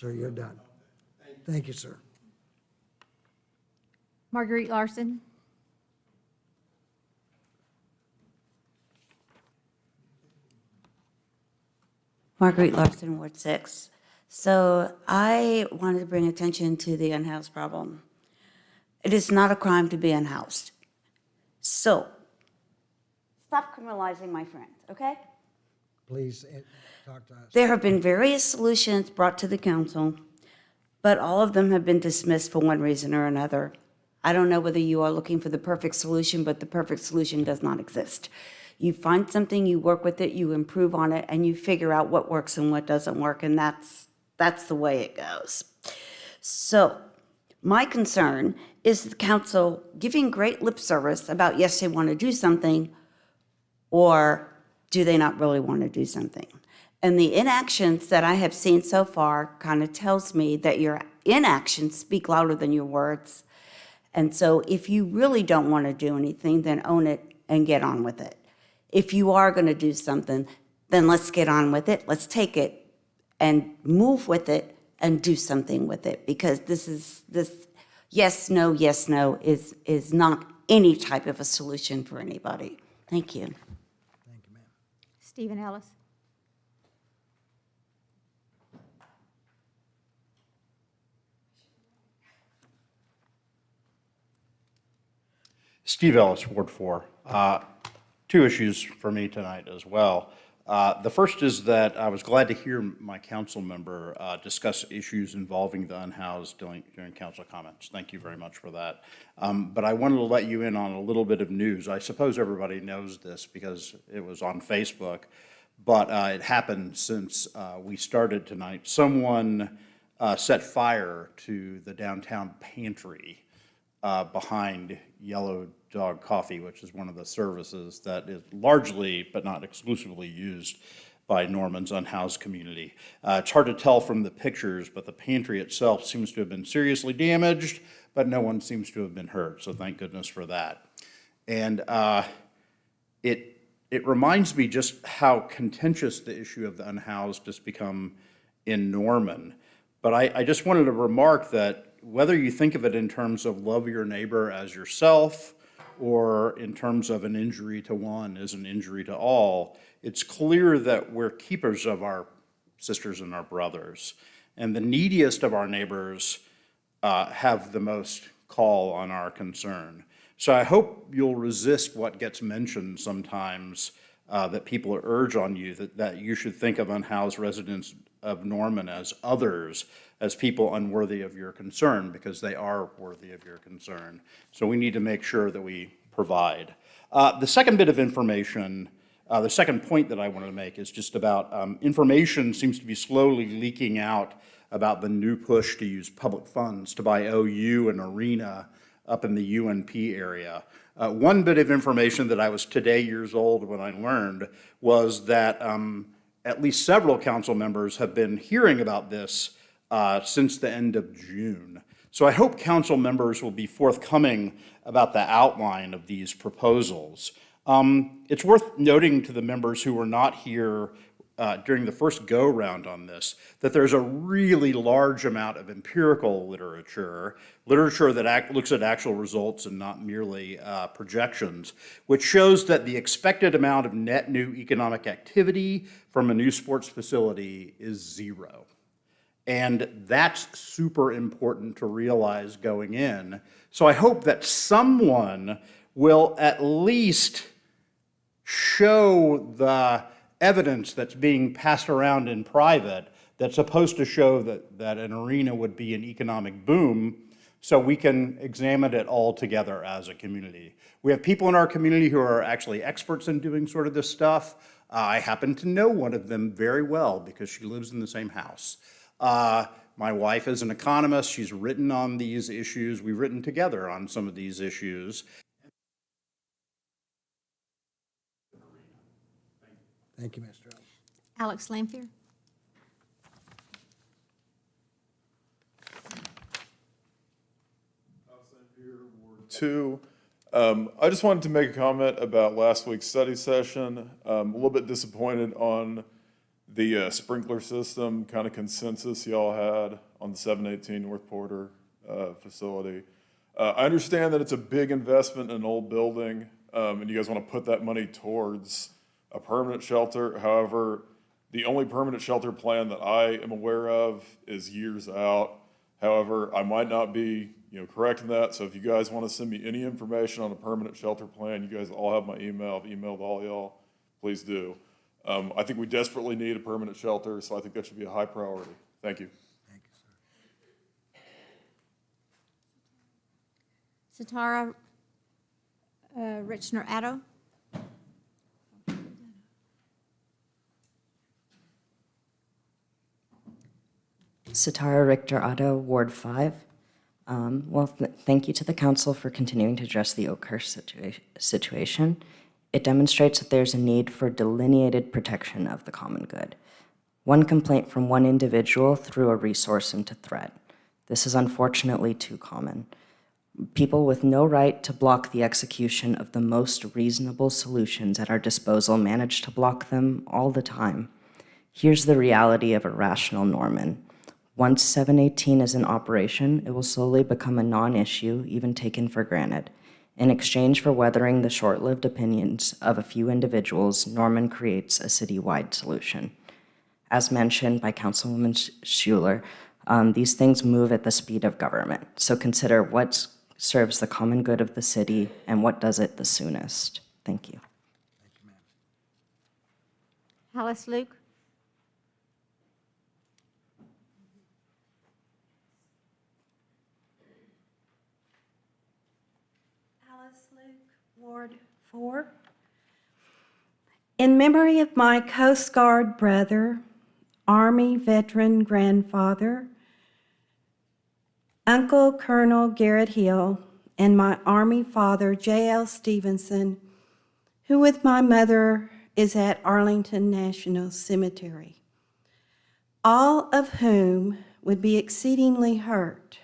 Sir, you're done. Thank you, sir. Marguerite Larson. Marguerite Larson, Ward 6. So I wanted to bring attention to the unhoused problem. It is not a crime to be unhoused. So stop criminalizing my friends, okay? Please talk to us. There have been various solutions brought to the council, but all of them have been dismissed for one reason or another. I don't know whether you are looking for the perfect solution, but the perfect solution does not exist. You find something, you work with it, you improve on it, and you figure out what works and what doesn't work, and that's the way it goes. So my concern is the council giving great lip service about, yes, they want to do something, or do they not really want to do something? And the inactions that I have seen so far kind of tells me that your inactions speak louder than your words. And so if you really don't want to do anything, then own it and get on with it. If you are going to do something, then let's get on with it. Let's take it and move with it and do something with it, because this yes, no is not any type of a solution for anybody. Thank you. Stephen Ellis. Steve Ellis, Ward 4. Two issues for me tonight as well. The first is that I was glad to hear my council member discuss issues involving the unhoused during council comments. Thank you very much for that. But I wanted to let you in on a little bit of news. I suppose everybody knows this because it was on Facebook, but it happened since we started tonight. Someone set fire to the downtown pantry behind Yellow Dog Coffee, which is one of the services that is largely, but not exclusively, used by Norman's unhoused community. It's hard to tell from the pictures, but the pantry itself seems to have been seriously damaged, but no one seems to have been hurt, so thank goodness for that. And it reminds me just how contentious the issue of the unhoused has become in Norman. But I just wanted to remark that whether you think of it in terms of love your neighbor as yourself, or in terms of an injury to one is an injury to all, it's clear that we're keepers of our sisters and our brothers. And the neediest of our neighbors have the most call on our concern. So I hope you'll resist what gets mentioned sometimes that people urge on you, that you should think of unhoused residents of Norman as others, as people unworthy of your concern, because they are worthy of your concern. So we need to make sure that we provide. The second bit of information, the second point that I wanted to make is just about information seems to be slowly leaking out about the new push to use public funds to buy OU and Arena up in the UNP area. One bit of information that I was today years old when I learned was that at least several council members have been hearing about this since the end of June. So I hope council members will be forthcoming about the outline of these proposals. It's worth noting to the members who were not here during the first go-round on this, that there's a really large amount of empirical literature that looks at actual results and not merely projections, which shows that the expected amount of net new economic activity from a new sports facility is 0. And that's super important to realize going in. So I hope that someone will at least show the evidence that's being passed around in private that's supposed to show that an arena would be an economic boom, so we can examine it all together as a community. We have people in our community who are actually experts in doing sort of this stuff. I happen to know one of them very well because she lives in the same house. My wife is an economist. She's written on these issues. We've written together on some of these issues. Thank you, Mr. Ellis. Alex Lampier. Two, I just wanted to make a comment about last week's study session. A little bit disappointed on the sprinkler system kind of consensus y'all had on the 718 North Porter facility. I understand that it's a big investment in an old building, and you guys want to put that money towards a permanent shelter. However, the only permanent shelter plan that I am aware of is years out. However, I might not be, correct in that. So if you guys want to send me any information on a permanent shelter plan, you guys all have my email. I've emailed all y'all. Please do. I think we desperately need a permanent shelter, so I think that should be a high priority. Thank you. Satara Richner Addo. Satara Richter Otto, Ward 5. Thank you to the council for continuing to address the Oakhurst situation. It demonstrates that there's a need for delineated protection of the common good. One complaint from one individual threw a resource into threat. This is unfortunately too common. People with no right to block the execution of the most reasonable solutions at our disposal manage to block them all the time. Here's the reality of a rational Norman. Once 718 is in operation, it will slowly become a non-issue, even taken for granted. In exchange for weathering the short-lived opinions of a few individuals, Norman creates a citywide solution. As mentioned by Councilwoman Schuler, these things move at the speed of government. So consider what serves the common good of the city and what does it the soonest. Thank you. Alice Luke. Alice Luke, Ward 4. In memory of my Coast Guard brother, Army veteran grandfather, Uncle Colonel Garrett Hill, and my Army father, J.L. Stevenson, who with my mother is at Arlington National Cemetery, all of whom would be exceedingly hurt.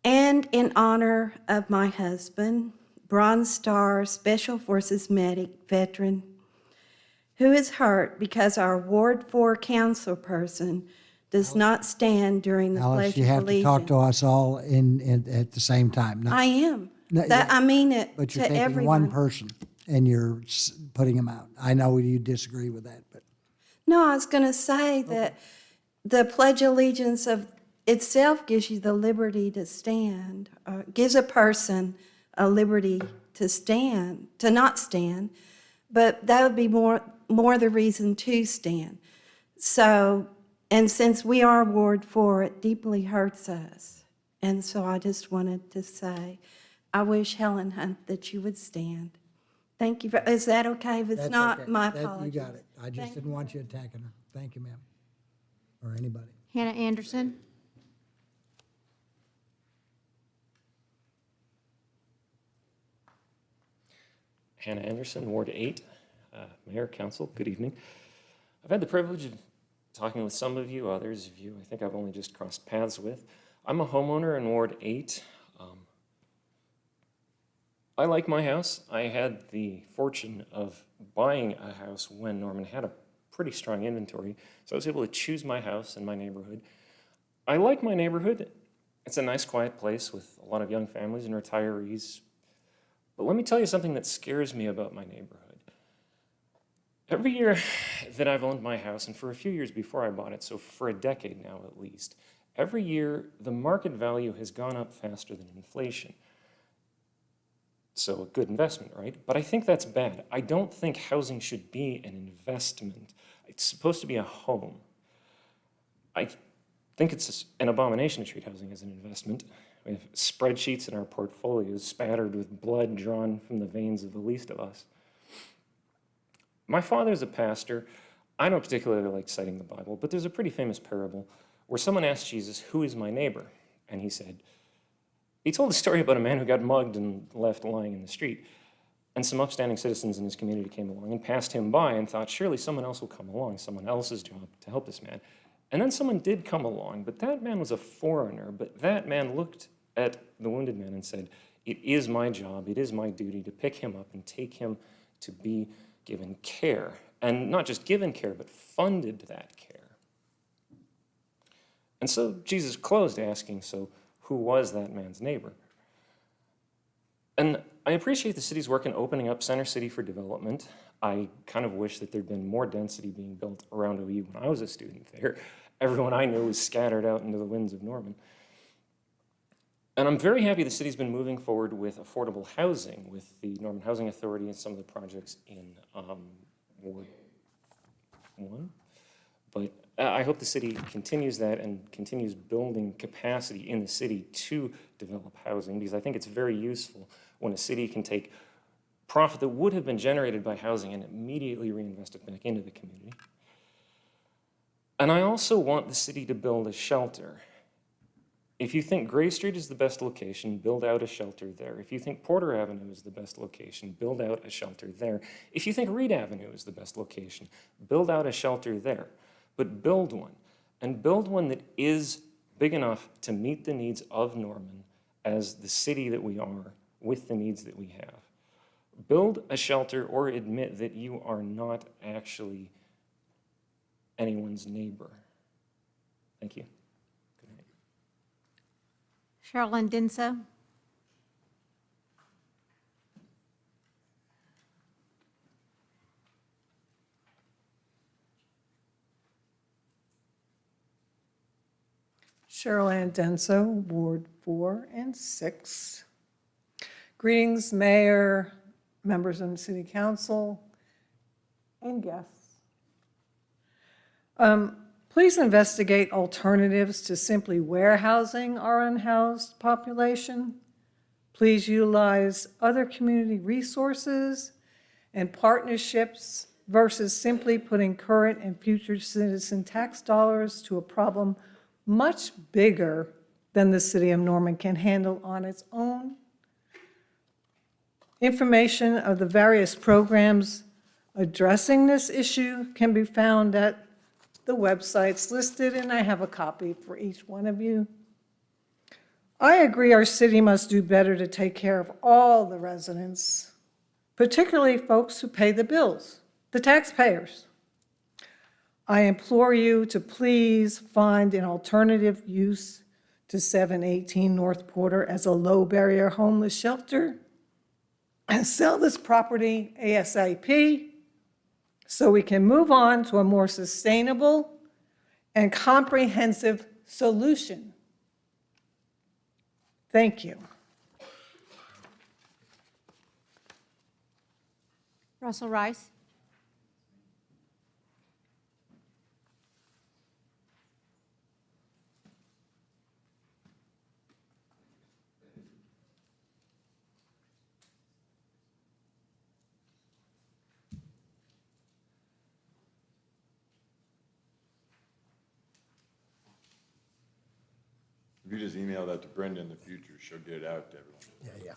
And in honor of my husband, Bronze Star Special Forces medic veteran, who is hurt because our Ward 4 council person does not stand during the Alice, Pledge you of have to talk Allegiance. to us all at the same time. I am. No, I mean it But you're to taking everyone. one person and you're putting them out. I know you disagree with that, but No, I was going to say that the Pledge of Allegiance of itself gives you the liberty to stand, gives a person a liberty to stand, to not stand, but that would be more the reason to stand. So, and since we are Ward 4, it deeply hurts us. And so I just wanted to say, I wish Helen Hunt that you would stand. Thank you. Is that okay? If it's that's not, okay. my You apologies. got it. I just didn't want you attacking her. Thank you, ma'am. Or anybody. Hannah Anderson. Hannah Anderson, Ward 8. Mayor, Council, good evening. I've had the privilege of talking with some of you, others of you I think I've only just crossed paths with. I'm a homeowner in Ward 8. I like my house. I had the fortune of buying a house when Norman had a pretty strong inventory, so I was able to choose my house and my neighborhood. I like my neighborhood. It's a nice, quiet place with a lot of young families and retirees. But let me tell you something that scares me about my neighborhood. Every year that I've owned my house, and for a few years before I bought it, so for a decade now at least, every year the market value has gone up faster than inflation. So a good investment, right? But I think that's bad. I don't think housing should be an investment. It's supposed to be a home. I think it's an abomination to treat housing as an investment. We have spreadsheets in our portfolios spattered with blood drawn from the veins of the least of us. My father's a pastor. I don't particularly like citing the Bible, but there's a pretty famous parable where someone asked Jesus, "Who is my neighbor?" And he told a story about a man who got mugged and left lying in the street. And some upstanding citizens in his community came along and passed him by and thought, surely someone else will come along, someone else's job to help this man. And then someone did come along, but that man was a foreigner. But that man looked at the wounded man and said, it is my job, it is my duty to pick him up and take him to be given care. and not just given care, but funded that care. And so Jesus closed asking, so who was that man's neighbor? And I appreciate the city's work in opening up Center City for development. I kind of wish that there'd been more density being built around OU when I was a student there. Everyone I knew was scattered out into the winds of Norman. And I'm very happy the city's been moving forward with affordable housing with the Norman Housing Authority and some of the projects in Ward 1. But I hope the city continues that and continues building capacity in the city to develop housing, because I think it's very useful when a city can take profit that would have been generated by housing and immediately reinvest it back into the community. And I also want the city to build a shelter. If you think Gray Street is the best location, build out a shelter there. If you think Porter Avenue is the best location, build out a shelter there. If you think Reed Avenue is the best location, build out a shelter there. But build one, and build one that is big enough to meet the needs of Norman as the city that we are with the needs that we have. Build a shelter or admit that you are not actually anyone's neighbor. Thank you. Good night. Sherilyn Denso. Cheryl Ann Denso, Ward 4 and 6. Greetings, Mayor, members of the City Council, and guests. Please investigate alternatives to simply warehousing our unhoused population. Please utilize other community resources and partnerships versus simply putting current and future citizen tax dollars to a problem much bigger than the city of Norman can handle on its own. Information of the various programs addressing this issue can be found at the websites listed, and I have a copy for each one of you. I agree our city must do better to take care of all the residents, particularly folks who pay the bills, the taxpayers. I implore you to please find an alternative use to 718 North Porter as a low-barrier homeless shelter and sell this property ASAP so we can move on to a more sustainable and comprehensive solution. Thank you. Russell Rice. If you just email that to Brenda in the future, she'll get it out to everyone. Yeah.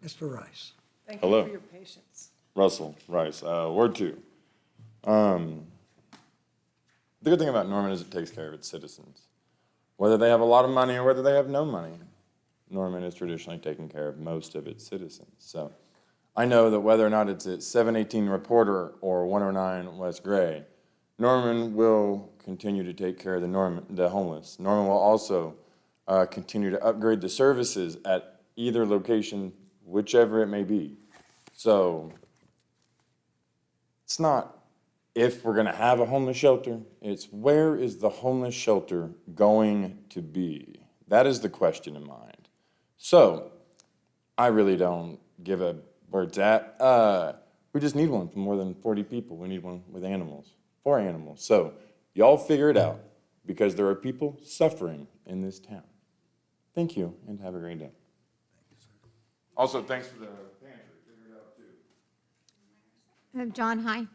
Mr. Rice. Thank Hello. you for your patience. Russell Rice, Ward 2. The good thing about Norman is it takes care of its citizens. Whether they have a lot of money or whether they have no money, Norman has traditionally taken care of most of its citizens. So I know that whether or not it's at 718 Reporter or 109 West Gray, Norman will continue to take care of the homeless. Norman will also continue to upgrade the services at either location, whichever it may be. So it's not if we're going to have a homeless shelter, it's where is the homeless shelter going to be? That is the question in mind. So I really don't give a where it's at. We just need one for more than 40 people. We need one with animals, for animals. So y'all figure it out, because there are people suffering in this town. Thank you, and have a great day. Also, thanks for the pantry. Figure it out, too. John High.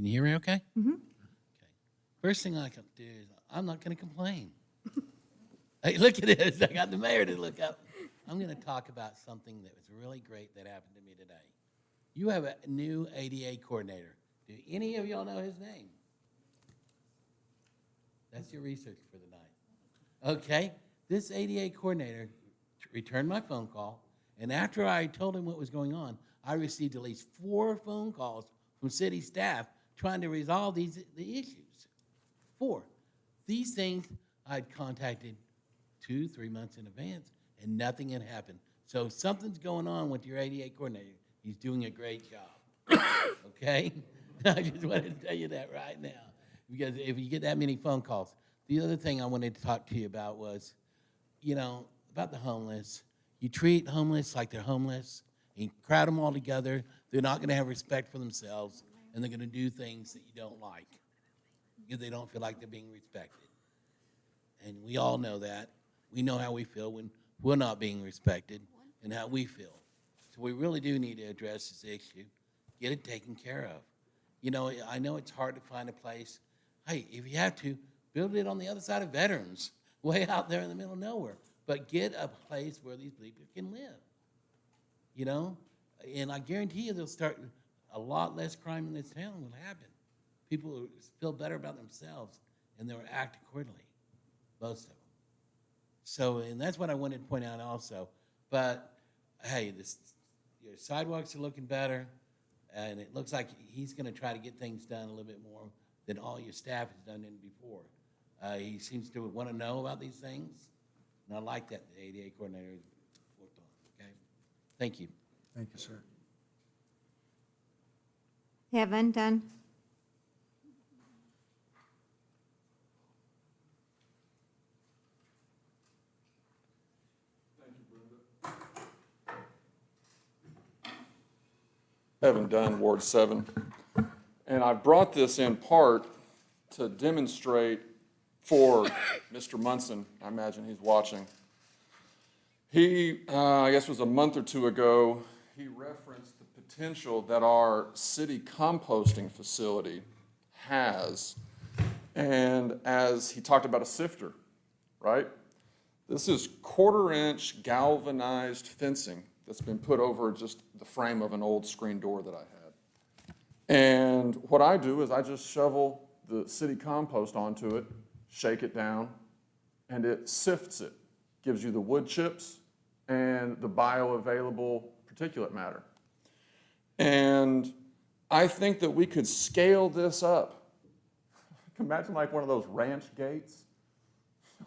Can you hear me okay? Mm-hmm. Okay. First thing I can do is I'm not going to complain. Hey, look at this. I got the mayor to look up. I'm going to talk about something that was really great that happened to me today. You have a new ADA coordinator. Do any of y'all know his name? That's your research for the night. Okay. This ADA coordinator returned my phone call, and after I told him what was going on, I received at least 4 phone calls from city staff trying to resolve the issues. 4. These things I'd contacted 2-3 months in advance, and nothing had happened. So something's going on with your ADA coordinator. He's doing a great job. Okay? I just wanted to tell you that right now, because if you get that many phone calls. The other thing I wanted to talk to you about was, about the homeless. You treat homeless like they're homeless, and you crowd them all together. They're not going to have respect for themselves, and they're going to do things that you don't like because they don't feel like they're being respected. And we all know that. We know how we feel when we're not being respected and how we feel. So we really do need to address this issue, get it taken care of. I know it's hard to find a place. Hey, if you have to, build it on the other side of Veterans, way out there in the middle of nowhere. But get a place where these people can live, And I guarantee you they'll start, a lot less crime in this town will happen. People will feel better about themselves, and they'll act accordingly, most of them. So, and that's what I wanted to point out also. But, hey, your sidewalks are looking better, and it looks like he's going to try to get things done a little bit more than all your staff has done in before. He seems to want to know about these things. And I like that the ADA coordinator is worked on, okay? Thank you. Thank you, sir. Kevin Dunn. Evan Dunn, Ward 7. And I brought this in part to demonstrate for Mr. Munson. I imagine he's watching. He, I guess it was a month or 2 ago, he referenced the potential that our city composting facility has. And as he talked about a sifter, right? This is 1/4-inch galvanized fencing that's been put over just the frame of an old screen door that I had. And what I do is I just shovel the city compost onto it, shake it down, and it sifts it. Gives you the wood chips and the bioavailable particulate matter. And I think that we could scale this up. Imagine like one of those ranch gates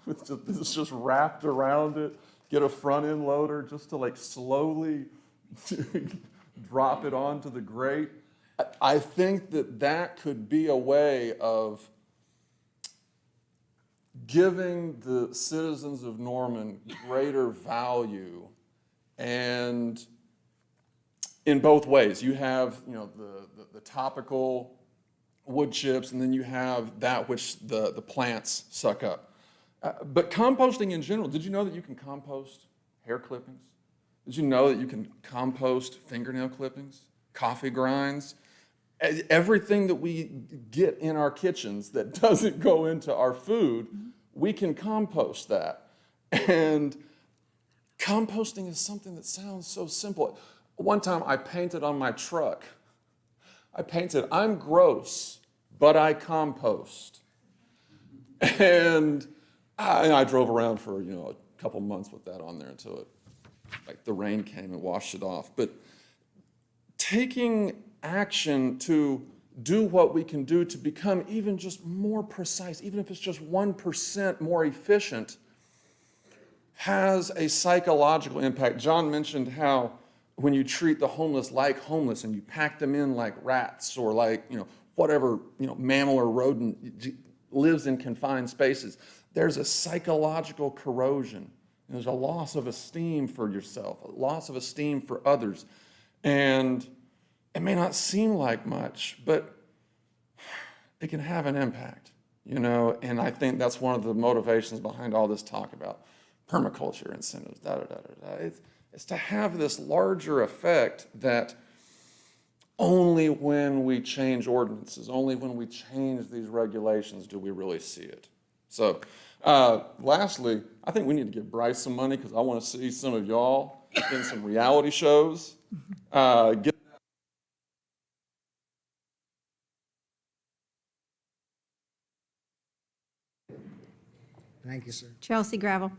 with this just wrapped around it. Get a front end loader just to like slowly drop it onto the grate. I think that that could be a way of giving the citizens of Norman greater value, and in both ways. You have, the topical wood chips, and then you have that which the plants suck up. But composting in general, did you know that you can compost hair clippings? Did you know that you can compost fingernail clippings, coffee grinds? Everything that we get in our kitchens that doesn't go into our food, we can compost that. And composting is something that sounds so simple. One time I painted on my truck. I painted, "I'm gross, but I compost." And I drove around for, a couple months with that on there until the rain came and washed it off. But taking action to do what we can do to become even just more precise, even if it's just 1% more efficient, has a psychological impact. John mentioned how when you treat the homeless like homeless and you pack them in like rats or like, whatever, mammal or rodent lives in confined spaces, there's a psychological corrosion. There's a loss of esteem for yourself, a loss of esteem for others. And it may not seem like much, but it can have an impact, and I think that's one of the motivations behind all this talk about permaculture incentives, It's to have this larger effect that only when we change ordinances, only when we change these regulations do we really see it. So, lastly, I think we need to give Bryce some money because I want to see some of y'all in some reality shows. Get Thank you, sir. Chelsea Gravel.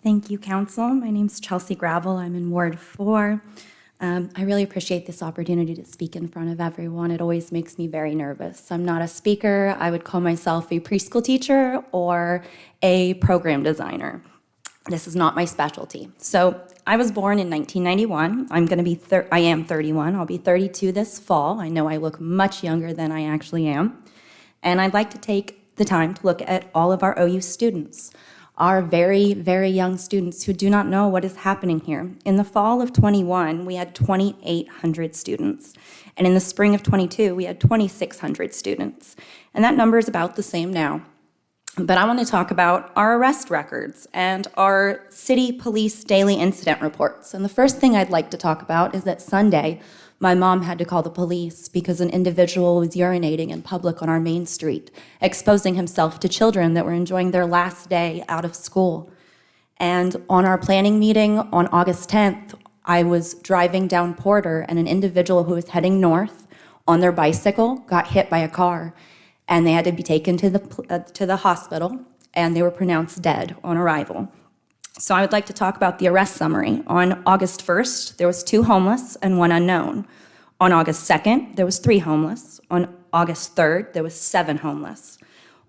Thank you, Council. My name's Chelsea Gravel. I'm in Ward 4. I really appreciate this opportunity to speak in front of everyone. It always makes me very nervous. I'm not a speaker. I would call myself a preschool teacher or a program designer. This is not my specialty. So I was born in 1991. I am 31. I'll be 32 this fall. I know I look much younger than I actually am. And I'd like to take the time to look at all of our OU students, our very, very young students who do not know what is happening here. In the fall of 21, we had 2,800 students. And in the spring of 22, we had 2,600 students. And that number is about the same now. But I want to talk about our arrest records and our city police daily incident reports. And the first thing I'd like to talk about is that Sunday, my mom had to call the police because an individual was urinating in public on our main street, exposing himself to children that were enjoying their last day out of school. And on our planning meeting on August 10th, I was driving down Porter and an individual who was heading north on their bicycle got hit by a car. And they had to be taken to the hospital, and they were pronounced dead on arrival. So I would like to talk about the arrest summary. On August 1st, there was 2 homeless and 1 unknown. On August 2nd, there was 3 homeless. On August 3rd, there was 7 homeless.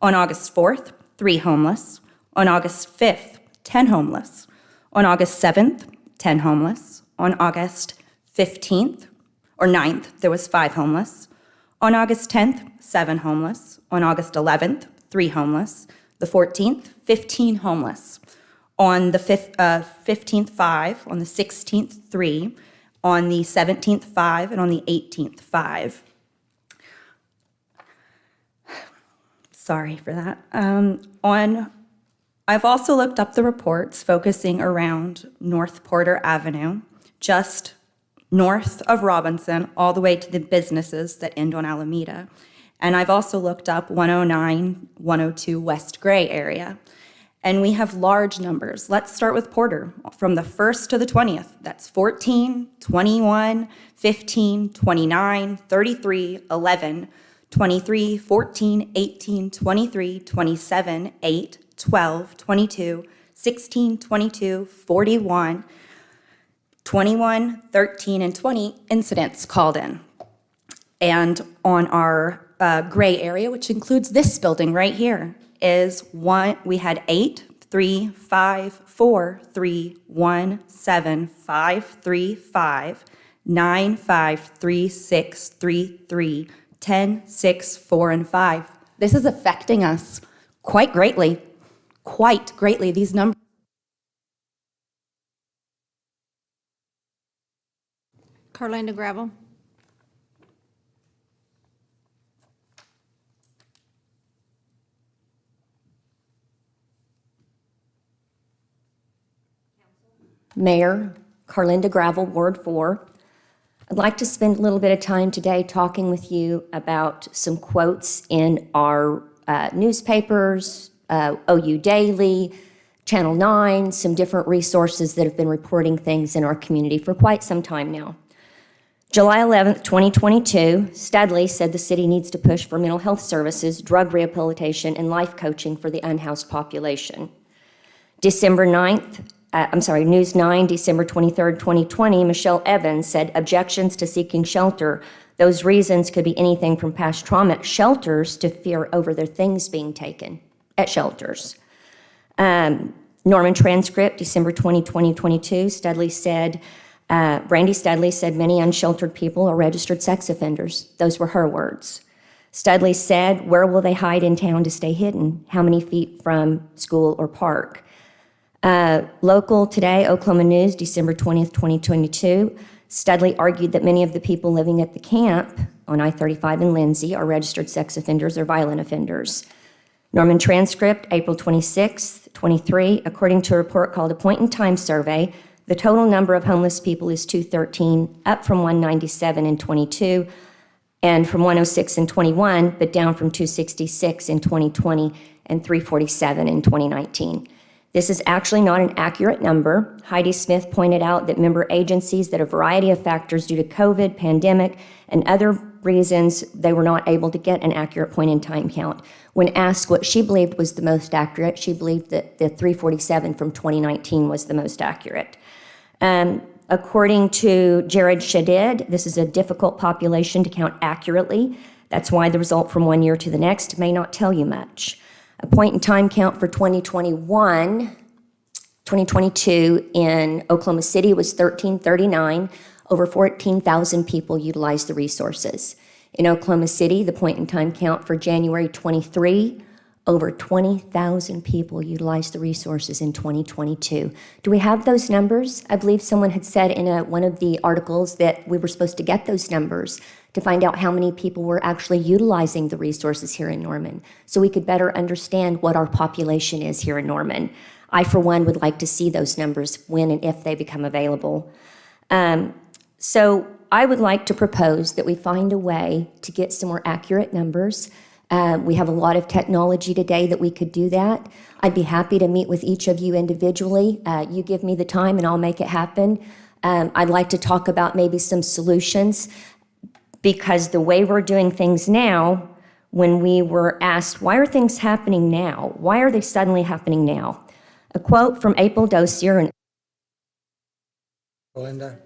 On August 4th, 3 homeless. On August 5th, 10 homeless. On August 7th, 10 homeless. On August 15th, or 9th, there was 5 homeless. On August 10th, 7 homeless. On August 11th, 3 homeless. The 14th, 15 homeless. On the 15th, 5. On the 16th, 3. On the 17th, 5. And on the 18th, 5. Sorry for that. I've also looked up the reports focusing around North Porter Avenue, just north of Robinson, all the way to the businesses that end on Alameda. And I've also looked up 109, 102 West Gray area. And we have large numbers. Let's start with Porter. From the 1st to the 20th, that's 14, 21, 15, 29, 33, 11, 23, 14, 18, 23, 27, 8, 12, 22, 16, 22, 41, 21, 13, and 20 incidents called in. And on our gray area, which includes this building right here, we had 8, 3, 5, 4, 3, 1, 7, 5, 3, 5, 9, 5, 3, 6, 3, 3, 10, 6, 4, and 5. This is affecting us quite greatly, these numbers. Carlinda Gravel. Mayor, Carlinda Gravel, Ward 4. I'd like to spend a little bit of time today talking with you about some quotes in our newspapers, OU Daily, Channel 9, some different resources that have been reporting things in our community for quite some time now. July 11th, 2022, Studley said the city needs to push for mental health services, drug rehabilitation, and life coaching for the unhoused population. News 9, December 23rd, 2020, Michelle Evans said objections to seeking shelter. Those reasons could be anything from past trauma at shelters to fear over their things being taken at shelters. Norman Transcript, December 20, 2022, Studley said, Brandy Studley said many unsheltered people are registered sex offenders. Those were her words. Studley said, where will they hide in town to stay hidden? How many feet from school or park? Local Today, Oklahoma News, December 20th, 2022, Studley argued that many of the people living at the camp on I-35 in Lindsay are registered sex offenders or violent offenders. Norman Transcript, April 26, 23, according to a report called a Point-in-Time Survey, the total number of homeless people is 213, up from 197 in 22, and from 106 in 21, but down from 266 in 2020 and 347 in 2019. This is actually not an accurate number. Heidi Smith pointed out that member agencies, that a variety of factors due to COVID, pandemic, and other reasons, they were not able to get an accurate point-in-time count. When asked what she believed was the most accurate, she believed that the 347 from 2019 was the most accurate. According to Jared Shadid, this is a difficult population to count accurately. That's why the result from one year to the next may not tell you much. A point-in-time count for 2022 in Oklahoma City was 1339. Over 14,000 people utilized the resources. In Oklahoma City, the point-in-time count for January 23, over 20,000 people utilized the resources in 2022. Do we have those numbers? I believe someone had said in one of the articles that we were supposed to get those numbers to find out how many people were actually utilizing the resources here in Norman, so we could better understand what our population is here in Norman. I, for one, would like to see those numbers when and if they become available. So I would like to propose that we find a way to get some more accurate numbers. We have a lot of technology today that we could do that. I'd be happy to meet with each of you individually. You give me the time and I'll make it happen. I'd like to talk about maybe some solutions, because the way we're doing things now, when we were asked, why are things happening now? Why are they suddenly happening now? A quote from April Dozier, and Belinda?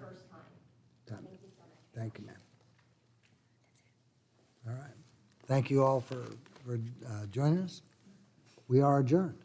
Thank you, ma'am. All right. Thank you all for joining us. We are adjourned.